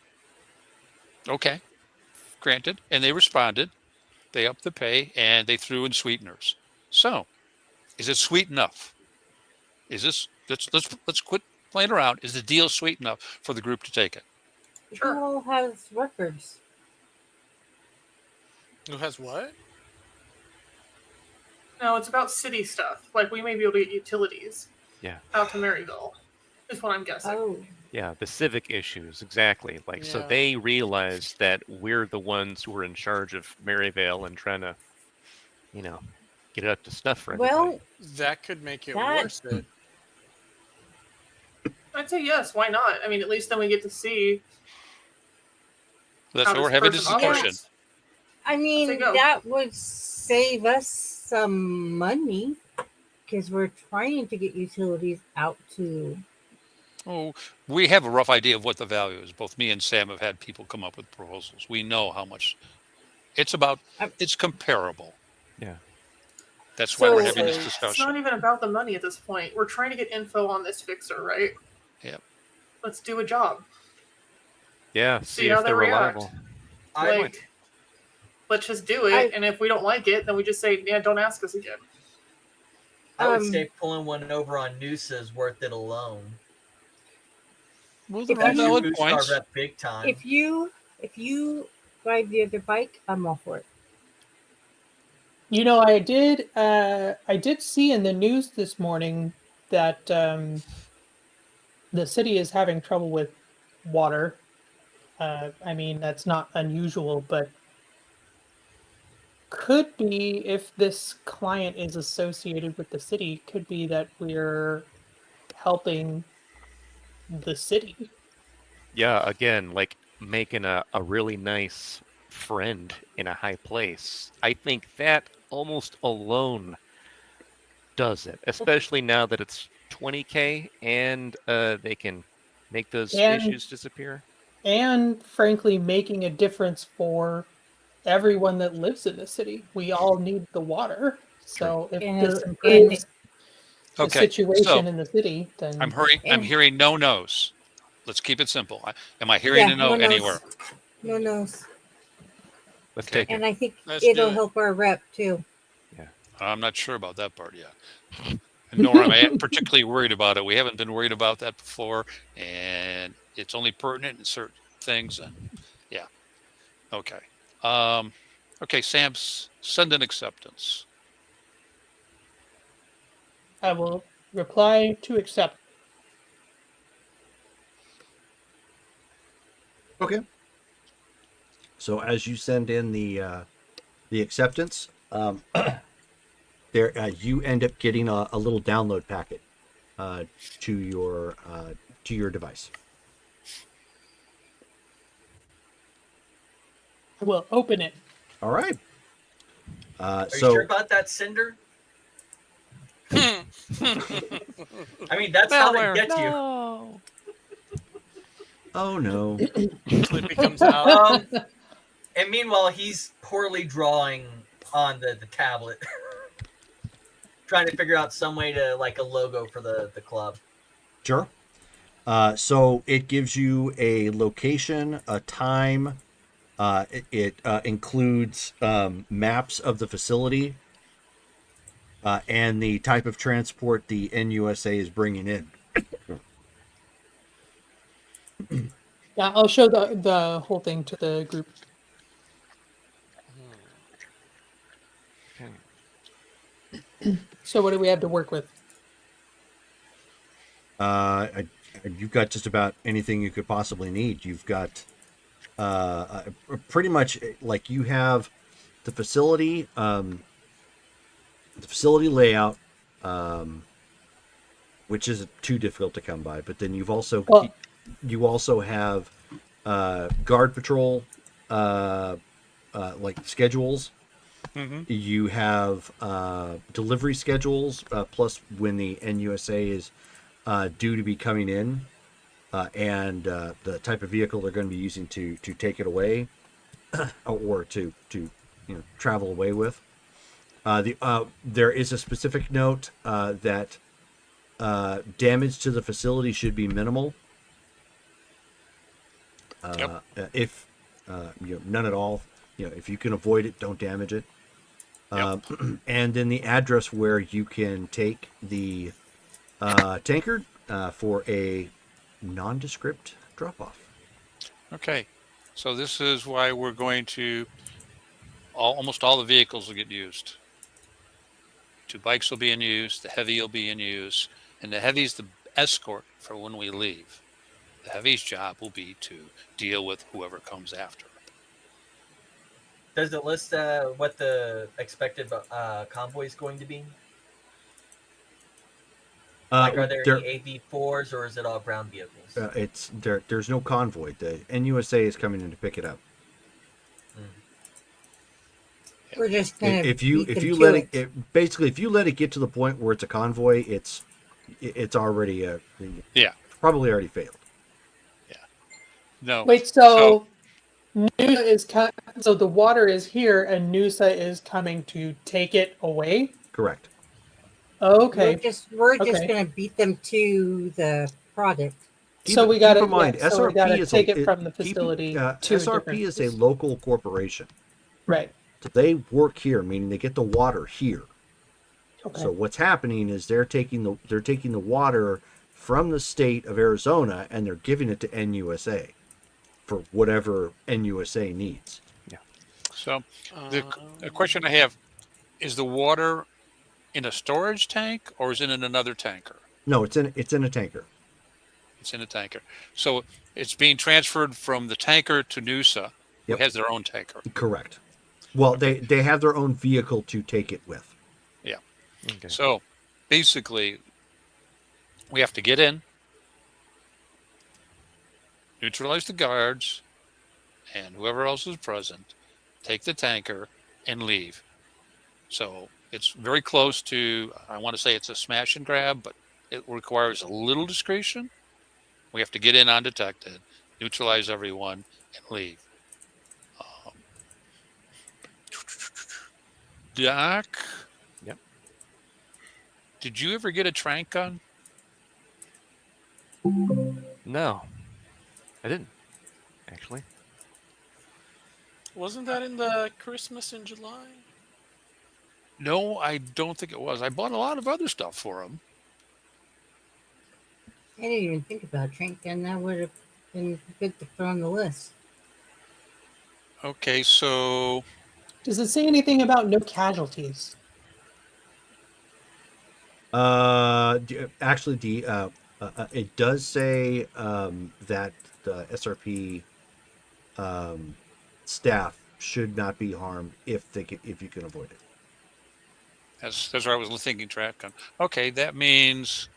Okay, granted. And they responded. They upped the pay, and they threw in sweeteners. So, is it sweet enough? Is this let's quit playing around. Is the deal sweet enough for the group to take it? Who all has records? Who has what? No, it's about city stuff. Like we may be able to get utilities Yeah. out to Maryville, is what I'm guessing. Oh, Yeah, the civic issues, exactly. Like, so Yeah. they realize that we're the ones who are in charge of Maryvale and trying to, get it up to snuff for everybody. well, That could make it That- worth it. I'd say yes. Why not? I mean, at least then we get to see. That's how why we're this having this person discussion. operates. I mean, Let's go. that would save us some money because we're trying to get utilities out to. Oh, we have a rough idea of what the value is. Both me and Sam have had people come up with proposals. We know how much it's about. It's comparable. Yeah. That's why we're So- having this It's discussion. not even about the money at this point. We're trying to get info on this fixer, right? Yep. Let's do a job. Yeah, See see how if they they're react. reliable. Like, let's just do it. And if we don't like it, then we just say, yeah, don't ask us again. I would say pulling one over on Noosa is worth it alone. Well, If they're all you- valid Boost our points. rep big time. If you ride the other bike, I'm all for it. I did see in the news this morning that the city is having trouble with water. I mean, that's not unusual, but could be if this client is associated with the city, could be that we're helping the city. Yeah, again, like making a really nice friend in a high place. I think that almost alone does it, especially now that it's 20K and they can make those And- issues disappear. And frankly, making a difference for everyone that lives in the city. We all need the water. So if And- this improves the Okay, situation so in the city, then I'm hearing no nos. Let's keep it simple. Am I hearing a no no's. anywhere? No nos. Let's take And it. I think Let's do it'll it. help our rep too. I'm not sure about that part yet. Nor am I particularly worried about it. We haven't been worried about that before, and it's only pertinent in certain things. And yeah, okay. Okay, Sam, send an acceptance. I will reply to accept. Okay. So as you send in the acceptance, there you end up getting a little download packet to your device. I will open it. All right. Are you So sure about that, Cinder? I mean, that's how they get you. oh no. Clippy comes out. And meanwhile, he's poorly drawing on the tablet, trying to figure out some way to like a logo for the club. Sure. So it gives you a location, a time. It includes maps of the facility and the type of transport the NUSA is bringing in. Yeah, I'll show the whole thing to the group. So what do we have to work with? You've got just about anything you could possibly need. You've got pretty much like you have the facility layout, which isn't too difficult to come by. But then you also have guard patrol like schedules. Mm-hmm. You have delivery schedules, plus when the NUSA is due to be coming in, and the type of vehicle they're going to be using to take it away, or to travel away with. There is a specific note that damage to the facility should be minimal. If none at all. If you can avoid it, don't damage it. And then the address where you can take the tankard for a nondescript drop-off. Okay, so this is why we're going to almost all the vehicles will get used. 2 bikes will be in use, the heavy will be in use, and the heavy's the escort for when we leave. The heavy's job will be to deal with whoever comes after. Does it list what the expected convoy is going to be? Like, are there any AV4s, or is it all ground vehicles? There's no convoy. The NUSA is coming in to pick it up. We're just gonna if you let it basically, if you let it get to the point where it's a convoy, it's already probably already failed. No. Wait, so Noosa is so the water is here, and Noosa is coming to take it away? Correct. Okay. We're just gonna beat them to the product. So we got to SRP is take it from the facility. SRP is a local corporation. Right. So they work here, meaning they get the water here. Okay. So what's happening is they're taking the water from the state of Arizona and they're giving it to NUSA for whatever NUSA needs. Yeah. So the question I have is: the water in a storage tank, or is it in another tanker? No, it's in a tanker. It's in a tanker. So it's being transferred from the tanker to Noosa, who has their own tanker. Correct. Well, they have their own vehicle to take it with. Yeah. Okay. So basically, we have to get in, neutralize the guards, and whoever else is present, take the tanker, and leave. So it's very close to, I want to say it's a smash and grab, but it requires a little discretion. We have to get in undetected, neutralize everyone, and leave. Doc? Yep. Did you ever get a trank gun? No, I didn't, actually. Wasn't that in the Christmas in July? No, I don't think it was. I bought a lot of other stuff for him. I didn't even think about trank gun. That would have been good to put on the list. Okay, so... Does it say anything about no casualties? Actually, it does say that the SRP staff should not be harmed if you can avoid it. That's what I was thinking, trap gun. Okay, that means...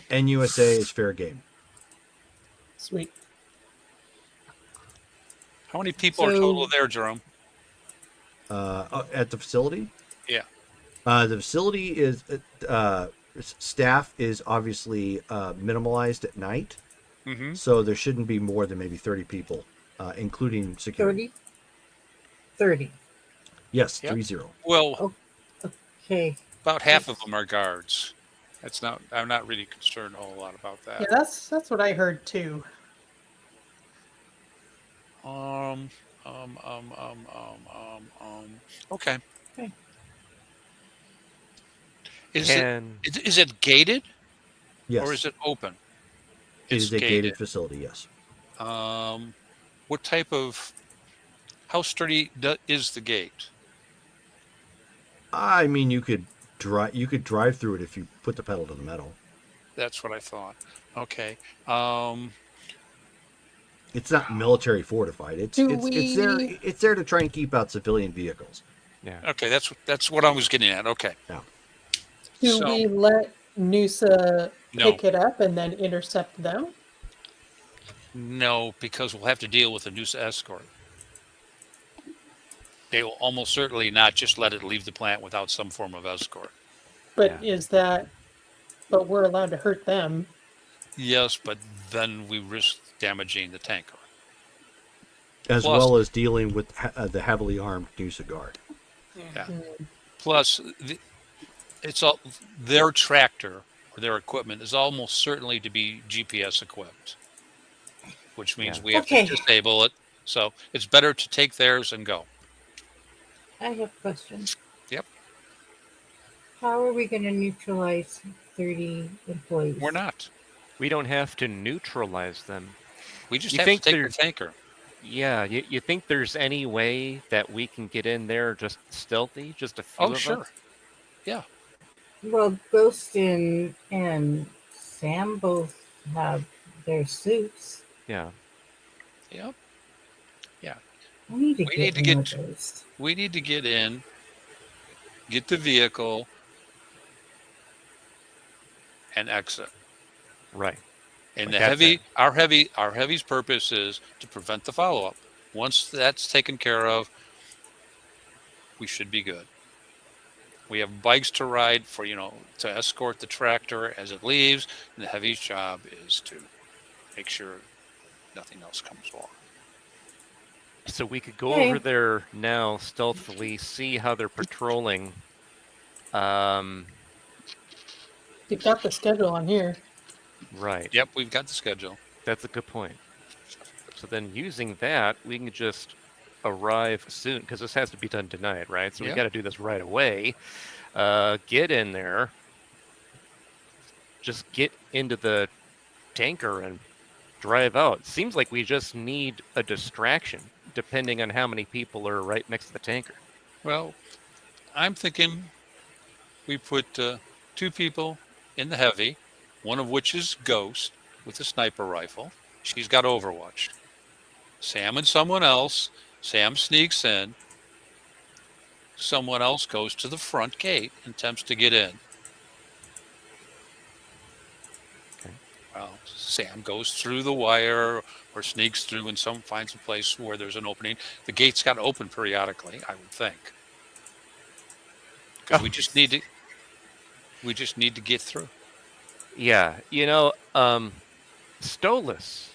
NUSA is fair game. Sweet. How many people are total there, Jerome? At the facility? Yeah. The facility is staff is obviously minimalized at night, so there shouldn't be more than maybe 30 people, including security. 30. Yes, Yep. 30. Well, okay. About half of them are guards. I'm not really concerned a whole lot about that. Yeah, that's what I heard too. Um, um, um, um, um, okay. Okay. Is And is it gated Yes. or is it open? It It's is a gated facility, yes. What type of, how sturdy is the gate? I mean, you could drive through it if you put the pedal to the metal. That's what I thought. Okay. It's not military fortified. It's there to try and keep out civilian vehicles. yeah, Okay, that's what I was getting at. Okay. Yeah. Do So- we let Noosa No. pick it up and then intercept them? No, because we'll have to deal with a Noosa escort. They will almost certainly not just let it leave the plant without some form of escort. But but we're allowed to hurt them. Yes, but then we risk damaging the tanker. As Plus- well as dealing with the heavily armed Noosa Guard. Yeah. Plus, it's all their tractor or their equipment is almost certainly to be GPS equipped, which means we have Okay. to disable it. So it's better to take theirs and go. I have a question. Yep. How are we going to neutralize 30 employees? We're not. we don't have to neutralize them. We just You have to think take the they're- tanker. Yeah, you think there's any way that we can get in there just stealthy, just a few Oh, of sure. us? Yeah. Well, Ghost and Sam both have their suits. Yeah. Yep. Yeah. I need to We get need to in get- with those. We need to get in, get the vehicle, and exit. Right. And Like the that's heavy, it. our heavy's purpose is to prevent the follow-up. Once that's taken care of, we should be good. We have bikes to ride for, to escort the tractor as it leaves. And the heavy's job is to make sure nothing else comes along. So we could go Okay. over there now stealthily, see how they're patrolling. You've got the schedule on here. Right. Yep, we've got the schedule. That's a good point. So then using that, we can just arrive soon, because this has to be done tonight, right? So we Yeah. got to do this right away. Get in there. Just get into the tanker and drive out. Seems like we just need a distraction, depending on how many people are right next to the tanker. Well, I'm thinking we put 2 people in the heavy, one of which is Ghost with a sniper rifle. She's got Overwatch. Sam and someone else. Sam sneaks in. Someone else goes to the front gate and attempts to get in. Okay. Well, Sam goes through the wire or sneaks through and finds a place where there's an opening. The gate's got to open periodically, I would think. Because we just need to get through. Yeah, Stolas,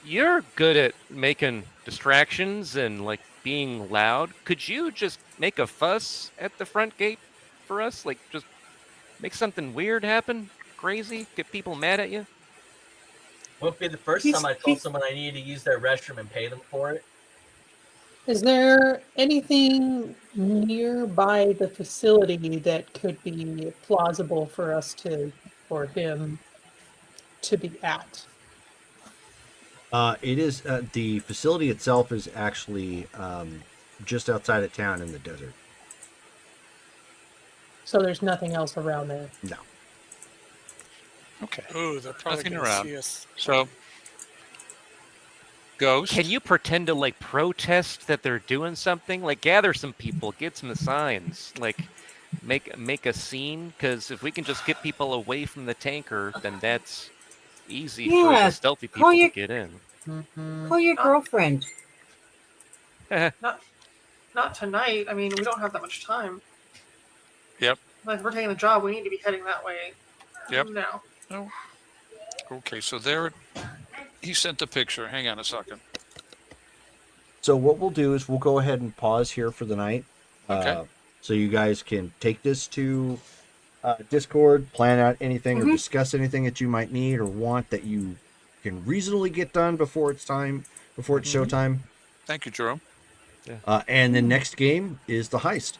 you're good at making distractions and like being loud. Could you just make a fuss at the front gate for us? Like just make something weird happen? Crazy? Get people mad at you? Won't be the first time I told someone I needed to use their restroom and pay them for it. Is there anything nearby the facility that could be plausible for him to be at? It is the facility itself is actually just outside of town in the desert. So there's nothing else around there. No. Okay. Oh, they're probably Nothing gonna around. see us. So, Ghost. Can you pretend to like protest that they're doing something? Like gather some people, get some signs, like make a scene. Because if we can just get people away from the tanker, then that's easy for Yeah, the stealthy call people your- to get in. Call your girlfriend. Not tonight. I mean, we don't have that much time. Yep. Like, if we're taking the job, we need to be heading that way. Yep. Now. Oh. Okay, so there. He sent a picture. Hang on a second. So what we'll do is we'll go ahead and pause here for the night. Okay. So you guys can take this to Discord, plan out anything or Mhm. discuss anything that you might need or want that you can reasonably get done before it's showtime. Thank you, Jerome. And the next game is the heist.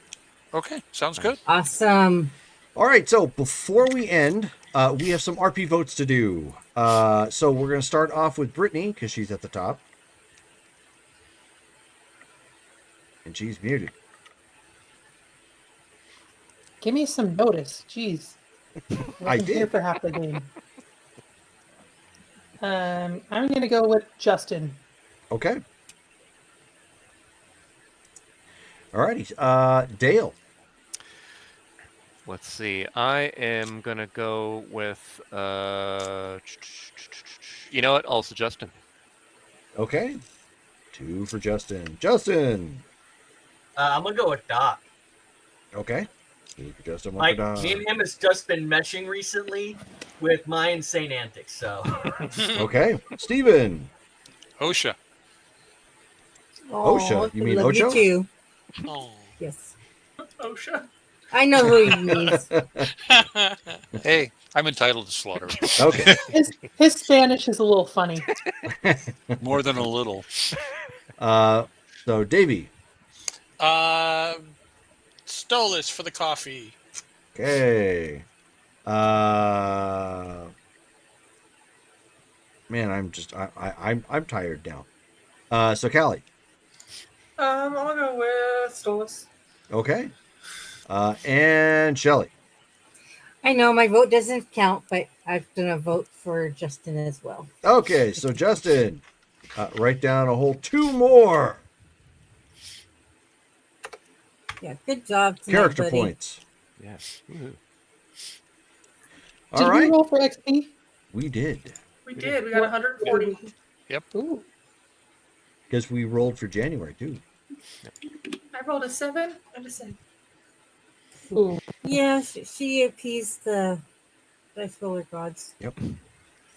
Okay, sounds good. Awesome. All right, so before we end, we have some RP votes to do. So we're going to start off with Brittany because she's at the top. And she's muted. Give me some notice. Jeez. I wasn't here did. for half the game. I'm going to go with Justin. Okay. All righty. Dale. Let's see. I am gonna go with you know what? Also Justin. Okay. 2 for Justin. Justin. I'm gonna go with Doc. Okay. 2 for Justin. 1 for Doc. Me and him has just been meshing recently with my insane antics. So. Okay. Steven. OSHA. OSHA. You mean love Ocho? You too. Oh. Yes. OSHA. I know who he means. Hey, I'm entitled to slaughter. Okay. His Spanish is a little funny. More than a little. So Davey. Stolas for the coffee. Okay. Man, I'm tired now. So Callie. I'm gonna go with Stolas. Okay. And Shelly. I know my vote doesn't count, but I'm gonna vote for Justin as well. Okay, so Justin, write down a whole 2 more Yeah, good job tonight, character buddy. points. Yes. All Did right, we roll for XP? we did We did. We got 140. Ooh. because we rolled for January too. I rolled a 7 and a 6. Ooh. Yeah, she appeased the dice roller gods. Yep.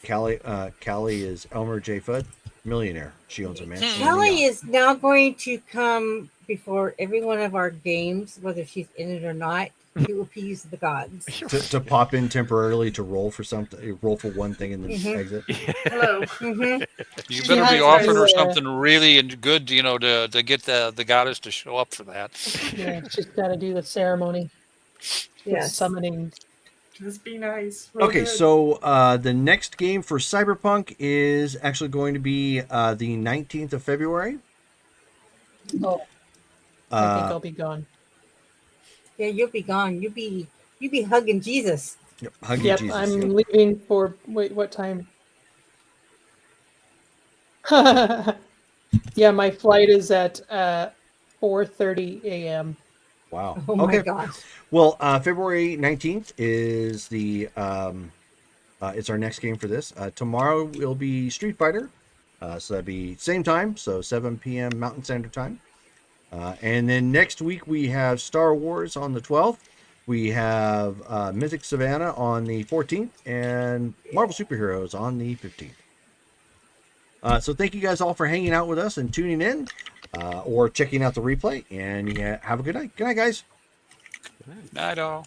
Callie is Elmer J. Fudd, millionaire. She owns a mansion. in New Kelly York. is now going to come before every one of our games, whether she's in it or not, to appease the gods. to pop in temporarily to roll for something, roll for one thing and then Mhm. exit. Hello. Mhm. You She better be has offering her to, something really and good, to get the goddess to show up for that. Yeah, she's got to do the ceremony. The Yes. summoning. Just be nice. Real Okay, good. so the next game for Cyberpunk is actually going to be the 19th of February. Oh, I think Uh, I'll be gone. Yeah, you'll be gone. You'll be hugging Jesus. Huggy Yep, Jesus. I'm Yep. leaving for what time? Yeah, my flight is at 4:30 a.m. Wow. Oh my Okay. gosh. Well, February 19th is the it's our next game for this. Tomorrow will be Street Fighter. So that'd be same time, so 7 p.m. Mountain Standard Time. And then next week we have Star Wars on the 12th. We have Mythic Savannah on the 14th and Marvel Superheroes on the 15th. So thank you guys all for hanging out with us and tuning in or checking out the replay. And yeah, have a good night. Good night, guys. Night all.